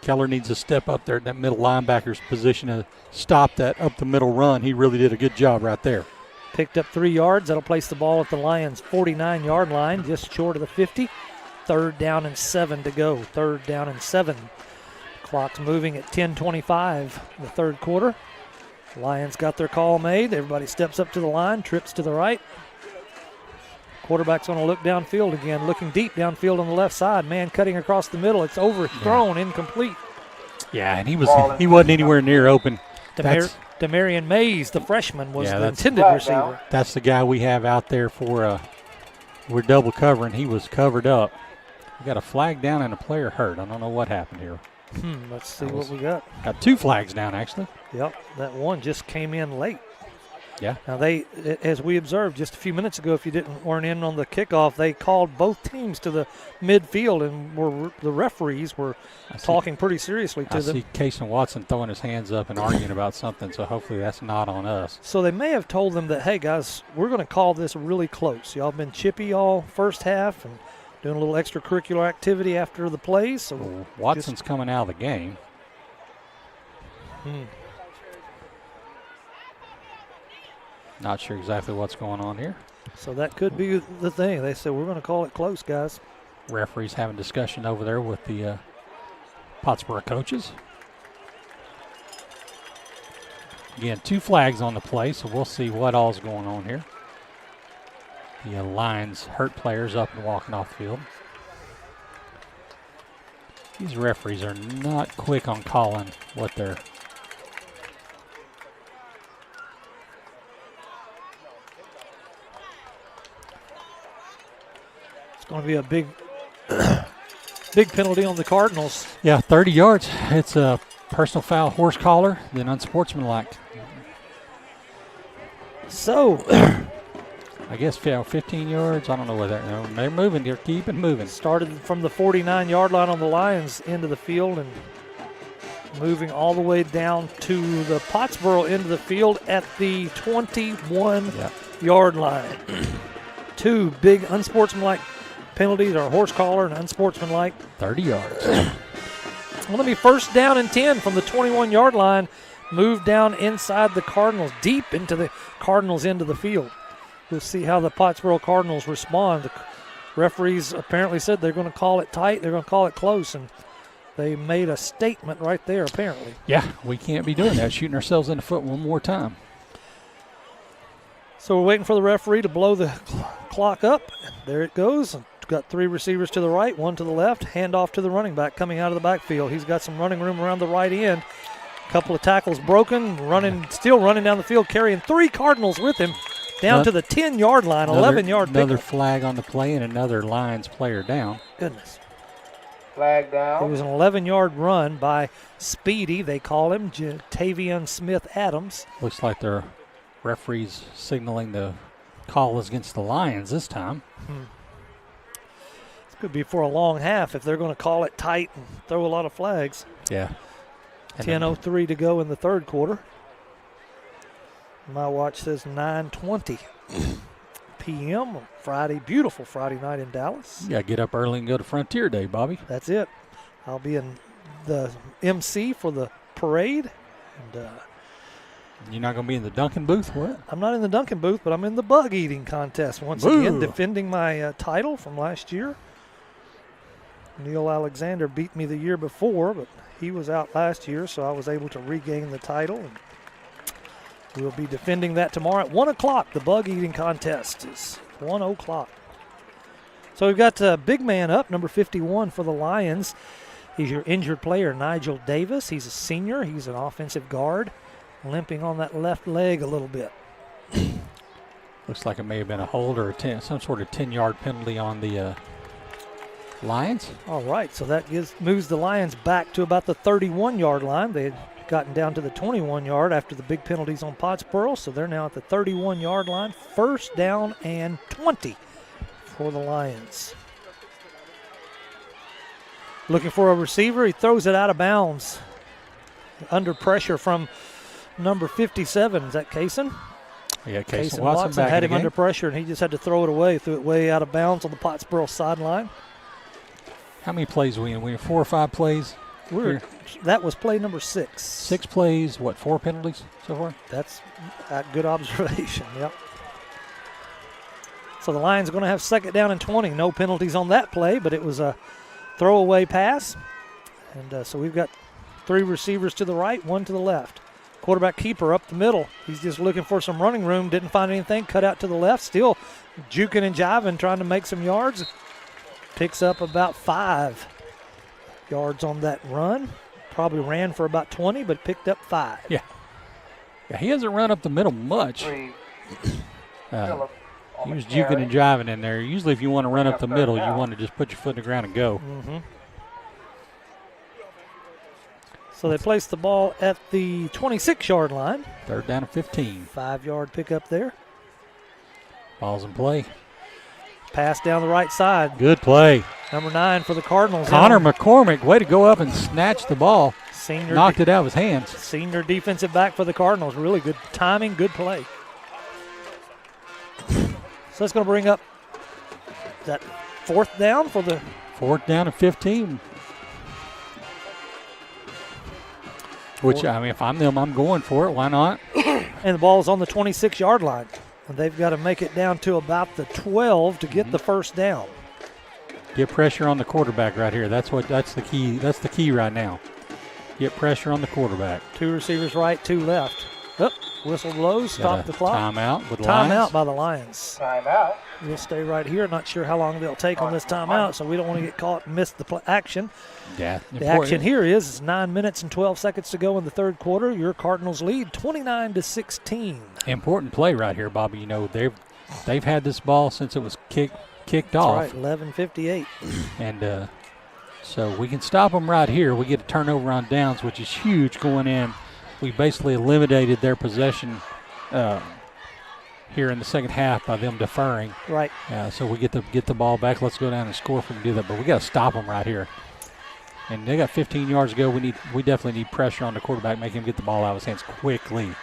Keller needs to step up there at that middle linebacker's position to stop that up-the-middle run. He really did a good job right there. Picked up 3 yards. That'll place the ball at the Lions' 49-yard line, just short of the 50. 3rd down and 7 to go. 3rd down and 7. Clock's moving at 10:25 the third quarter. Lions got their call made. Everybody steps up to the line, trips to the right. Quarterback's going to look downfield again, looking deep downfield on the left side. Man cutting across the middle. It's overthrown, incomplete. Yeah, and he wasn't anywhere near open. Demarion Mays, the freshman, was the intended receiver. That's the guy we have out there for we're double covering. He was covered up. We got a flag down and a player hurt. I don't know what happened here. Let's see what we got. Got 2 flags down, actually. Yep, that one just came in late. Yeah. Now they, as we observed just a few minutes ago, if you weren't in on the kickoff, they called both teams to the midfield, and the referees were talking pretty seriously to them. I see Kason Watson throwing his hands up and arguing about something, so hopefully that's not on us. So they may have told them that, hey guys, we're going to call this really close. Y'all been chippy all first half and doing a little extracurricular activity after the plays. So Watson's coming out of the game. Not sure exactly what's going on here. So that could be the thing. They said, we're going to call it close, guys. Referees having discussion over there with the Pottsboro coaches. Again, 2 flags on the play, so we'll see what all's going on here. The Lions hurt players up and walking off the field. These referees are not quick on calling what they're. It's going to be a big, big penalty on the Cardinals. Yeah, 30 yards. It's a personal foul, horse collar, then unsportsmanlike. So, I guess 15 yards. I don't know whether they're moving. They're keeping moving. Started from the 49-yard line on the Lions end of the field and moving all the way down to the Pottsboro end of the field at the 21-yard line. 2 big unsportsmanlike penalties, or horse collar and unsportsmanlike. 30 yards. Well, let me first down and 10 from the 21-yard line. Move down inside the Cardinals, deep into the Cardinals end of the field. We'll see how the Pottsboro Cardinals respond. The referees apparently said they're going to call it tight, they're going to call it close, and they made a statement right there, apparently. Yeah, we can't be doing that, shooting ourselves in the foot one more time. So we're waiting for the referee to blow the clock up. There it goes. Got 3 receivers to the right, 1 to the left. Handoff to the running back coming out of the backfield. He's got some running room around the right end. Couple of tackles broken, still running down the field, carrying 3 Cardinals with him down to the 10-yard line, 11-yard pickup. Another flag on the play and another Lions player down. Goodness. Flag down. It was an 11-yard run by Speedy, they call him, Tavion Smith-Adams. Looks like their referees signaling the call is against the Lions this time. This could be for a long half if they're going to call it tight and throw a lot of flags. Yeah. 10:03 to go in the third quarter. My watch says 9:20 p.m. on Friday, beautiful Friday night in Dallas. You got to get up early and go to Frontier Day, Bobby. That's it. I'll be in the MC for the parade. And you're not going to be in the Duncan booth, what? I'm not in the Duncan booth, but I'm in the bug eating contest once again, defending my title from last year. Neil Alexander beat me the year before, but he was out last year, so I was able to regain the title. And we'll be defending that tomorrow at 1 o'clock. The bug eating contest is 1 o'clock. So we've got a big man up, number 51 for the Lions. He's your injured player, Nigel Davis. He's a senior. He's an offensive guard, limping on that left leg a little bit. Looks like it may have been a hold or some sort of 10-yard penalty on the Lions. All right, so that moves the Lions back to about the 31-yard line. They had gotten down to the 21-yard after the big penalties on Pottsboro, so they're now at the 31-yard line. First down and 20 for the Lions. Looking for a receiver. He throws it out of bounds. Under pressure from number 57. Is that Kason? Yeah, Kason Watson back had him under pressure, and he just had to throw it away. Threw it way out of bounds on the Pottsboro sideline. How many plays we in? We in 4 or 5 plays? That was play number 6. 6 plays, 4 penalties so far? That's a good observation, yep. So the Lions are going to have second down and 20. No penalties on that play, but it was a throwaway pass. And so we've got 3 receivers to the right, 1 to the left. Quarterback keeper up the middle. He's just looking for some running room. Didn't find anything. Cut out to the left. Still juking and jiving, trying to make some yards. Picks up about 5 yards on that run. Probably ran for about 20, but picked up 5. Yeah, he hasn't run up the middle much. He was juking and jiving in there. Usually if you want to run up the middle, you want to just put your foot in the ground and go. Mm-hmm. So they place the ball at the 26-yard line. 3rd down and 15. 5-yard pickup there. Ball's in play. Pass down the right side. Good play. Number 9 for the Cardinals. Connor McCormick, way to go up and snatch the ball. Knocked it out of his hands. Senior defensive back for the Cardinals. Really good timing, good play. So that's going to bring up that 4th down for the... 4th down and 15. Which, I mean, if I'm them, I'm going for it. Why not? And the ball's on the 26-yard line. And they've got to make it down to about the 12 to get the first down. Get pressure on the quarterback right here. That's the key. That's the key right now. Get pressure on the quarterback. 2 receivers right, 2 left. Oh, whistle blows, stop the clock. Timeout with the Lions. Timeout by the Lions. Timeout. We'll stay right here. Not sure how long they'll take on this timeout, so we don't want to get caught and miss the action. Yeah. The action here is 9 minutes and 12 seconds to go in the 3rd quarter. Your Cardinals lead 29-16. Important play right here, Bobby. You know, they've had this ball since it was kicked off. That's right, 11:58. And so we can stop them right here. We get a turnover on downs, which is huge going in. We basically eliminated their possession here in the second half by them deferring. Right. So we get the ball back. Let's go down and score if we can do that. But we got to stop them right here. And they got 15 yards to go. We definitely need pressure on the quarterback, make him get the ball out of his hands quickly.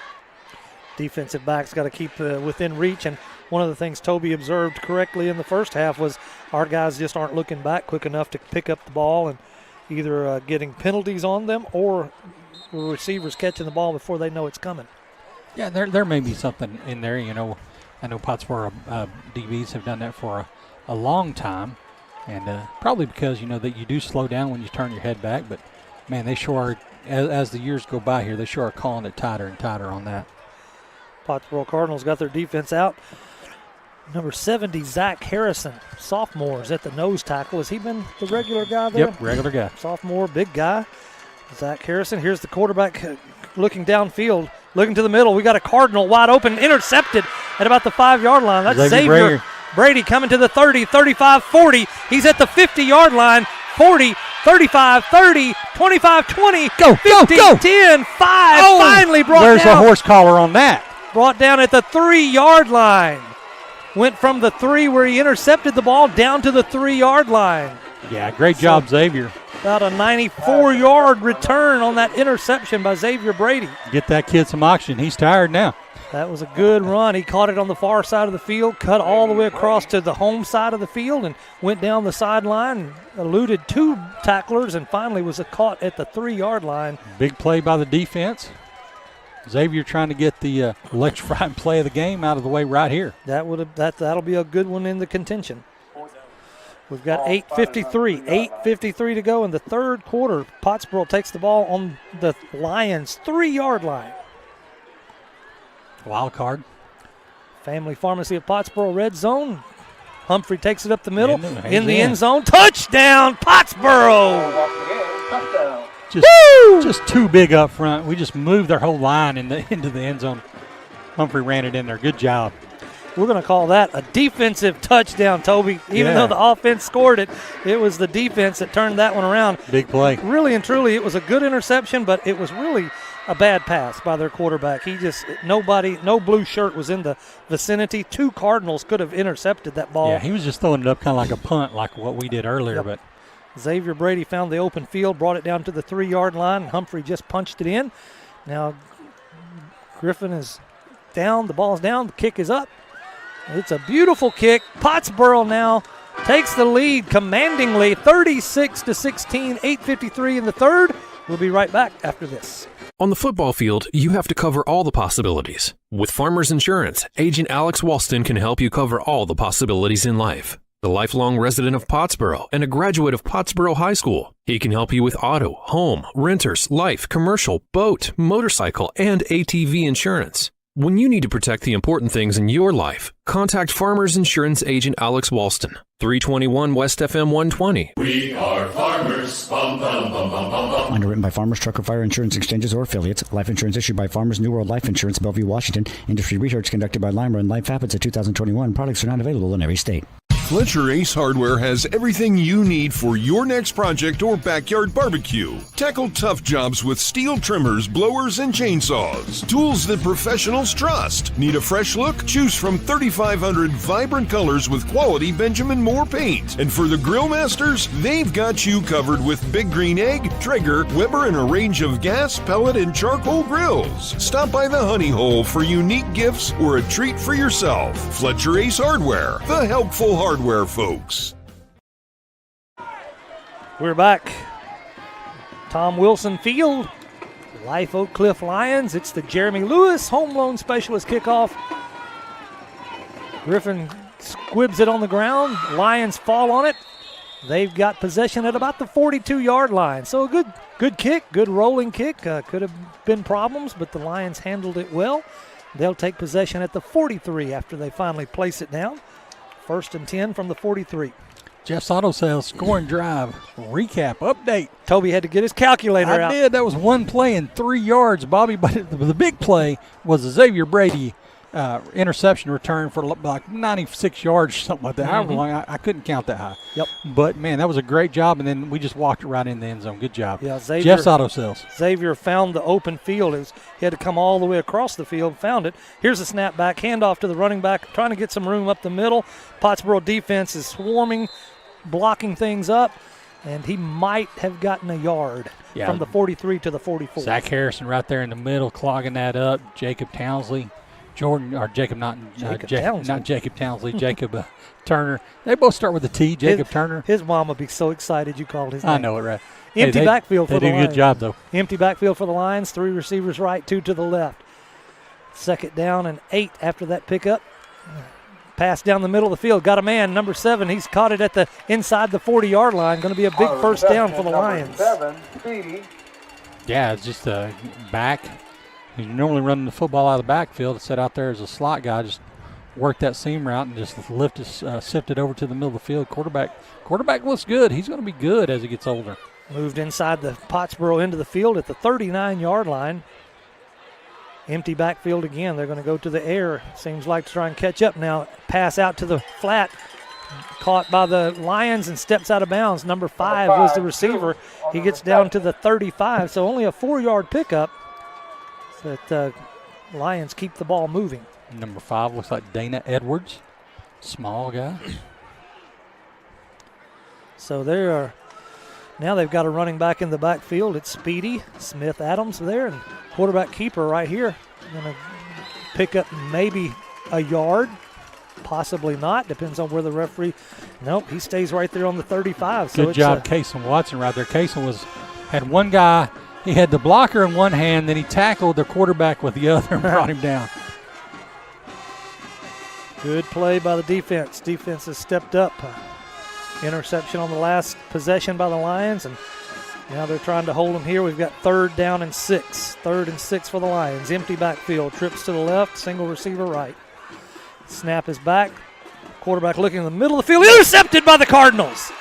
Defensive backs got to keep within reach. And one of the things Toby observed correctly in the first half was our guys just aren't looking back quick enough to pick up the ball and either getting penalties on them or the receivers catching the ball before they know it's coming. Yeah, there may be something in there. You know, I know Pottsboro DBs have done that for a long time, and probably because, you know, that you do slow down when you turn your head back. But, man, they sure are, as the years go by here, they sure are calling it tighter and tighter on that. Pottsboro Cardinals got their defense out. Number 70, Zach Harrison, sophomore, is at the nose tackle. Has he been the regular guy there? Yep, regular guy. Sophomore, big guy. Zach Harrison. Here's the quarterback looking downfield, looking to the middle. We got a Cardinal wide open, intercepted at about the 5-yard line. That's Xavier Brady coming to the 30, 35, 40. He's at the 50-yard line. 40, 35, 30, 25, 20, go, 50, go. 10, 5. Finally brought There's down. There's a horse collar on that. Brought down at the 3-yard line. Went from the 3 where he intercepted the ball down to the 3-yard line. Yeah, great job, Xavier. About a 94-yard return on that interception by Xavier Brady. Get that kid some oxygen. He's tired now. That was a good run. He caught it on the far side of the field, cut all the way across to the home side of the field, and went down the sideline and eluded 2 tacklers and finally was caught at the 3-yard line. Big play by the defense. Xavier trying to get the electrifying play of the game out of the way right here. That'll be a good one in the contention. We've got 8:53 to go in the 3rd quarter. Pottsboro takes the ball on the Lions' 3-yard line. Wild card. Family Pharmacy of Pottsboro red zone. Humphrey takes it up the middle in the end zone. Touchdown, Pottsboro! Just too big up front. We just moved their whole line into the end zone. Humphrey ran it in there. Good job. We're going to call that a defensive touchdown, Toby. Even though the offense scored it, it was the defense that turned that one around. Big play. Really and truly, it was a good interception, but it was really a bad pass by their quarterback. No blue shirt was in the vicinity. 2 Cardinals could have intercepted that ball. Yeah, he was just throwing it up kind of like a punt, like what we did earlier. Yep. But Xavier Brady found the open field, brought it down to the 3-yard line, and Humphrey just punched it in. Now Griffin is down. The ball's down. The kick is up. It's a beautiful kick. Pottsboro now takes the lead commandingly, 36-16, 8:53 in the 3rd. We'll be right back after this. On the football field, you have to cover all the possibilities. With Farmers Insurance, Agent Alex Walston can help you cover all the possibilities in life. the lifelong resident of Pottsboro and a graduate of Pottsboro High School. He can help you with auto, home, renters, life, commercial, boat, motorcycle, and ATV insurance. When you need to protect the important things in your life, contact Farmers Insurance Agent Alex Walston, 321 West FM 120. We are farmers. Bum, bum, bum, bum, bum, bum. Underwritten by Farmers Truck or Fire Insurance Exchanges or affiliates. Life insurance issued by Farmers New World Life Insurance, Bellevue, Washington. Industry research conducted by Lima and Life Habits of 2021. Products are not available in every state. Fletcher Ace Hardware has everything you need for your next project or backyard barbecue. Tackle tough jobs with steel trimmers, blowers, and chainsaws. Tools that professionals trust. Need a fresh look? Choose from 3,500 vibrant colors with quality Benjamin Moore paint. And for the grill masters, they've got you covered with Big Green Egg, Traeger, Weber, and a range of gas, pellet, and charcoal grills. Stop by the Honey Hole for unique gifts or a treat for yourself. Fletcher Ace Hardware, the helpful hardware folks. We're back. Tom Wilson Field, Life Oak Cliff Lions. It's the Jeremy Lewis Home Loan Specialist kickoff. Griffin squibs it on the ground. Lions fall on it. They've got possession at about the 42-yard line. So a good kick, good rolling kick. Could have been problems, but the Lions handled it well. They'll take possession at the 43 after they finally place it down. 1st and 10 from the 43. Jeff's Auto Sales scoring drive recap update. Toby had to get his calculator out. I did. That was one play and 3 yards, Bobby. But the big play was the Xavier Brady interception return for like 96 yards or something like that. However long, I couldn't count that high. Yep. But, man, that was a great job, and then we just walked it right in the end zone. Good job. Yeah, Xavier, Jeff's Auto Sales. Xavier found the open field. He had to come all the way across the field, found it. Here's a snap back, handoff to the running back, trying to get some room up the middle. Pottsboro defense is swarming, blocking things up, and he might have gotten a yard from the 43 to the 44. Zach Harrison right there in the middle, clogging that up. Jacob Townsley. Jacob Townsley, Jacob Turner. They both start with a T, Turner. His mom would be so excited you called his name. I know it, right. Empty backfield for the Lions. They do a good job, though. Empty backfield for the Lions. 3 receivers right, 2 to the left. 2nd down and 8 after that pickup. Pass down the middle of the field. Got a man, number 7. He's caught it at the inside the 40-yard line. Going to be a big first down for the Lions. 7, Speedy. Yeah, it's just a back. You're normally running the football out of the backfield. It's set out there as a slot guy. Just work that seam route and just sift it over to the middle of the field. Quarterback looks good. He's going to be good as he gets older. Moved inside the Pottsboro into the field at the 39-yard line. Empty backfield again. They're going to go to the air. Seems like to try and catch up now. Pass out to the flat. Caught by the Lions and steps out of bounds. Number 5 was the receiver. He gets down to the 35, so only a 4-yard pickup. But Lions keep the ball moving. Number 5 looks like Dana Edwards. Small guy. So now they've got a running back in the backfield. It's Speedy, Smith Adams there, and quarterback keeper right here. Going to pick up maybe a yard, possibly not. Depends on where the referee. Nope, he stays right there on the 35. Good job, Kason Watson right there. Kason had one guy. He had the blocker in one hand, then he tackled the quarterback with the other and brought him down. Good play by the defense. Defense has stepped up. Interception on the last possession by the Lions, and now they're trying to hold them here. We've got 3rd down and 6. 3rd and 6 for the Lions. Empty backfield. Trips to the left. Single receiver right. Snap is back. Quarterback looking in the middle of the field. Intercepted by the Cardinals.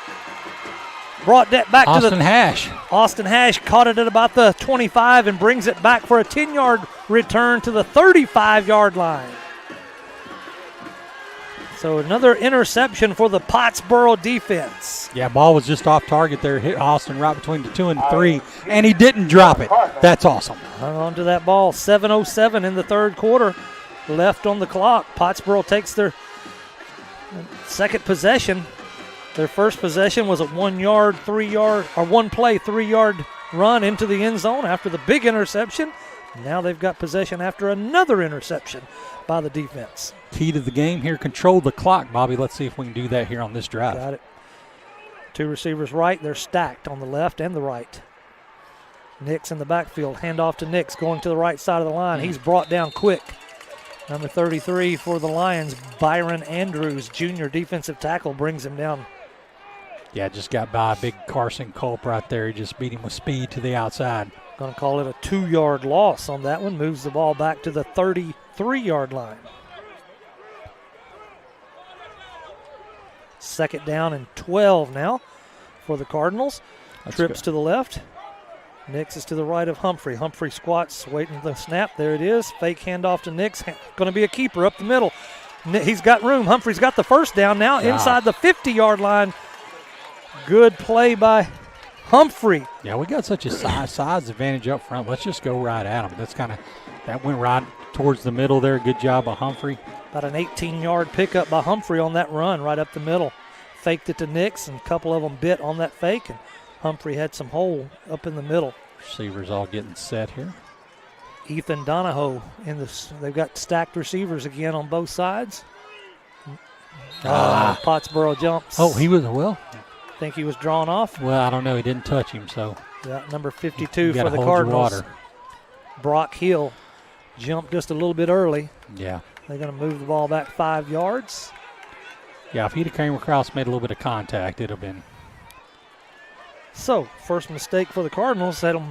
Brought that back to the Hash. Austin Hash caught it at about the 25 and brings it back for a 10-yard return to the 35-yard line. So another interception for the Pottsboro defense. Yeah, ball was just off target there. Hit Austin right between the 2 and 3, and he didn't drop it. That's awesome. Hung on to that ball. 7:07 in the 3rd quarter left on the clock. Pottsboro takes their second possession. Their first possession was a 1 play, 3-yard run into the end zone after the big interception. Now they've got possession after another interception by the defense. Key to the game here, control the clock, Bobby. Let's see if we can do that here on this drive. Got it. 2 receivers right. They're stacked on the left and the right. Nix in the backfield. Handoff to Nix going to the right side of the line. He's brought down quick. Number 33 for the Lions, Byron Andrews, junior defensive tackle, brings him down. Yeah, just got by a big Carson Culp right there. He just beat him with speed to the outside. Going to call it a 2-yard loss on that one. Moves the ball back to the 33-yard line. Second down and 12 now for the Cardinals. Trips to the left. Nix is to the right of Humphrey. Humphrey squats, waiting for the snap. There it is. Fake handoff to Nix. Going to be a keeper up the middle. He's got room. Humphrey's got the first down now inside the 50-yard line. Good play by Humphrey. Yeah, we got such a size advantage up front. Let's just go right at him. That went right towards the middle there. Good job by Humphrey. About an 18-yard pickup by Humphrey on that run right up the middle. Faked it to Nix, and a couple of them bit on that fake, and Humphrey had some hole up in the middle. Receivers all getting set here. Ethan Donahoe they've got stacked receivers again on both sides. Pottsboro jumps. Oh, he was, well. Think he was drawn off? Well, I don't know. He didn't touch him, so. Yeah, number 52 for the hold Cardinals. your water. Brock Hill jumped just a little bit early. Yeah. They're going to move the ball back 5 yards. Yeah, if he'd have came across, made a little bit of contact, it'd have been. So, first mistake for the Cardinals. okay.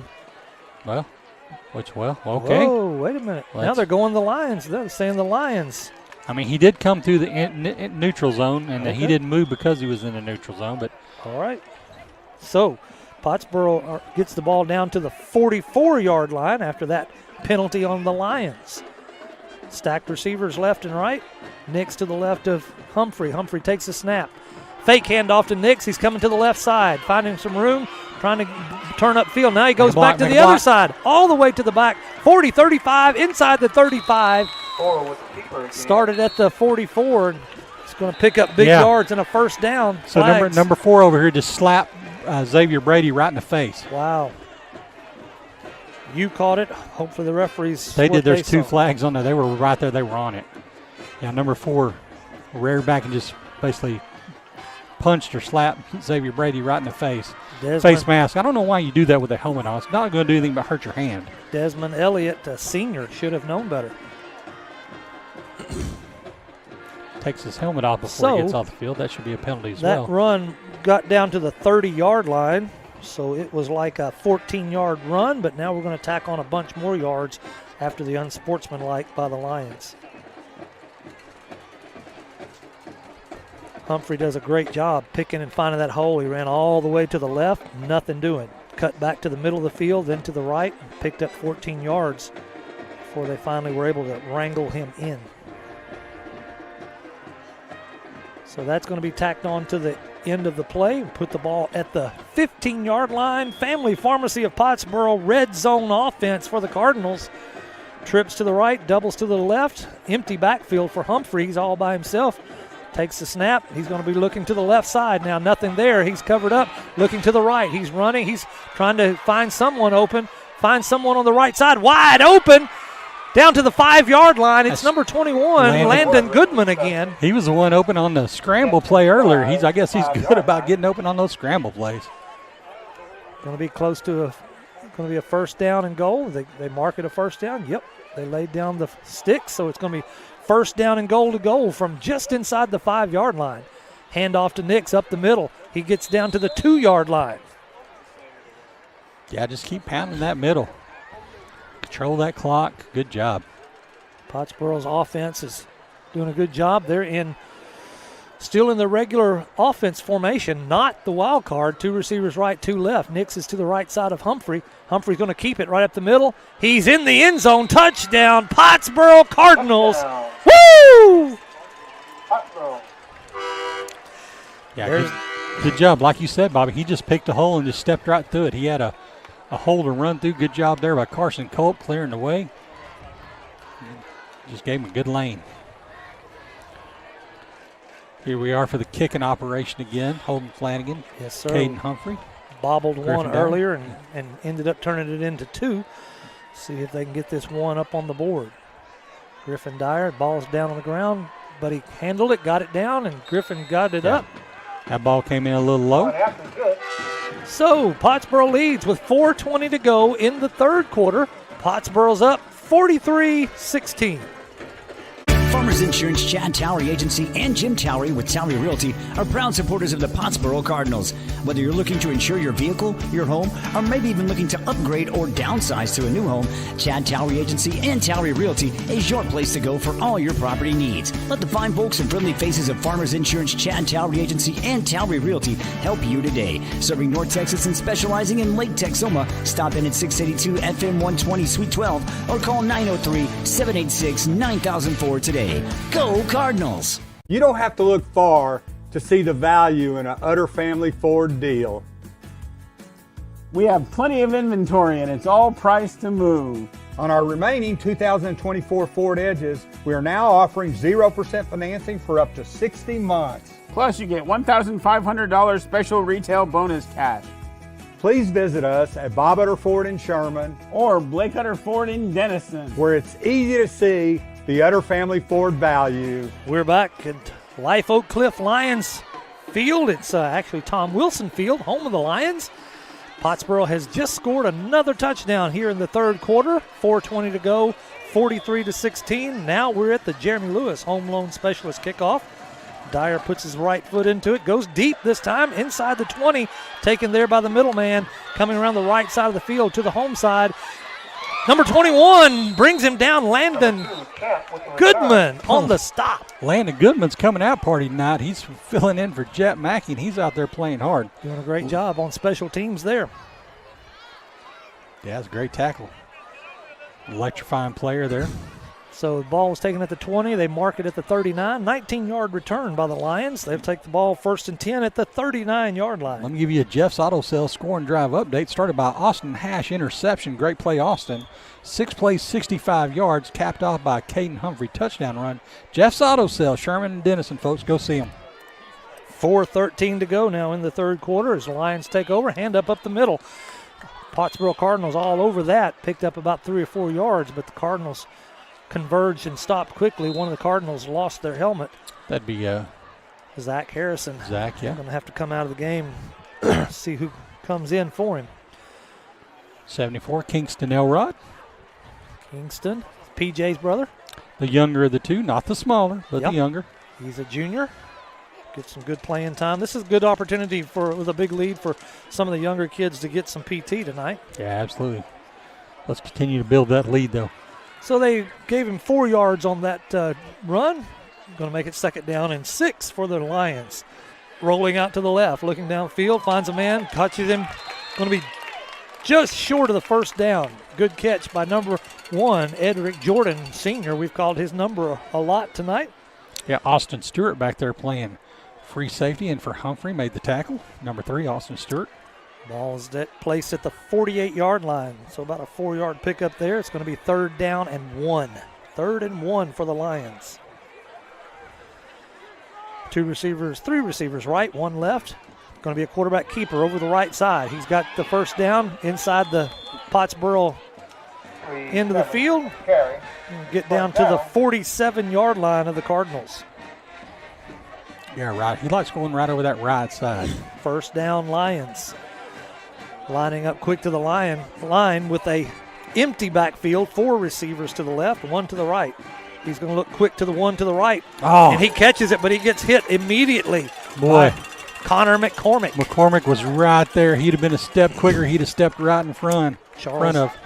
Whoa, wait a minute. Now they're going the Lions. They're saying the Lions. I mean, he did come through the neutral zone, and he didn't move because he was in the neutral zone. But all right. So, Pottsboro gets the ball down to the 44-yard line after that penalty on the Lions. Stacked receivers left and right. Nix to the left of Humphrey. Humphrey takes a snap. Fake handoff to Nix. He's coming to the left side, finding some room, trying to turn upfield. Now he goes back to the other side, all the way to the back. 40, 35, inside the 35. Started at the 44. It's going to pick up big yards and a first down. So number 4 over here just slapped Xavier Brady right in the face. Wow. You caught it. Hopefully the referees. They did. There's 2 flags on there. They were right there. They were on it. Yeah, number 4 reared back and just basically punched or slapped Xavier Brady right in the face. Face mask. I don't know why you do that with a helmet on. It's not going to do anything but hurt your hand. Desmond Elliott, a senior, should have known better. Takes his helmet off before he gets off the field. That should be a penalty as well. That run got down to the 30-yard line, so it was like a 14-yard run, but now we're going to tack on a bunch more yards after the unsportsmanlike by the Lions. Humphrey does a great job picking and finding that hole. He ran all the way to the left, nothing doing. Cut back to the middle of the field, then to the right, and picked up 14 yards before they finally were able to wrangle him in. So that's going to be tacked on to the end of the play. Put the ball at the 15-yard line. Family Pharmacy of Pottsboro, red zone offense for the Cardinals. Trips to the right, doubles to the left. Empty backfield for Humphrey. He's all by himself. Takes the snap. He's going to be looking to the left side. Now nothing there. He's covered up. Looking to the right. He's running. He's trying to find someone open. Find someone on the right side. Wide open. Down to the 5-yard line. It's number 21, Landon Goodman again. He was the one open on the scramble play earlier. I guess he's good about getting open on those scramble plays. Going to be close to a first down and goal. They mark it a first down. Yep. They laid down the sticks, so it's going to be first down and goal to goal from just inside the 5-yard line. Handoff to Nix up the middle. He gets down to the 2-yard line. Yeah, just keep pounding that middle. Control that clock. Good job. Pottsboro's offense is doing a good job. They're still in the regular offense formation, not the wild card. 2 receivers right, 2 left. Nix is to the right side of Humphrey. Humphrey's going to keep it right up the middle. He's in the end zone. Touchdown, Pottsboro Cardinals. Touchdown. Woo! Pottsboro. Yeah, good job. Like you said, Bobby, he just picked a hole and just stepped right through it. He had a hole to run through. Good job there by Carson Culp clearing the way. Just gave him a good lane. Here we are for the kicking operation again. Holden Flanagan. Yes, sir. Caden Humphrey. Bobbled one earlier and ended up turning it into 2. See if they can get this one up on the board. Griffin Dyer, ball's down on the ground, but he handled it, got it down, and Griffin got it up. That ball came in a little low. So Pottsboro leads with 4:20 to go in the third quarter. Pottsboro's up 43-16. Farmers Insurance, Chad Towery Agency, and Jim Towery with Towery Realty are proud supporters of the Pottsboro Cardinals. Whether you're looking to insure your vehicle, your home, or maybe even looking to upgrade or downsize to a new home, Chad Towery Agency and Towery Realty is your place to go for all your property needs. Let the fine folks and friendly faces of Farmers Insurance, Chad Towery Agency, and Towery Realty help you today. Serving North Texas and specializing in Lake Texoma. Stop in at 682 FM 120 Suite 12 or call 903-786-9004 today. Go Cardinals! You don't have to look far to see the value in an Utter Family Ford deal. We have plenty of inventory and it's all priced to move. On our remaining 2024 Ford Edges, we are now offering 0% financing for up to 60 months. Plus, you get $1,500 special retail bonus cash. Please visit us at Bob Utter Ford in Sherman or Blake Utter Ford in Denison, where it's easy to see the Utter Family Ford value. We're back at Life Oak Cliff Lions Field. It's actually Tom Wilson Field, home of the Lions. Pottsboro has just scored another touchdown here in the third quarter. 4:20 to go, 43-16. Now we're at the Jeremy Lewis home loan specialist kickoff. Dyer puts his right foot into it, goes deep this time, inside the 20, taken there by the middleman, coming around the right side of the field to the home side. Number 21 brings him down, Landon Goodman on the stop. Landon Goodman's coming out party tonight. He's filling in for Jet Mackey, and he's out there playing hard. Doing a great job on special teams there. Yeah, it's a great tackle. Electrifying player there. So the ball was taken at the 20. They mark it at the 39. 19-yard return by the Lions. They'll take the ball 1st and 10 at the 39-yard line. Let me give you a Jeff's Auto Sales score and drive update. Started by Austin Hash interception. Great play, Austin. 6 plays, 65 yards, capped off by Caden Humphrey touchdown run. Jeff's Auto Sales, Sherman and Denison, folks. Go see them. 4:13 to go now in the third quarter as the Lions take over. Hand up the middle. Pottsboro Cardinals all over that. Picked up about 3 or 4 yards, but the Cardinals converged and stopped quickly. One of the Cardinals lost their helmet. That'd be Zach Harrison. Zach, yeah. Going to have to come out of the game, see who comes in for him. 74, Kingston Elrod. Kingston, PJ's brother. The younger of the two, not the smaller, but Yep. the younger. He's a junior. Get some good playing time. This is a good opportunity with a big lead for some of the younger kids to get some PT tonight. Yeah, absolutely. Let's continue to build that lead, though. So they gave him 4 yards on that run. Going to make it 2nd down and 6 for the Lions. Rolling out to the left, looking downfield, finds a man, catches him. Going to be just short of the 1st down. Good catch by number 1, Edric Jordan, senior. We've called his number a lot tonight. Yeah, Austin Stewart back there playing free safety, and for Humphrey made the tackle. Number 3, Austin Stewart. Ball's placed at the 48-yard line, so about a 4-yard pickup there. It's going to be 3rd down and 1. 3rd and 1 for the Lions. 3 receivers right, 1 left. Going to be a quarterback keeper over the right side. He's got the 1st down inside the Pottsboro end of the field. Get down to the 47-yard line of the Cardinals. Yeah, right. He likes going right over that right side. 1st down, Lions. Lining up quick to the line with a empty backfield, 4 receivers to the left, 1 to the right. He's going to look quick to the 1 to the right. Oh. And he catches it, but he gets hit immediately. Boy. Connor McCormick. McCormick was right there. He'd have been a step quicker. He'd have stepped right in front of.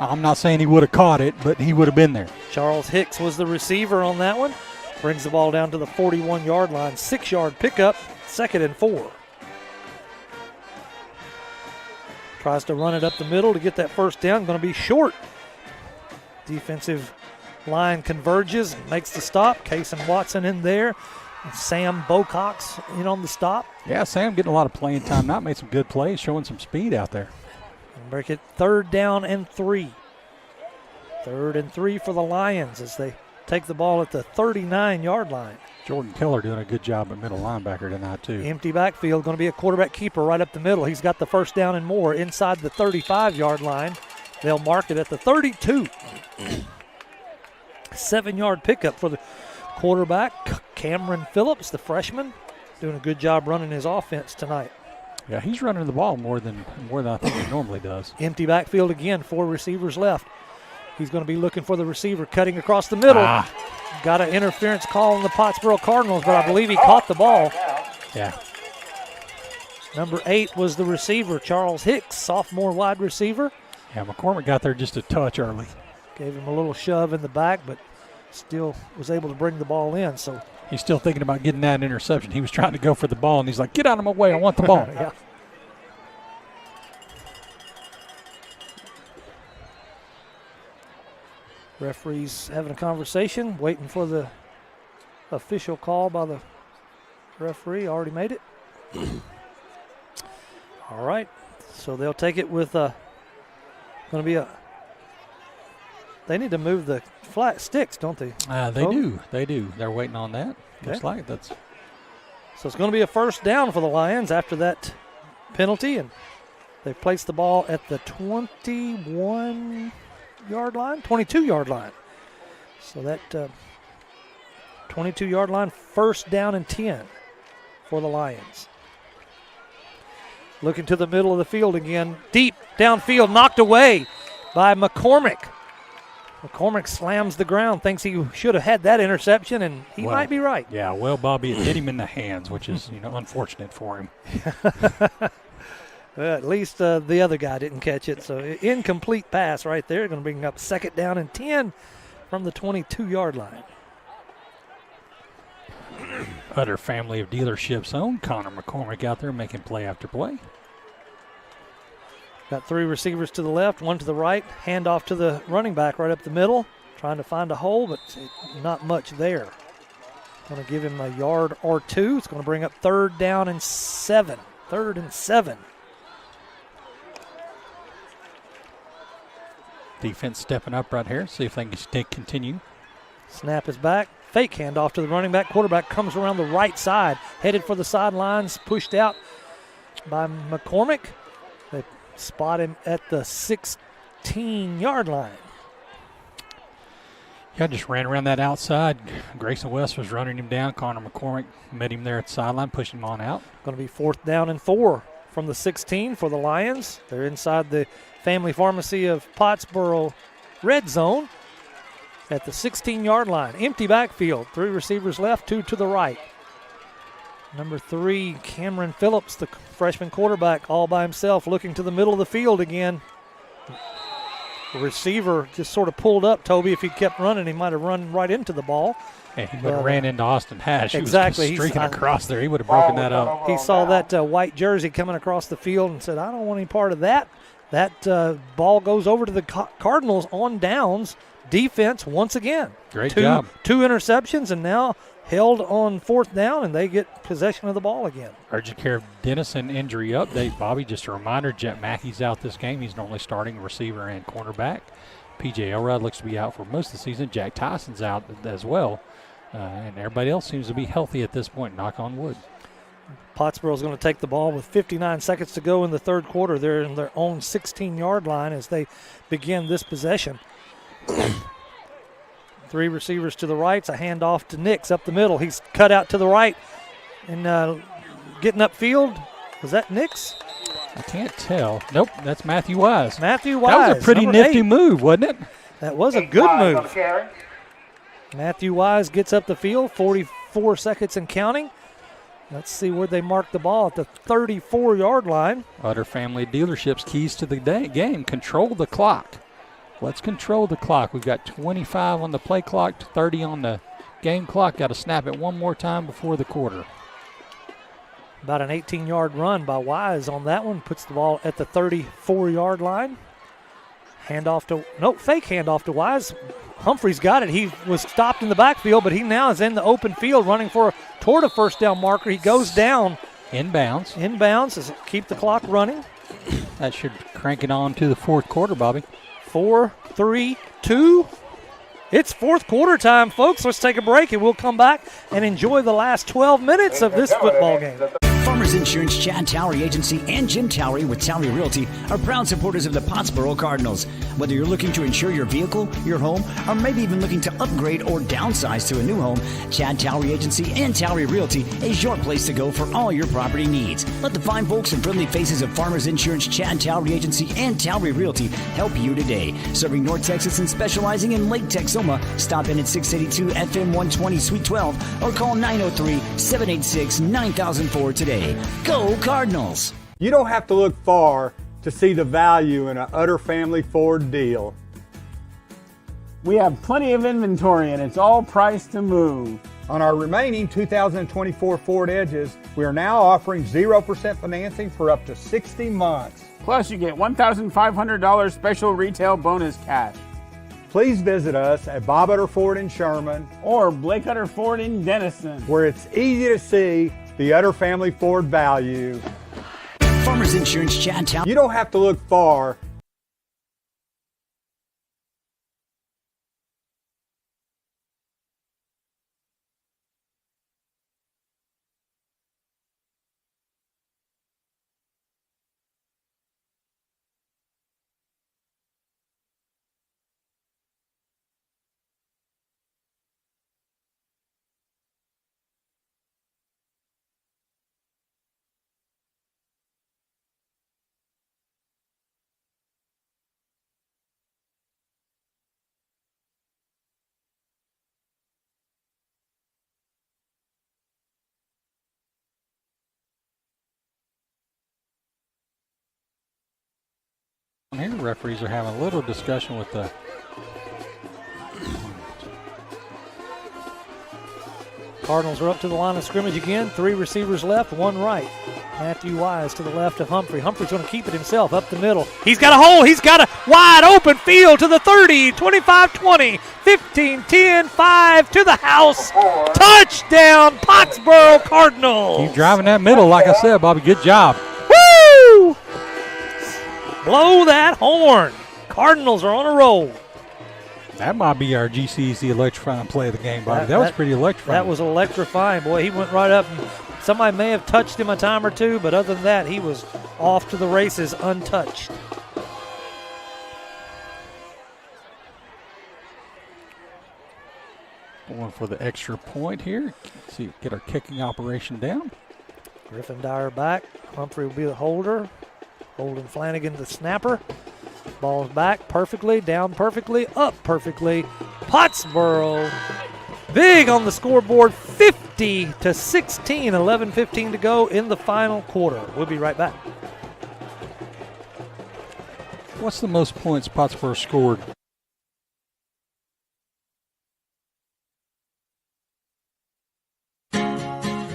I'm not saying he would have caught it, but he would have been there. Charles Hicks was the receiver on that one. Brings the ball down to the 41-yard line. 6-yard pickup, 2nd and 4. Tries to run it up the middle to get that 1st down. Going to be short. Defensive line converges and makes the stop. Kason Watson in there. And Sam Bocox in on the stop. Yeah, Sam getting a lot of playing time. Not made some good plays, showing some speed out there. And break it 3rd down and 3. 3rd and 3 for the Lions as they take the ball at the 39-yard line. Jordan Keller doing a good job at middle linebacker tonight, too. Empty backfield, going to be a quarterback keeper right up the middle. He's got the 1st down and more inside the 35-yard line. They'll mark it at the 32. 7-yard pickup for the quarterback, Cameron Phillips, the freshman, doing a good job running his offense tonight. Yeah, he's running the ball more than I think he normally does. Empty backfield again, 4 receivers left. He's going to be looking for the receiver cutting across the middle. Got an interference call on the Pottsboro Cardinals, but I believe he caught the ball. Yeah. Number 8 was the receiver, Charles Hicks, sophomore wide receiver. Yeah, McCormick got there just a touch early. Gave him a little shove in the back, but still was able to bring the ball in. So he's still thinking about getting that interception. He was trying to go for the ball, and he's like, get out of my way, I want the ball. Yeah. Referees having a conversation, waiting for the official call by the referee. Already made it. All right. So they'll take it with going to be they need to move the flat sticks, don't they? They do. They're waiting on that. Okay. Looks like that's. So it's going to be a first down for the Lions after that penalty, and they've placed the ball at the 22-yard line. So that 22-yard line, first down and 10 for the Lions. Looking to the middle of the field again. Deep downfield, knocked away by McCormick. McCormick slams the ground, thinks he should have had that interception, and he might be right. Yeah, well, Bobby, it hit him in the hands, which is unfortunate for him. Well, at least the other guy didn't catch it. So incomplete pass right there. Going to bring up second down and 10 from the 22-yard line. Other family of dealerships own Connor McCormick out there making play after play. Got 3 receivers to the left, 1 to the right. Hand off to the running back right up the middle. Trying to find a hole, but not much there. Going to give him a yard or 2. It's going to bring up third down and 7. Third and 7. Defense stepping up right here. See if they can continue. Snap is back. Fake handoff to the running back. Quarterback comes around the right side. Headed for the sidelines. Pushed out by McCormick. They spot him at the 16-yard line. Yeah, just ran around that outside. Grayson West was running him down. Connor McCormick met him there at the sideline, pushing him on out. Going to be fourth down and 4 from the 16 for the Lions. They're inside the Family Pharmacy of Pottsboro red zone at the 16-yard line. Empty backfield. 3 receivers left, 2 to the right. Number 3, Cameron Phillips, the freshman quarterback, all by himself, looking to the middle of the field again. The receiver just sort of pulled up. Toby, if he kept running, he might have run right into the ball. Yeah, he would have ran into Austin Hatch. Exactly. He was streaking across there. He would have broken that up. He saw that white jersey coming across the field and said, I don't want any part of that. That ball goes over to the Cardinals on downs. Defense once again. Great job. 2 interceptions, and now held on fourth down, and they get possession of the ball again. Urgent care Denison injury update. Bobby, just a reminder, Jet Mackey's out this game. He's normally starting receiver and cornerback. P.J. Elrod looks to be out for most of the season. Jack Tyson's out as well. And everybody else seems to be healthy at this point, knock on wood. Pottsboro's going to take the ball with 59 seconds to go in the third quarter. They're in their own 16-yard line as they begin this possession. 3 receivers to the right. It's a handoff to Nix up the middle. He's cut out to the right and getting upfield. Was that Nix? I can't tell. Nope, that's Matthew Wise. Matthew Wise. That was a pretty nifty move, wasn't it? That was a good move. Matthew Wise gets up the field, 44 seconds and counting. Let's see where they mark the ball at the 34-yard line. Other family dealerships keys to the game. Control the clock. Let's control the clock. We've got 25 on the play clock, 30 on the game clock. Got to snap it one more time before the quarter. About an 18-yard run by Wise on that one. Puts the ball at the 34-yard line. Fake handoff to Wise. Humphreys got it. He was stopped in the backfield, but he now is in the open field running toward a first down marker. He goes down. Inbounds. Inbounds. Keep the clock running. That should crank it on to the fourth quarter, Bobby. 4, 3, 2. It's fourth quarter time, folks. Let's take a break, and we'll come back and enjoy the last 12 minutes of this football game. Farmers Farmers Insurance, Chad Towery Agency, and Jim Towery with Towery Realty are proud supporters of the Pottsboro Cardinals. Whether you're looking to insure your vehicle, your home, or maybe even looking to upgrade or downsize to a new home, Chad Towery Agency and Towery Realty is your place to go for all your property needs. Let the fine folks and friendly faces of Farmers Insurance, Chad Towery Agency, and Towery Realty help you today. Serving North Texas and specializing in Lake Texoma. Stop in at 682 FM 120 Suite 12 or call 903-786-9004 today. Go Cardinals! You don't have to look far to see the value in an Utter Family Ford deal. We have plenty of inventory and it's all priced to move. On our remaining 2024 Ford Edges, we are now offering 0% financing for up to 60 months. Plus, you get $1,500 special retail bonus cash. Please visit us at Bob Utter Ford in Sherman or Blake Utter Ford in Denison, where it's easy to see the Utter Family Ford value. Farmers Insurance, Chad Town. You don't have to look far. Here, referees are having a little discussion with the Cardinals are up to the line of scrimmage again. 3 receivers left, 1 right. Matthew Wise to the left of Humphrey. Humphrey's going to keep it himself up the middle. He's got a hole. He's got a wide open field to the 30, 25-20, 15-10, 5 to the house. Touchdown, Pottsboro Cardinals. Keep driving that middle, like I said, Bobby. Good job. Woo! Blow that horn. Cardinals are on a roll. That might be our GCEC electrifying play of the game, Bobby. That was pretty electrifying. That was electrifying. Boy, he went right up. And somebody may have touched him a time or two, but other than that, he was off to the races untouched. Going for the extra point here. Let's see, get our kicking operation down. Griffin Dyer back. Humphrey will be the holder. Holden Flanagan, the snapper. Ball's back perfectly, down perfectly, up perfectly. Pottsboro, big on the scoreboard, 50-16, 11:15 to go in the final quarter. We'll be right back. What's the most points Pottsboro scored?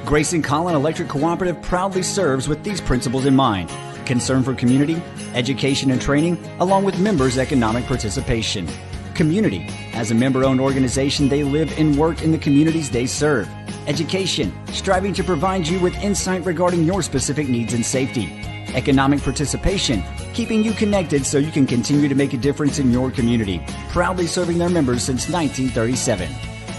Grayson Collin Electric Cooperative proudly serves with these principles in mind. Concern for community, education and training, along with members' economic participation. Community. As a member-owned organization, they live and work in the communities they serve. Education. Striving to provide you with insight regarding your specific needs and safety. Economic participation. Keeping you connected so you can continue to make a difference in your community. Proudly serving their members since 1937.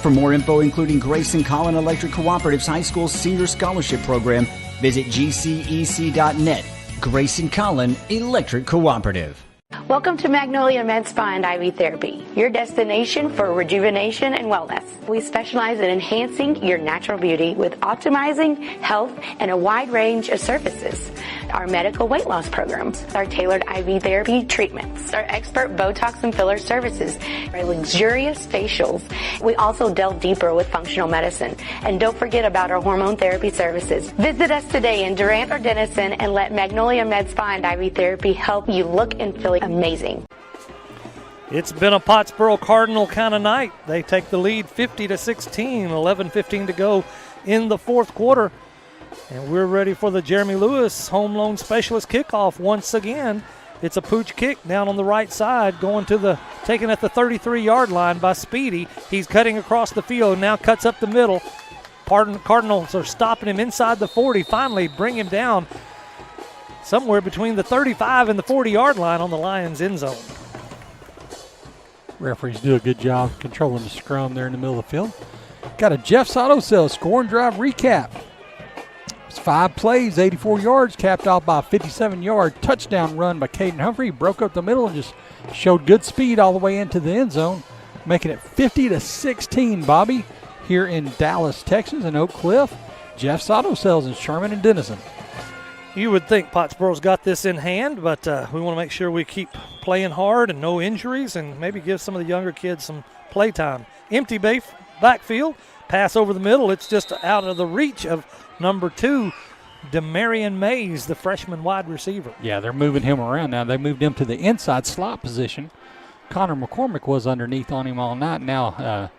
For more info, including Grayson Collin Electric Cooperative's High School Senior Scholarship Program, visit gcec.net. Grayson Collin Electric Cooperative. Welcome to Magnolia Med Spa and IV Therapy, your destination for rejuvenation and wellness. We specialize in enhancing your natural beauty with optimizing health and a wide range of services. Our medical weight loss programs, our tailored IV therapy treatments, our expert Botox and filler services, our luxurious facials. We also delve deeper with functional medicine. And don't forget about our hormone therapy services. Visit us today in Durant or Denison and let Magnolia Med Spa and IV Therapy help you look and feel amazing. It's been a Pottsboro Cardinal kind of night. They take the lead 50-16, 11:15 to go in the fourth quarter. And we're ready for the Jeremy Lewis Home Loan Specialist kickoff once again. It's a pooch kick down on the right side, taken at the 33-yard line by Speedy. He's cutting across the field, now cuts up the middle. Cardinals are stopping him inside the 40, finally bring him down somewhere between the 35 and the 40-yard line on the Lions' end zone. Referees do a good job controlling the scrum there in the middle of the field. Got a Jeff's Auto Sales score and drive recap. It's 5 plays, 84 yards, capped off by a 57-yard touchdown run by Caden Humphrey. He broke up the middle and just showed good speed all the way into the end zone, making it 50-16, Bobby, here in Dallas, Texas, and Oak Cliff. Jeff's Auto Sales in Sherman and Denison. You would think Pottsboro's got this in hand, but we want to make sure we keep playing hard and no injuries and maybe give some of the younger kids some play time. Empty backfield, pass over the middle. It's just out of the reach of number 2, Demarion Mays, the freshman wide receiver. Yeah, they're moving him around now. They moved him to the inside slot position. Connor McCormick was underneath on him all night. Now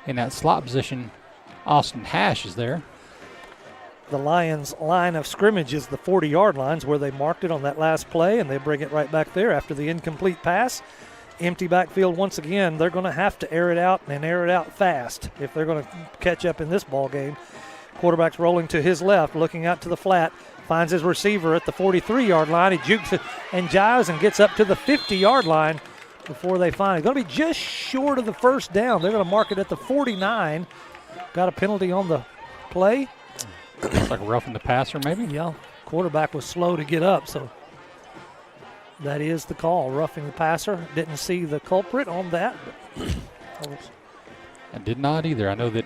in that slot position, Austin Hash is there. The Lions' line of scrimmage is the 40-yard lines where they marked it on that last play, and they bring it right back there after the incomplete pass. Empty backfield once again. They're going to have to air it out and air it out fast if they're going to catch up in this ball game. Quarterback's rolling to his left, looking out to the flat, finds his receiver at the 43-yard line. He jukes it and jives and gets up to the 50-yard line before they find it. Going to be just short of the first down. They're going to mark it at the 49. Got a penalty on the play. Looks like roughing the passer, maybe? Yeah, quarterback was slow to get up, so that is the call, roughing the passer. Didn't see the culprit on that. I did not either. I know that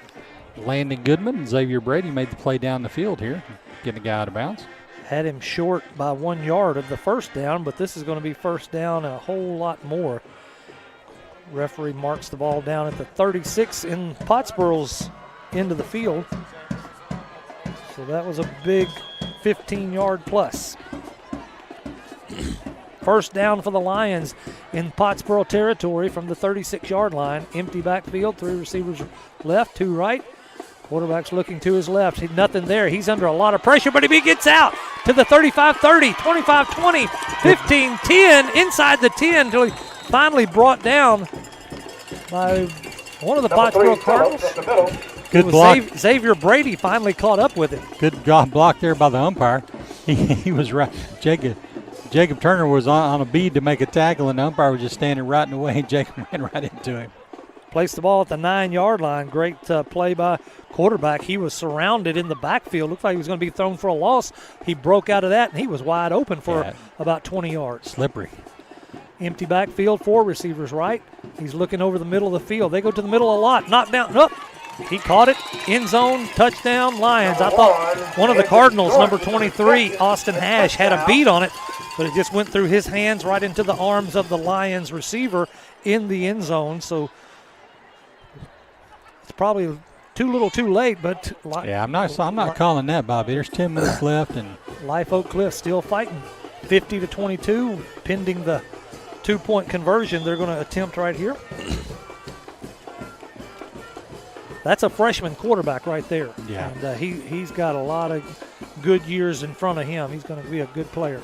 Landon Goodman and Xavier Brady made the play down the field here, getting the guy out of bounds. Had him short by 1 yard of the first down, but this is going to be first down and a whole lot more. Referee marks the ball down at the 36 in Pottsboro's end of the field. So that was a big 15-yard plus. First down for the Lions in Pottsboro territory from the 36-yard line. Empty backfield, 3 receivers left, 2 right. Quarterback's looking to his left. Nothing there. He's under a lot of pressure, but he gets out to the 35-30, 25-20, 15-10, inside the 10 until he finally brought down by one of the Pottsboro Cardinals. Good block. Xavier Brady finally caught up with it. Good block there by the umpire. He was right. Jacob Turner was on a bead to make a tackle, and the umpire was just standing right in the way, and Jacob ran right into him. Placed the ball at the 9-yard line. Great play by quarterback. He was surrounded in the backfield. Looked like he was going to be thrown for a loss. He broke out of that, and he was wide open for about 20 yards. Slippery. Empty backfield, 4 receivers right. He's looking over the middle of the field. They go to the middle a lot. Knocked down. Up. He caught it. End zone. Touchdown, Lions. I thought one of the Cardinals, number 23, Austin Hash, had a beat on it, but it just went through his hands right into the arms of the Lions receiver in the end zone. So it's probably too little too late, but yeah, I'm not calling that, Bobby. There's 10 minutes left, and Life Oak Cliff still fighting. 50-22, pending the 2-point conversion they're going to attempt right here. That's a freshman quarterback right there. Yeah. And he's got a lot of good years in front of him. He's going to be a good player.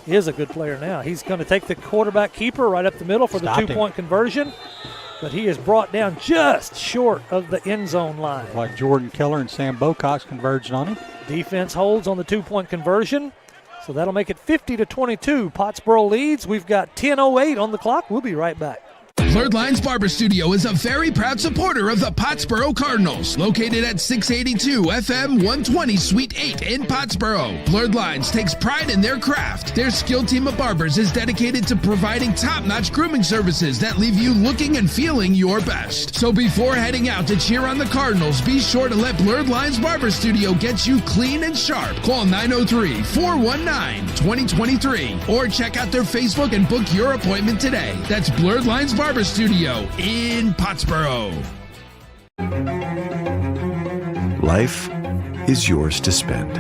He is a good player now. He's going to take the quarterback keeper right up the middle for the 2-point conversion. But he is brought down just short of the end zone line. Like Jordan Keller and Sam Bocox converged on him. Defense holds on the 2-point conversion. So that'll make it 50-22. Pottsboro leads. We've got 10:08 on the clock. We'll be right back. Blurred Lines Barber Studio is a very proud supporter of the Pottsboro Cardinals, located at 682 FM 120 Suite 8 in Pottsboro. Blurred Lines takes pride in their craft. Their skilled team of barbers is dedicated to providing top-notch grooming services that leave you looking and feeling your best. So before heading out to cheer on the Cardinals, be sure to let Blurred Lines Barber Studio get you clean and sharp. Call 903-419-2023 or check out their Facebook and book your appointment today. That's Blurred Lines Barber Studio in Pottsboro. Life is yours to spend.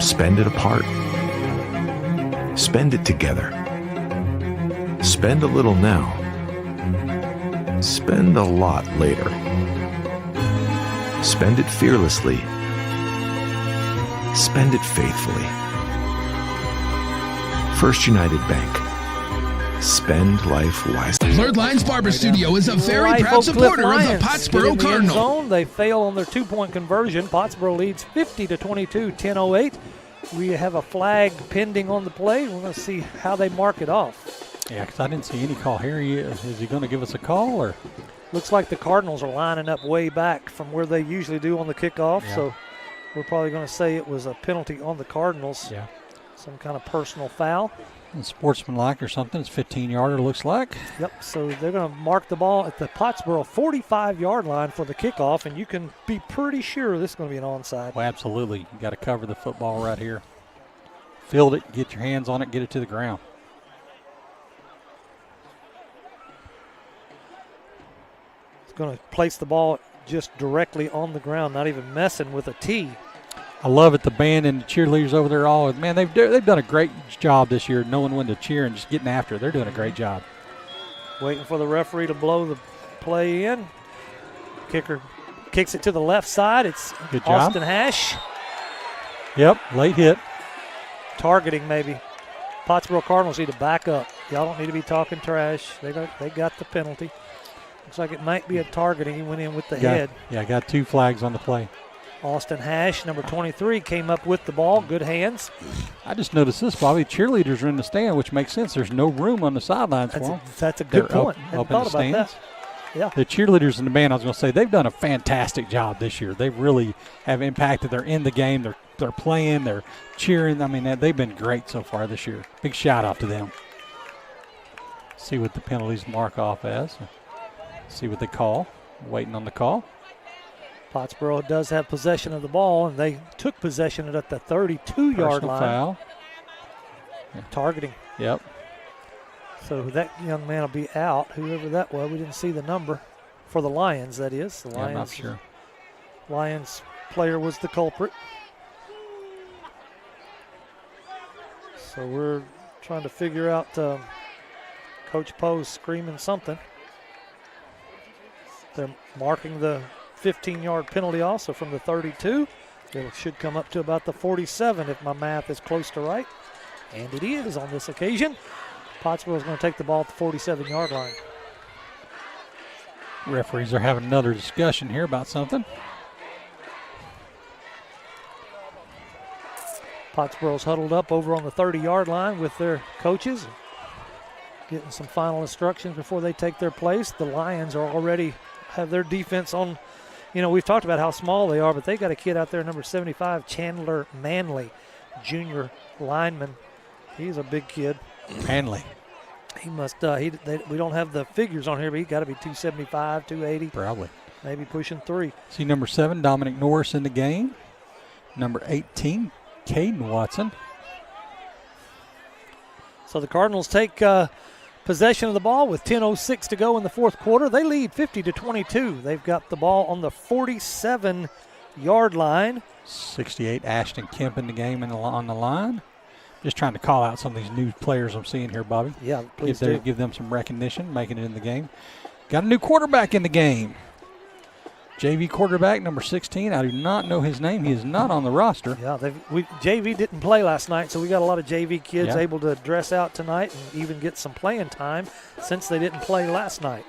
Spend it apart. Spend it together. Spend a little now. Spend a lot later. Spend it fearlessly. Spend it faithfully. First United Bank. Spend life wisely. Blurred Lines Barber Studio is a very proud supporter of the Pottsboro Cardinals. They fail on their 2-point conversion. Pottsboro leads 50-22, 10:08. We have a flag pending on the play. We're going to see how they mark it off. Yeah, because I didn't see any call here. Is he going to give us a call? Or Looks like the Cardinals are lining up way back from where they usually do on the kickoff. Yeah. So we're probably going to say it was a penalty on the Cardinals. Yeah. Some kind of personal foul. And sportsmanlike or something. It's 15-yarder, looks like. Yep, so they're going to mark the ball at the Pottsboro 45-yard line for the kickoff, and you can be pretty sure this is going to be an onside. Well, absolutely. You got to cover the football right here. Field it, get your hands on it, get it to the ground. It's going to place the ball just directly on the ground, not even messing with a tee. I love it. The band and the cheerleaders over there, all man, they've done a great job this year, knowing when to cheer and just getting after it. They're doing a great job. Waiting for the referee to blow the play in. Kicker kicks it to the left side. It's good job. Austin Hash. Yep, late hit. Targeting maybe. Pottsboro Cardinals need to back up. Y'all don't need to be talking trash. They got the penalty. Looks like it might be a targeting. He went in with the head. Yeah, got 2 flags on the play. Austin Hash, number 23, came up with the ball. Good hands. I just noticed this, Bobby. Cheerleaders are in the stand, which makes sense. There's no room on the sidelines for them. That's a good point. Up in the stands. That. Yeah. The cheerleaders in the band, I was going to say, they've done a fantastic job this year. They really have impacted. They're in the game. They're playing. They're cheering. I mean, they've been great so far this year. Big shout out to them. See what the penalties mark off as. See what they call. Waiting on the call. Pottsboro does have possession of the ball, and they took possession at the 32-yard line. Foul. Targeting. Yep. So that young man will be out, whoever that was. We didn't see the number for the Lions, that is. The Lions, I'm not sure. Lions player was the culprit. So we're trying to figure out Coach Poe's screaming something. They're marking the 15-yard penalty also from the 32. It should come up to about the 47 if my math is close to right. And it is on this occasion. Pottsboro is going to take the ball at the 47-yard line. Referees are having another discussion here about something. Pottsboro's huddled up over on the 30-yard line with their coaches, getting some final instructions before they take their place. The Lions are already have their defense on. You know, we've talked about how small they are, but they got a kid out there, number 75, Chandler Manley, junior lineman. He's a big kid. Manley. He must. We don't have the figures on here, but he's got to be 275, 280. Probably. Maybe pushing 3. See number 7, Dominic Norris in the game. Number 18, Caden Watson. So the Cardinals take possession of the ball with 10:06 to go in the fourth quarter. They lead 50-22. They've got the ball on the 47-yard line. 68, Ashton Kemp in the game on the line. Just trying to call out some of these new players I'm seeing here, Bobby. Yeah, please do. Give them some recognition, making it in the game. Got a new quarterback in the game. JV quarterback, number 16. I do not know his name. He is not on the roster. Yeah, JV didn't play last night, so we got a lot of JV kids able to dress out tonight and even get some playing time since they didn't play last night.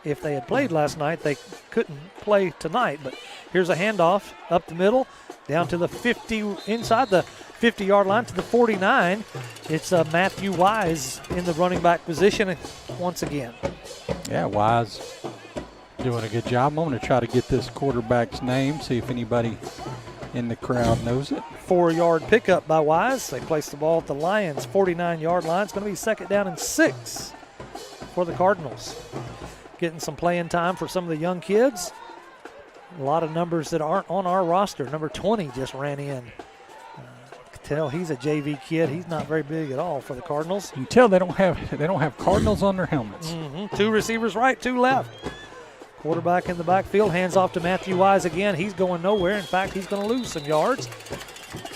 If they had played last night, they couldn't play tonight. But here's a handoff up the middle, down to the 50, inside the 50-yard line to the 49. It's Matthew Wise in the running back position once again. Yeah, Wise doing a good job. I'm going to try to get this quarterback's name, see if anybody in the crowd knows it. 4-yard pickup by Wise. They place the ball at the Lions' 49-yard line. It's going to be 2nd down and 6 for the Cardinals. Getting some playing time for some of the young kids. A lot of numbers that aren't on our roster. Number 20 just ran in. Tell he's a JV kid. He's not very big at all for the Cardinals. You can tell they don't have Cardinals on their helmets. 2 receivers right, 2 left. Quarterback in the backfield, hands off to Matthew Wise again. He's going nowhere. In fact, he's going to lose some yards.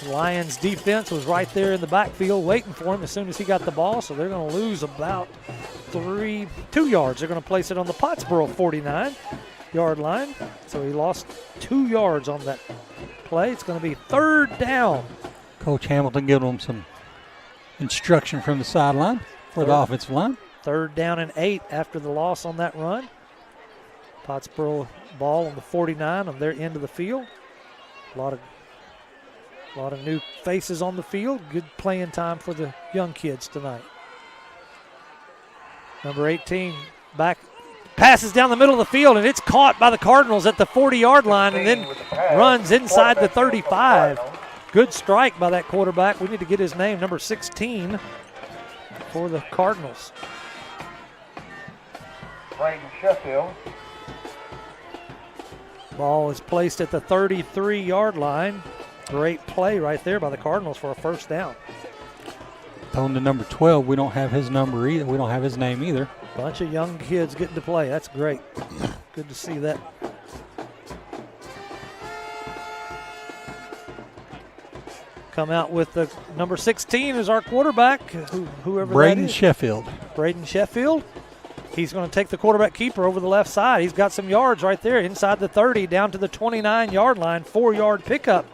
The Lions defense was right there in the backfield waiting for him as soon as he got the ball, so they're going to lose about 2 yards. They're going to place it on the Pottsboro 49-yard line. So he lost 2 yards on that play. It's going to be 3rd down. Coach Hamilton giving them some instruction from the sideline for the offensive line. 3rd down and 8 after the loss on that run. Pottsboro ball on the 49 on their end of the field. A lot of new faces on the field. Good playing time for the young kids tonight. Number 18 back passes down the middle of the field, and it's caught by the Cardinals at the 40-yard line and then runs inside the 35. Good strike by that quarterback. We need to get his name, number 16 for the Cardinals. Braden Sheffield. Ball is placed at the 33-yard line. Great play right there by the Cardinals for a first down. On to number 12, we don't have his number either. We don't have his name either. Bunch of young kids getting to play. That's great. Good to see that. Come out with the number 16 as our quarterback, whoever Braden that is. Sheffield. Braden Sheffield. He's going to take the quarterback keeper over the left side. He's got some yards right there inside the 30 down to the 29-yard line. 4-yard pickup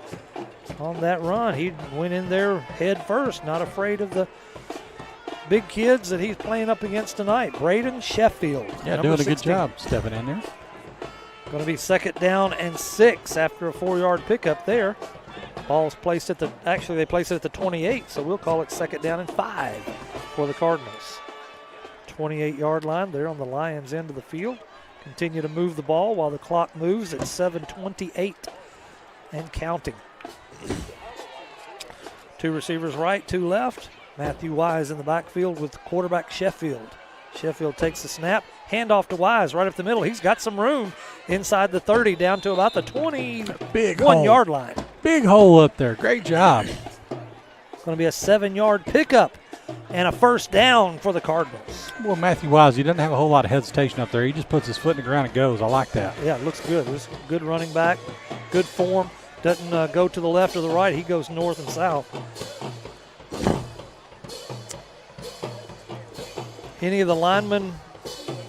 on that run. He went in there head first, not afraid of the big kids that he's playing up against tonight. Braden Sheffield. Yeah, doing a good job stepping in there. Going to be 2nd down and 6 after a 4-yard pickup there. Ball's placed at they place it at the 28, so we'll call it 2nd down and 5 for the Cardinals. 28-yard line. They're on the Lions' end of the field. Continue to move the ball while the clock moves at 7:28 and counting. 2 receivers right, 2 left. Matthew Wise in the backfield with quarterback Sheffield. Sheffield takes the snap. Handoff to Wise right up the middle. He's got some room inside the 30 down to about the 21-yard line. Big hole up there. Great job. Going to be a 7-yard pickup and a first down for the Cardinals. Well, Matthew Wise, he doesn't have a whole lot of hesitation up there. He just puts his foot in the ground and goes. I like that. Yeah, it looks good. This good running back, good form. Doesn't go to the left or the right. He goes north and south. Any of the linemen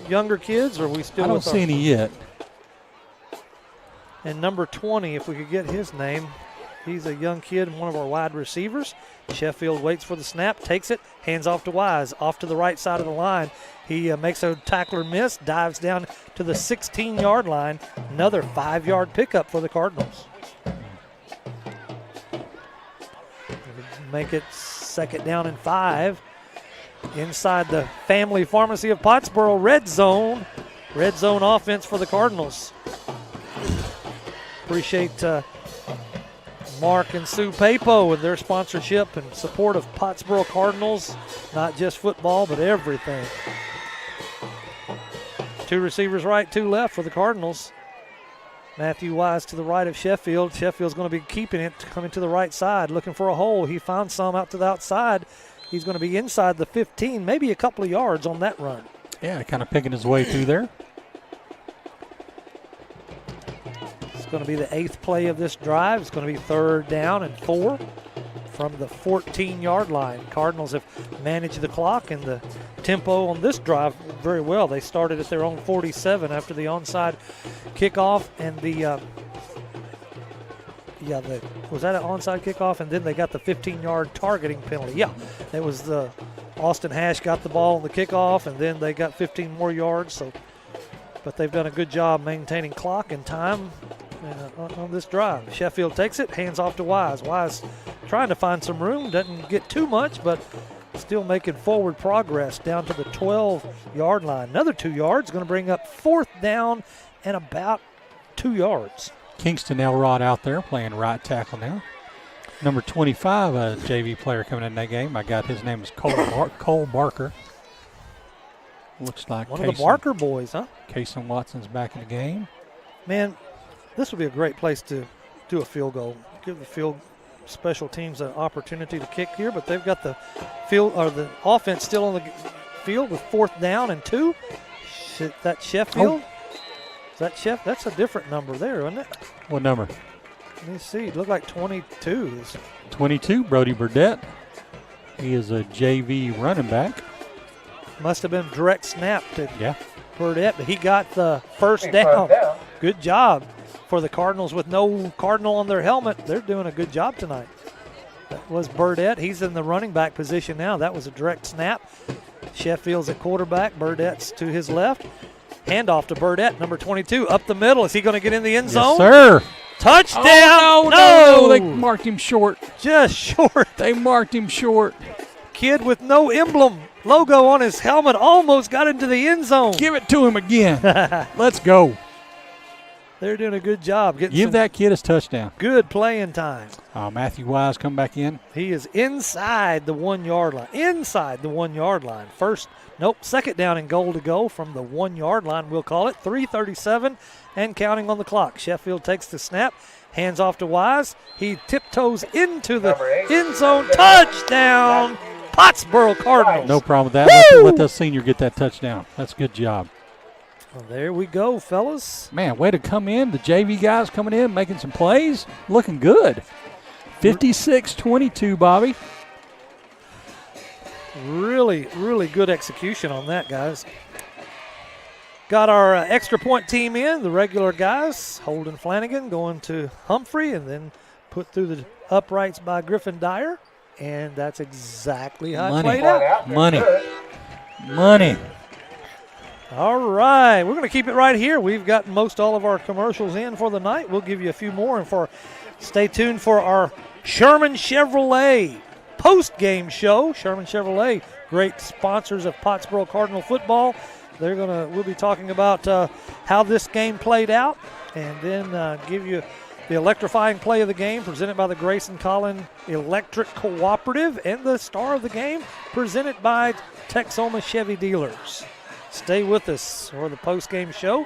younger kids, or are we still? I don't see any yet. And number 20, if we could get his name, he's a young kid and one of our wide receivers. Sheffield waits for the snap, takes it, hands off to Wise, off to the right side of the line. He makes a tackler miss, dives down to the 16-yard line. Another 5-yard pickup for the Cardinals. Make it 2nd down and 5. Inside the Family Pharmacy of Pottsboro, red zone offense for the Cardinals. Appreciate Mark and Sue Papo and their sponsorship and support of Pottsboro Cardinals, not just football, but everything. 2 receivers right, 2 left for the Cardinals. Matthew Wise to the right of Sheffield. Sheffield's going to be keeping it, coming to the right side, looking for a hole. He found some out to the outside. He's going to be inside the 15, maybe a couple of yards on that run. Yeah, kind of picking his way through there. It's going to be the 8th play of this drive. It's going to be 3rd down and 4 from the 14-yard line. Cardinals have managed the clock and the tempo on this drive very well. They started at their own 47 after the onside kickoff and was that an onside kickoff? And then they got the 15-yard targeting penalty. Yeah, it was the Austin Hash got the ball on the kickoff, and then they got 15 more yards. But they've done a good job maintaining clock and time on this drive. Sheffield takes it, hands off to Wise. Wise trying to find some room, doesn't get too much, but still making forward progress down to the 12-yard line. Another 2 yards, going to bring up 4th down and about 2 yards. Kingston Elrod out there playing right tackle now. Number 25, a JV player coming in that game. I got his name is Cole Barker. Looks like one of the Barker boys, huh? Kason Watson's back in the game. Man, this would be a great place to do a field goal. Give the field special teams an opportunity to kick here, but they've got the field or the offense still on the field with 4th down and 2. That Sheffield. Is that Chef? That's a different number there, isn't it? What number? Let me see. It looked like 22. 22, Brody Burdett. He is a JV running back. Must have been direct snap to Burdett, but he got the first down. Good job for the Cardinals with no Cardinal on their helmet. They're doing a good job tonight. That was Burdett. He's in the running back position now. That was a direct snap. Sheffield's at quarterback. Burdett's to his left. Handoff to Burdett, number 22, up the middle. Is he going to get in the end zone? Yes, sir. Touchdown! Oh, no, they marked him short. Just short. They marked him short. Kid with no emblem logo on his helmet almost got into the end zone. Give it to him again. Let's go. They're doing a good job. Give that kid his touchdown. Good playing time. Matthew Wise come back in. He is inside the 1 yard line. Inside the 1 yard line. Second down and goal to go from the 1 yard line, we'll call it. 3:37 and counting on the clock. Sheffield takes the snap, hands off to Wise. He tiptoes into the end zone. Touchdown, Pottsboro Cardinals. No problem with that. Let the senior get that touchdown. That's a good job. Well, there we go, fellas. Man, way to come in. The JV guys coming in, making some plays. Looking good. 56-22, Bobby. Really, really good execution on that, guys. Got our extra point team in, the regular guys. Holden Flanagan going to Humphrey and then put through the uprights by Griffin Dyer. And that's exactly how it played out. Money. All right, we're going to keep it right here. We've got most all of our commercials in for the night. We'll give you a few more, and stay tuned for our Sherman Chevrolet post-game show. Sherman Chevrolet, great sponsors of Pottsboro Cardinal football. We'll be talking about how this game played out, and then give you the electrifying play of the game presented by the Grayson Collin Electric Cooperative, and the star of the game presented by Texoma Chevy Dealers. Stay with us for the post-game show.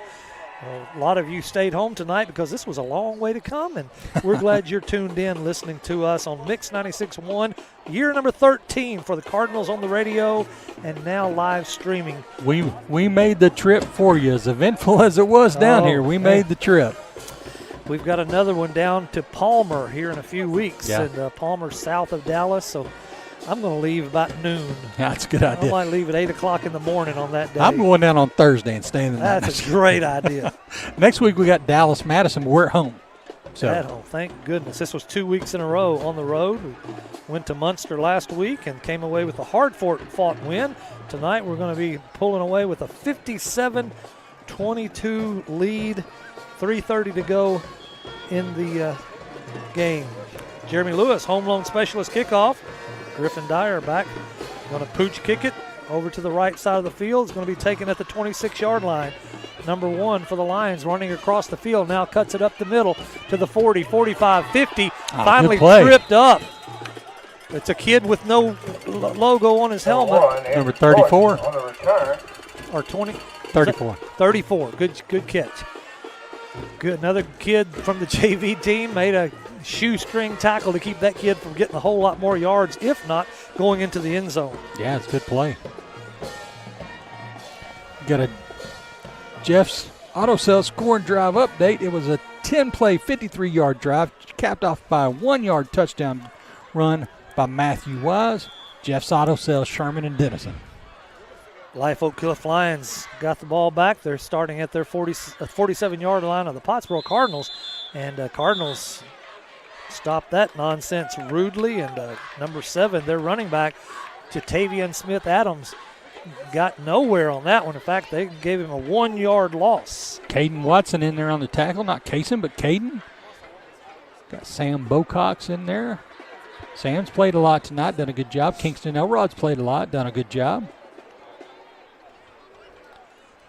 A lot of you stayed home tonight because this was a long way to come, and we're glad you're tuned in listening to us on Mix 96.1, year number 13 for the Cardinals on the radio, and now live streaming. We made the trip for you. As eventful as it was down here, we made the trip. We've got another one down to Palmer here in a few weeks, and Palmer's south of Dallas, so I'm going to leave about noon. That's a good idea. I might leave at 8 o'clock in the morning on that day. I'm going down on Thursday and staying the night. That's a great idea. Next week we got Dallas, Madison. We're at home. At home, thank goodness. This was 2 weeks in a row on the road. We went to Munster last week and came away with a hard-fought win. Tonight we're going to be pulling away with a 57-22 lead. 3:30 to go in the game. Jeremy Lewis, home loan specialist kickoff. Griffin Dyer back, going to pooch kick it over to the right side of the field. It's going to be taken at the 26-yard line. Number 1 for the Lions running across the field, now cuts it up the middle to the 40, 45, 50. Finally tripped up. It's a kid with no logo on his helmet. Number 34. Or 20. 34. 34. Good catch. Good. Another kid from the JV team made a shoestring tackle to keep that kid from getting a whole lot more yards, if not going into the end zone. Yeah, it's a good play. Got a Jeff's Auto Sales scoring drive update. It was a 10-play, 53-yard drive, capped off by a 1-yard touchdown run by Matthew Wise. Jeff's Auto Sales, Sherman and Denison. Life Oak Cliff Lions got the ball back. They're starting at their 47-yard line of the Pottsboro Cardinals, and Cardinals stopped that nonsense rudely, and number 7, their running back, Jatavian Smith-Adams, got nowhere on that one. In fact, they gave him a 1-yard loss. Caden Watson in there on the tackle, not Kaysen, but Caden. Got Sam Bocox in there. Sam's played a lot tonight, done a good job. Kingston Elrod's played a lot, done a good job.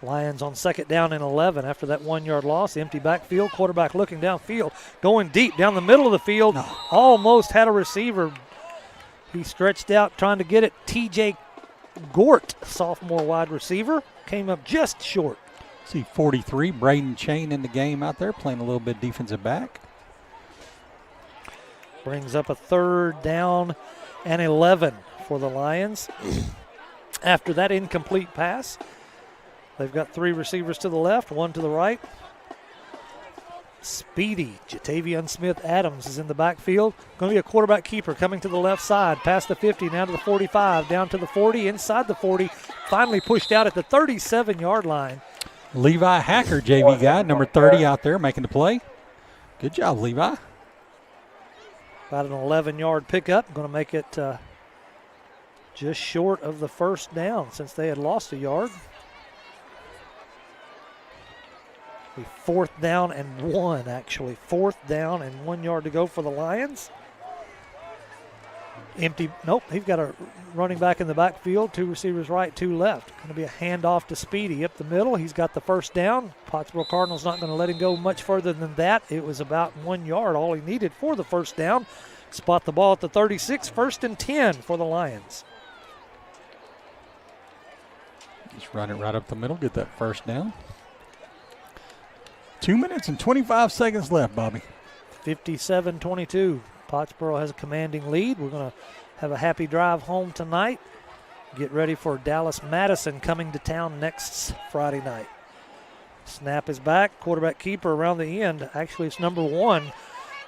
Lions on second down and 11 after that 1-yard loss. Empty backfield, quarterback looking downfield, going deep down the middle of the field. Almost had a receiver. He stretched out trying to get it. TJ Gort, sophomore wide receiver, came up just short. See 43, Braden Chain in the game out there, playing a little bit defensive back. Brings up a third down and 11 for the Lions. After that incomplete pass, they've got 3 receivers to the left, 1 to the right. Speedy Jatavian Smith-Adams is in the backfield. Going to be a quarterback keeper coming to the left side, past the 50, now to the 45, down to the 40, inside the 40, finally pushed out at the 37-yard line. Levi Hacker, JV guy, number 30 out there making the play. Good job, Levi. About an 11-yard pickup. Going to make it just short of the first down since they had lost a yard. The 4th down and 1, actually. 4th down and 1 yard to go for the Lions. Empty. Nope, he's got a running back in the backfield, 2 receivers right, 2 left. Going to be a handoff to Speedy up the middle. He's got the first down. Pottsboro Cardinals not going to let him go much further than that. It was about 1 yard, all he needed for the first down. Spot the ball at the 36, 1st and 10 for the Lions. Just run it right up the middle, get that first down. 2 minutes and 25 seconds left, Bobby. 57-22. Pottsboro has a commanding lead. We're going to have a happy drive home tonight. Get ready for Dallas Madison coming to town next Friday night. Snap is back. Quarterback keeper around the end. Actually, it's number 1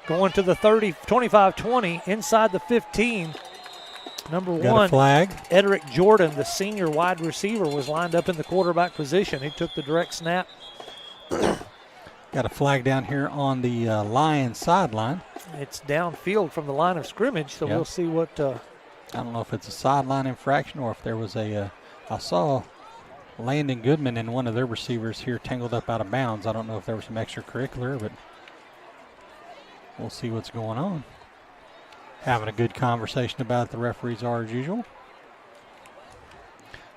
going to the 30, 25-20 inside the 15. Number 1, flag. Edric Jordan, the senior wide receiver, was lined up in the quarterback position. He took the direct snap. Got a flag down here on the Lions sideline. It's downfield from the line of scrimmage, so we'll see what. I don't know if it's a sideline infraction or if there was a. I saw Landon Goodman and one of their receivers here tangled up out of bounds. I don't know if there was some extracurricular, but we'll see what's going on. Having a good conversation about it, the referees are as usual.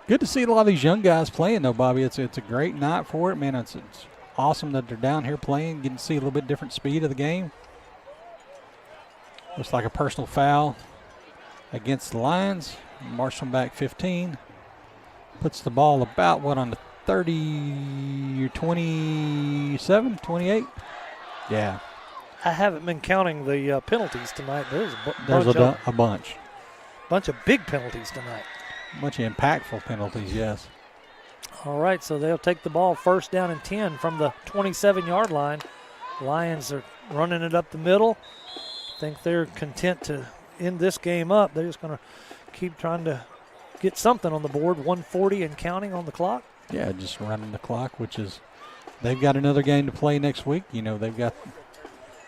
Good to see a lot of these young guys playing, though, Bobby. It's a great night for it, man. It's awesome that they're down here playing, getting to see a little bit different speed of the game. Looks like a personal foul against the Lions. Marshall back 15. Puts the ball about, on the 30 or 27, 28? Yeah. I haven't been counting the penalties tonight. There's a bunch. Bunch of big penalties tonight. A bunch of impactful penalties, yes. All right, so they'll take the ball 1st down and 10 from the 27-yard line. Lions are running it up the middle. I think they're content to end this game up. They're just going to keep trying to get something on the board. 1:40 and counting on the clock. Yeah, just running the clock, which is they've got another game to play next week. You know, they've got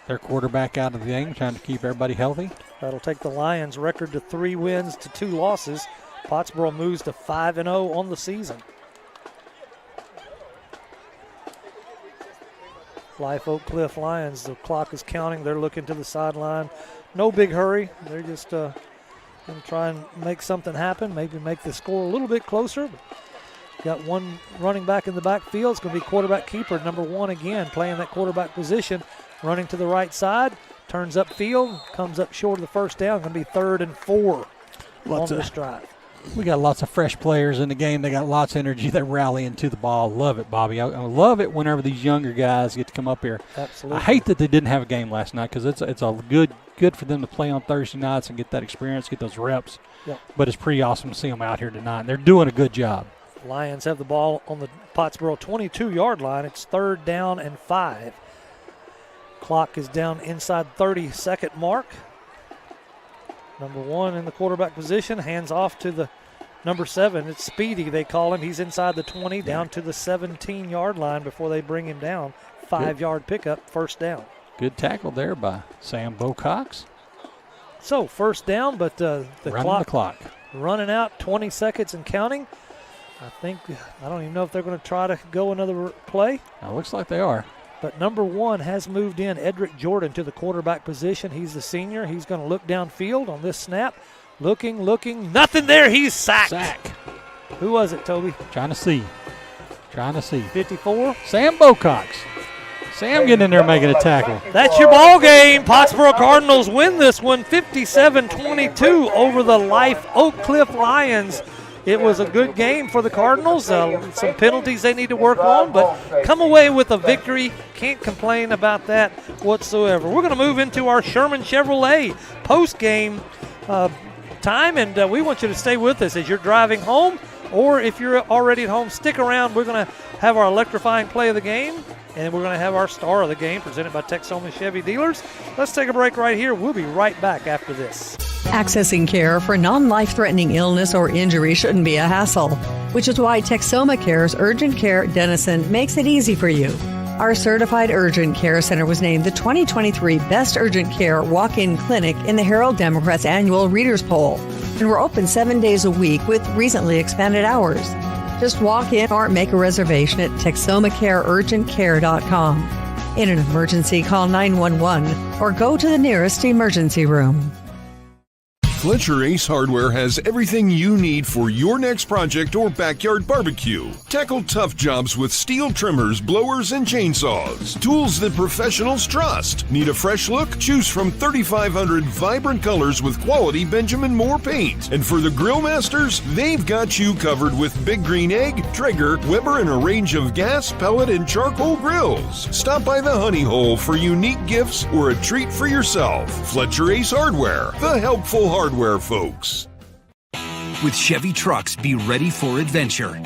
their quarterback out of the game, trying to keep everybody healthy. That'll take the Lions' record to 3 wins to 2 losses. Pottsboro moves to 5-0 on the season. Life Oak Cliff Lions, the clock is counting. They're looking to the sideline. No big hurry. They're just going to try and make something happen, maybe make the score a little bit closer. Got 1 running back in the backfield. It's going to be quarterback keeper, number 1 again, playing that quarterback position, running to the right side, turns upfield, comes up short of the first down. Going to be 3rd and 4 on this drive. We got lots of fresh players in the game. They got lots of energy. They rally into the ball. Love it, Bobby. I love it whenever these younger guys get to come up here. Absolutely. I hate that they didn't have a game last night because it's a good for them to play on Thursday nights and get that experience, get those reps. Yep. But it's pretty awesome to see them out here tonight. And they're doing a good job. Lions have the ball on the Pottsboro 22-yard line. It's 3rd down and 5. Clock is down inside 30-second mark. Number 1 in the quarterback position, hands off to the number 7. It's Speedy, they call him. He's inside the 20, down to the 17-yard line before they bring him down. 5-yard pickup, 1st down. Good tackle there by Sam Bocox. So 1st down, but the clock running out, 20 seconds and counting. I don't even know if they're going to try to go another play. It looks like they are. But number 1 has moved in, Edric Jordan, to the quarterback position. He's the senior. He's going to look downfield on this snap. Looking, nothing there. He's sacked. Who was it, Toby? Trying to see. 54. Sam Bocox. Sam getting in there making a tackle. That's your ball game. Pottsboro Cardinals win this one 57-22 over the Life Oak Cliff Lions. It was a good game for the Cardinals. Some penalties they need to work on, but come away with a victory. Can't complain about that whatsoever. We're going to move into our Sherman Chevrolet post-game time, and we want you to stay with us as you're driving home, or if you're already at home, stick around. We're going to have our electrifying play of the game, and we're going to have our star of the game presented by Texoma Chevy Dealers. Let's take a break right here. We'll be right back after this. Accessing care for non-life-threatening illness or injury shouldn't be a hassle, which is why Texoma Care's Urgent Care Denison makes it easy for you. Our certified urgent care center was named the 2023 Best Urgent Care Walk-In Clinic in the Herald Democrat's annual Readers Poll, and we're open 7 days a week with recently expanded hours. Just walk in or make a reservation at TexomaCareUrgentCare.com. In an emergency, call 911 or go to the nearest emergency room. Fletcher Ace Hardware has everything you need for your next project or backyard barbecue. Tackle tough jobs with steel trimmers, blowers, and chainsaws. Tools that professionals trust. Need a fresh look? Choose from 3,500 vibrant colors with quality Benjamin Moore paint. And for the grill masters, they've got you covered with Big Green Egg, Traeger, Weber, and a range of gas, pellet, and charcoal grills. Stop by the Honey Hole for unique gifts or a treat for yourself. Fletcher Ace Hardware, the helpful hardware folks. With Chevy trucks, be ready for adventure.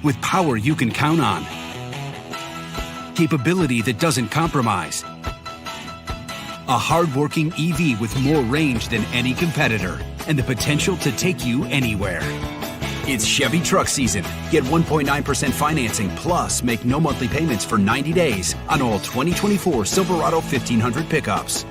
With power you can count on. Capability that doesn't compromise. A hard-working EV with more range than any competitor and the potential to take you anywhere. It's Chevy truck season. Get 1.9% financing plus make no monthly payments for 90 days on all 2024 Silverado 1500 pickups.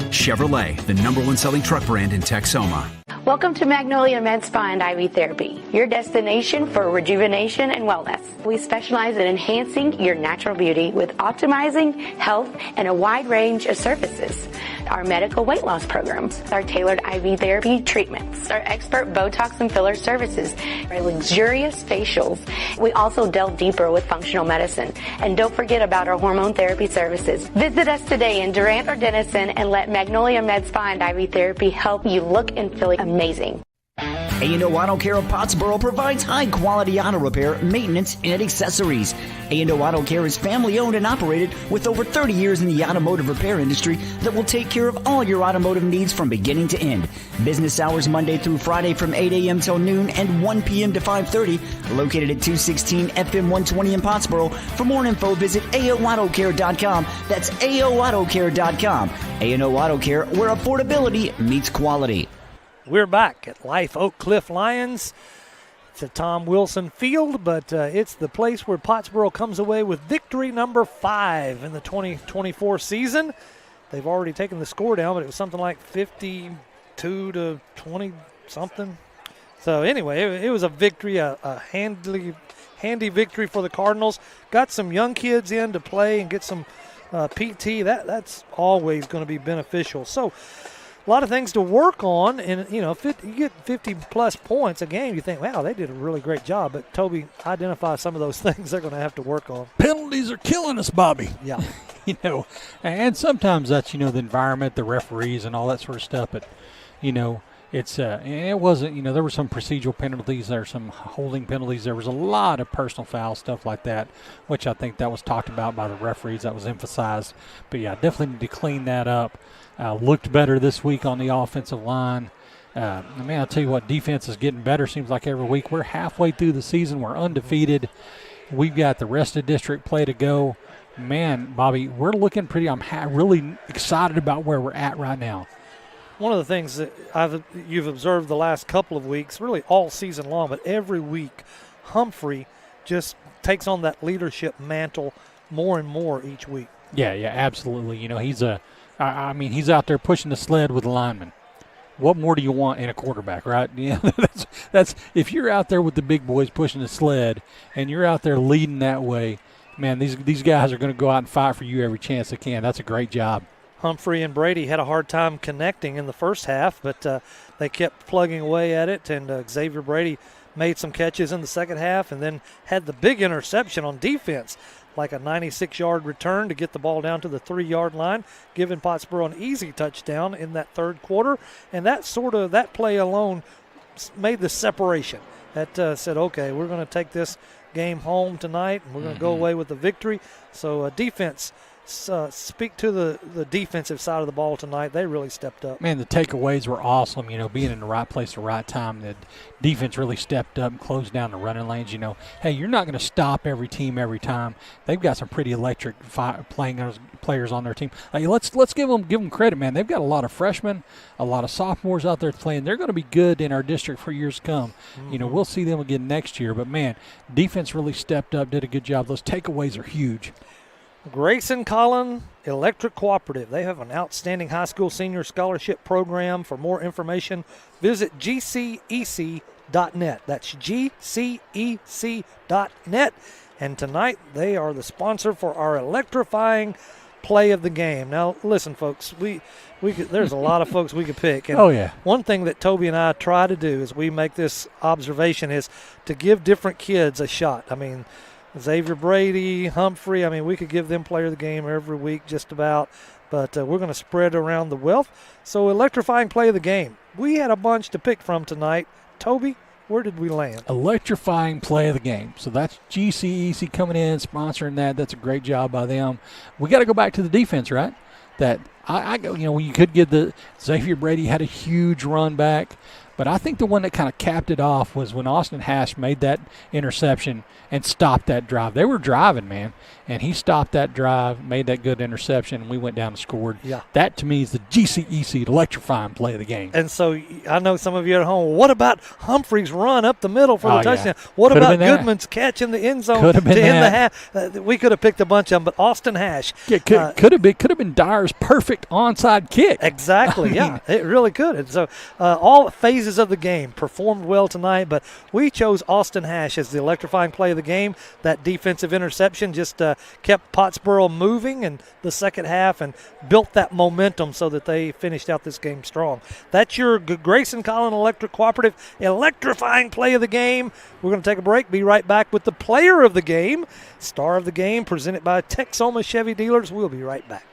Chevrolet, the #1 selling truck brand in Texoma. Welcome to Magnolia Med Spa and IV Therapy, your destination for rejuvenation and wellness. We specialize in enhancing your natural beauty with optimizing health and a wide range of services. Our medical weight loss programs, our tailored IV therapy treatments, our expert Botox and filler services, our luxurious facials. We also delve deeper with functional medicine. And don't forget about our hormone therapy services. Visit us today in Durant or Denison and let Magnolia Med Spa and IV Therapy help you look and feel amazing. A&O Auto Care of Pottsboro provides high-quality auto repair, maintenance, and accessories. A&O Auto Care is family-owned and operated with over 30 years in the automotive repair industry that will take care of all your automotive needs from beginning to end. Business hours Monday through Friday from 8 a.m. till noon and 1 p.m. to 5:30. Located at 216 FM 120 in Pottsboro. For more info, visit AOAutoCare.com. That's AOAutoCare.com. A&O Auto Care, where affordability meets quality. We're back at Life Oak Cliff Lions. It's a Tom Wilson field, but it's the place where Pottsboro comes away with victory number 5 in the 2024 season. They've already taken the score down, but it was something like 52 to 20 something. So anyway, it was a victory, a handy victory for the Cardinals. Got some young kids in to play and get some PT. That's always going to be beneficial. So a lot of things to work on, and you get 50-plus points a game, you think, wow, they did a really great job. But Toby identifies some of those things they're going to have to work on. Penalties are killing us, Bobby. Yeah. And sometimes that's, the environment, the referees, and all that sort of stuff. But, it's it wasn't, there were some procedural penalties, there were some holding penalties, there was a lot of personal foul stuff like that, which I think that was talked about by the referees, that was emphasized. But yeah, definitely need to clean that up. Looked better this week on the offensive line. I'll tell you what, defense is getting better, seems like every week. We're halfway through the season, we're undefeated. We've got the rest of district play to go. Man, Bobby, we're looking pretty, I'm really excited about where we're at right now. One of the things that you've observed the last couple of weeks, really all season long, but every week, Humphrey just takes on that leadership mantle more and more each week. Yeah, absolutely. He's he's out there pushing the sled with the linemen. What more do you want in a quarterback, right? That's if you're out there with the big boys pushing the sled and you're out there leading that way, man, these guys are going to go out and fight for you every chance they can. That's a great job. Humphrey and Brady had a hard time connecting in the first half, but they kept plugging away at it, and Xavier Brady made some catches in the second half and then had the big interception on defense, like a 96-yard return to get the ball down to the 3-yard line, giving Pottsboro an easy touchdown in that third quarter. And that play alone made the separation. That said, okay, we're going to take this game home tonight, and we're going to go away with the victory. So defense, speak to the defensive side of the ball tonight. They really stepped up. Man, the takeaways were awesome. Being in the right place at the right time. The defense really stepped up and closed down the running lanes. Hey, you're not going to stop every team every time. They've got some pretty electric players on their team. Let's give them credit, man. They've got a lot of freshmen, a lot of sophomores out there playing. They're going to be good in our district for years to come. We'll see them again next year. But, man, defense really stepped up, did a good job. Those takeaways are huge. Grayson Collin Electric Cooperative. They have an outstanding high school senior scholarship program. For more information, visit gcec.net. That's gcec.net. And tonight, they are the sponsor for our electrifying play of the game. Now, listen, folks, we There's a lot of folks we could pick. And oh, yeah. One thing that Toby and I try to do as we make this observation is to give different kids a shot. I mean, Xavier Brady, Humphrey, I mean, we could give them player of the game every week just about. But we're going to spread around the wealth. So electrifying play of the game. We had a bunch to pick from tonight. Toby, where did we land? Electrifying play of the game. So that's GCEC coming in, sponsoring that. That's a great job by them. We got to go back to the defense, right? That you could get the Xavier Brady had a huge run back, but I think the one that kind of capped it off was when Austin Hash made that interception and stopped that drive. They were driving, man, and he stopped that drive, made that good interception, and we went down and scored. Yeah. That, to me, is the GCEC electrifying play of the game. And so I know some of you at home, what about Humphrey's run up the middle for the touchdown? Yeah. What about Goodman's catch in the end zone to end the half? We could have picked a bunch of them, but Austin Hash. Yeah, could have been Dyer's perfect onside kick. Exactly, yeah. It really could. And so all phases of the game performed well tonight, but we chose Austin Hash as the electrifying play of the game. That defensive interception just kept Pottsboro moving in the second half and built that momentum so that they finished out this game strong. That's your Grayson Collin Electric Cooperative electrifying play of the game. We're going to take a break. Be right back with the player of the game, star of the game, presented by Texoma Chevy Dealers. We'll be right back.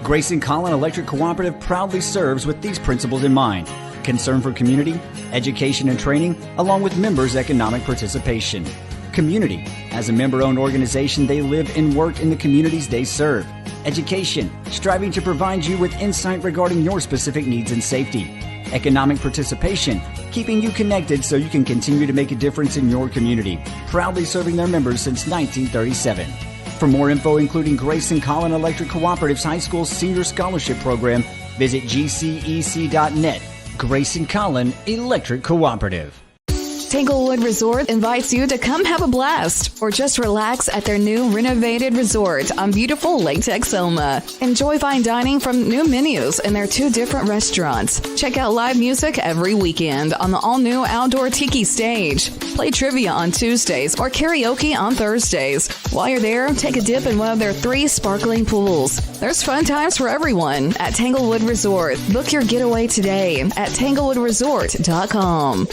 Grayson Collin Electric Cooperative proudly serves with these principles in mind: concern for community, education and training, along with members' economic participation. Community. As a member-owned organization, they live and work in the communities they serve. Education. Striving to provide you with insight regarding your specific needs and safety. Economic participation. Keeping you connected so you can continue to make a difference in your community. Proudly serving their members since 1937. For more info, including Grayson Collin Electric Cooperative's High School Senior Scholarship Program, visit gcec.net. Grayson Collin Electric Cooperative. Tanglewood Resort invites you to come have a blast or just relax at their new renovated resort on beautiful Lake Texoma. Enjoy fine dining from new menus in their 2 different restaurants. Check out live music every weekend on the all-new outdoor tiki stage. Play trivia on Tuesdays or karaoke on Thursdays. While you're there, take a dip in one of their 3 sparkling pools. There's fun times for everyone at Tanglewood Resort. Book your getaway today at tanglewoodresort.com.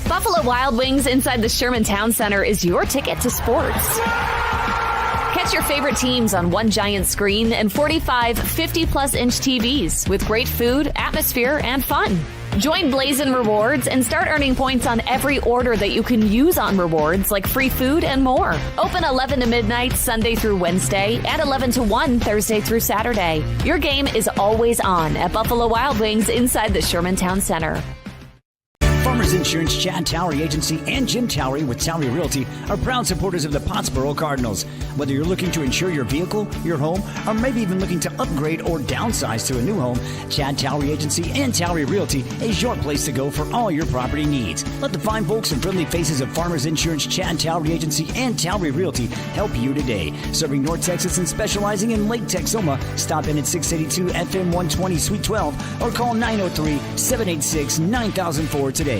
Buffalo Wild Wings inside the Sherman Town Center is your ticket to sports. Catch your favorite teams on one giant screen and 45 50-plus inch TVs with great food, atmosphere, and fun. Join Blazin' Rewards and start earning points on every order that you can use on rewards like free food and more. Open 11 to midnight Sunday through Wednesday and 11 to 1 Thursday through Saturday. Your game is always on at Buffalo Wild Wings inside the Sherman Town Center. Farmers Insurance, Chad Towery Agency, and Jim Towery with Towery Realty are proud supporters of the Pottsboro Cardinals. Whether you're looking to insure your vehicle, your home, or maybe even looking to upgrade or downsize to a new home, Chad Towery Agency and Towery Realty is your place to go for all your property needs. Let the fine folks and friendly faces of Farmers Insurance, Chad Towery Agency, and Towery Realty help you today. Serving North Texas and specializing in Lake Texoma. Stop in at 682 FM 120 Suite 12 or call 903-786-9004 today.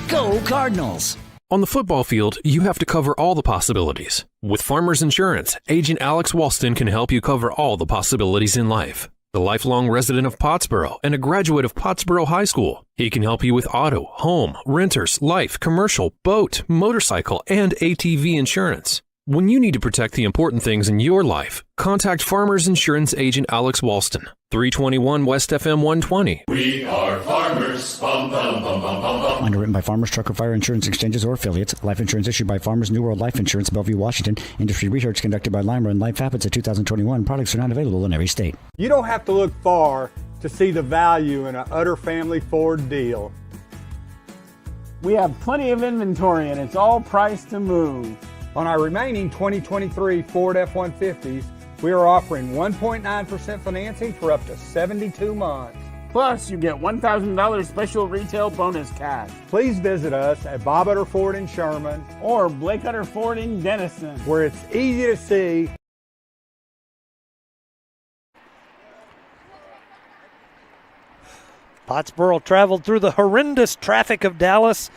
Go Cardinals! On the football field, you have to cover all the possibilities. With Farmers Insurance, Agent Alex Walston can help you cover all the possibilities in life. The lifelong resident of Pottsboro and a graduate of Pottsboro High School, he can help you with auto, home, renters, life, commercial, boat, motorcycle, and ATV insurance. When you need to protect the important things in your life, contact Farmers Insurance Agent Alex Walston, 321 West FM 120. We are farmers. Bum, bum, bum, bum, bum, bum. Underwritten by Farmers Trucker Fire Insurance Exchanges or affiliates. Life insurance issued by Farmers New World Life Insurance, Bellevue, Washington. Industry research conducted by Lima and Life Habits of 2021. Products are not available in every state. You don't have to look far to see the value in an Utter Family Ford deal. We have plenty of inventory and it's all priced to move. On our remaining 2023 Ford F-150s, we are offering 1.9% financing for up to 72 months. Plus, you get $1,000 special retail bonus cash. Please visit us at Bob Utter Ford in Sherman or Blake Utter Ford in Denison, where it's easy to see. Pottsboro traveled through the horrendous traffic of Dallas,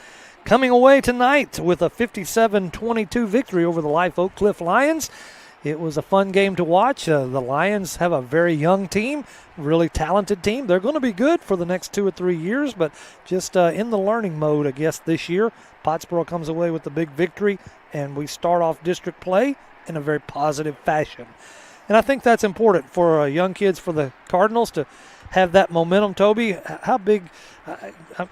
coming away tonight with a 57-22 victory over the Live Oak Cliff Lions. it was a fun game to watch. The Lions have a very young team, really talented team. They're going to be good for the next 2 or 3 years, but just in the learning mode, I guess, this year. Pottsboro comes away with the big victory, and we start off district play in a very positive fashion. And I think that's important for young kids, for the Cardinals to have that momentum. Toby, how big,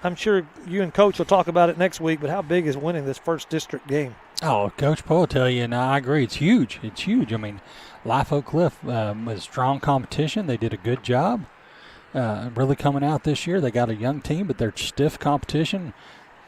I'm sure you and Coach will talk about it next week, but how big is winning this first district game? Oh, Coach Poe will tell you, and I agree, it's huge. It's huge. I mean, Live Oak Cliff was strong competition. They did a good job really coming out this year. They got a young team, but they're stiff competition.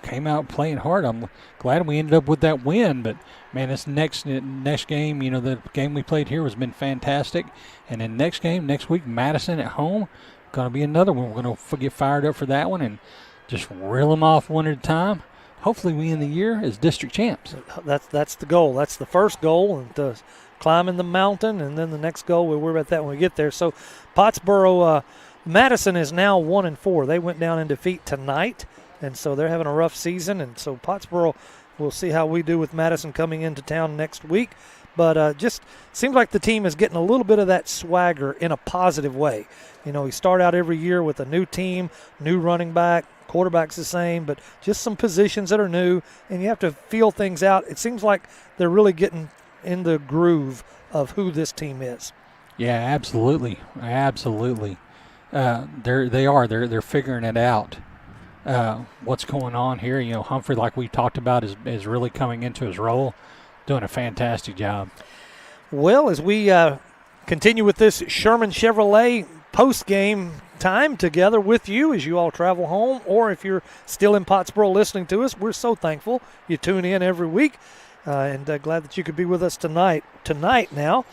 Came out playing hard. I'm glad we ended up with that win, but man, this next game, the game we played here has been fantastic. And then next week, Madison at home, going to be another one. We're going to get fired up for that one and just reel them off one at a time. Hopefully we end the year as district champs. That's the goal. That's the first goal, and climbing the mountain, and then the next goal, we'll worry about that when we get there. So Pottsboro, Madison is now 1-4. They went down in defeat tonight, and so they're having a rough season. And so Pottsboro, we'll see how we do with Madison coming into town next week. But just seems like the team is getting a little bit of that swagger in a positive way. We start out every year with a new team, new running back, quarterback's the same, but just some positions that are new, and you have to feel things out. It seems like they're really getting in the groove of who this team is. Yeah, absolutely. They're figuring it out. What's going on here? Humphrey, like we talked about, is really coming into his role, doing a fantastic job. Well, as we continue with this Sherman Chevrolet post-game time together with you as you all travel home, or if you're still in Pottsboro listening to us, we're so thankful you tune in every week, and glad that you could be with us tonight. Tonight now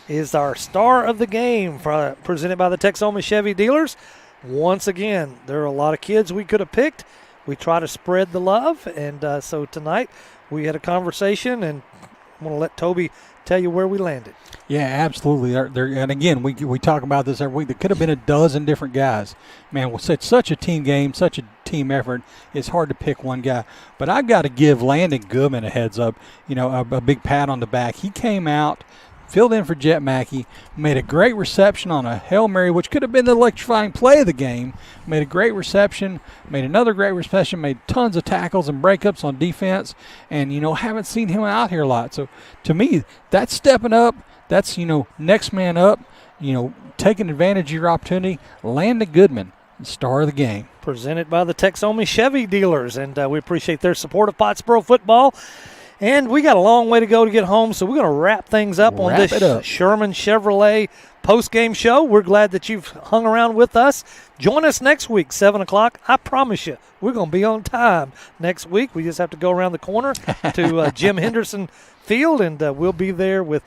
is our star of the game presented by the Texoma Chevy dealers. Once again, there are a lot of kids we could have picked. We try to spread the love, and so tonight we had a conversation, and I want to let Toby tell you where we landed. Yeah, absolutely. And again, we talk about this every week. There could have been a dozen different guys. Man, it's such a team game, such a team effort. It's hard to pick one guy. But I've got to give Landon Goodman a heads up, a big pat on the back. He came out, filled in for Jet Mackey, made a great reception on a Hail Mary, which could have been the electrifying play of the game. Made a great reception, made another great reception, made tons of tackles and breakups on defense, and, haven't seen him out here a lot. So, to me, that's stepping up. That's, next man up, taking advantage of your opportunity. Landon Goodman, star of the game. Presented by the Texoma Chevy dealers, and we appreciate their support of Pottsboro football. And we got a long way to go to get home, so we're going to wrap things up on this Sherman Chevrolet post-game show. We're glad that you've hung around with us. Join us next week, 7 o'clock. I promise you, we're going to be on time next week. We just have to go around the corner to Jim Henderson Field, and we'll be there with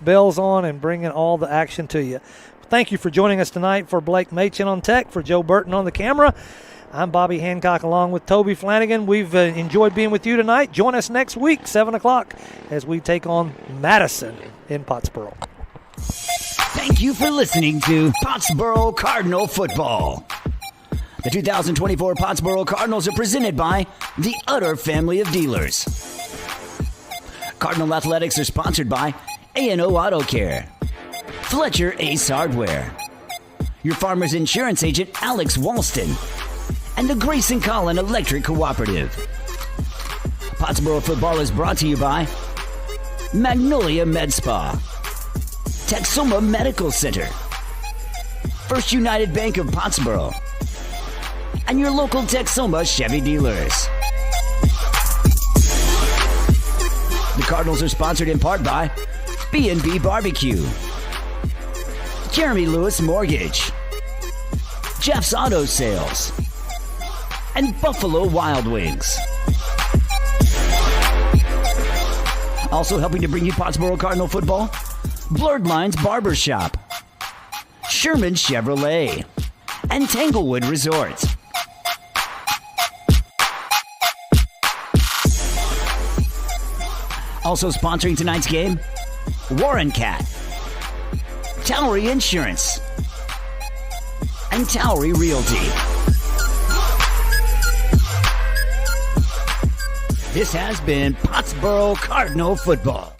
bells on and bringing all the action to you. Thank you for joining us tonight. For Blake Machin on tech, for Joe Burton on the camera, I'm Bobby Hancock along with Toby Flanagan. We've enjoyed being with you tonight. Join us next week, 7 o'clock, as we take on Madison in Pottsboro. Thank you for listening to Pottsboro Cardinal Football. The 2024 Pottsboro Cardinals are presented by the Utter Family of Dealers. Cardinal Athletics are sponsored by A&O Auto Care, Fletcher Ace Hardware, your farmer's insurance agent Alex Walston, and the Grayson Collin Electric Cooperative. Pottsboro football is brought to you by Magnolia Med Spa, Texoma Medical Center, First United Bank of Pottsboro, and your local Texoma Chevy dealers. The Cardinals are sponsored in part by B&B Barbecue, Jeremy Lewis Mortgage, Jeff's Auto Sales, and Buffalo Wild Wings. Also helping to bring you Pottsboro Cardinal football, Blurred Lines Barbershop, Sherman Chevrolet, and Tanglewood Resort. Also sponsoring tonight's game, Warren Cat, Towery Insurance, and Towery Realty. This has been Pottsboro Cardinal Football.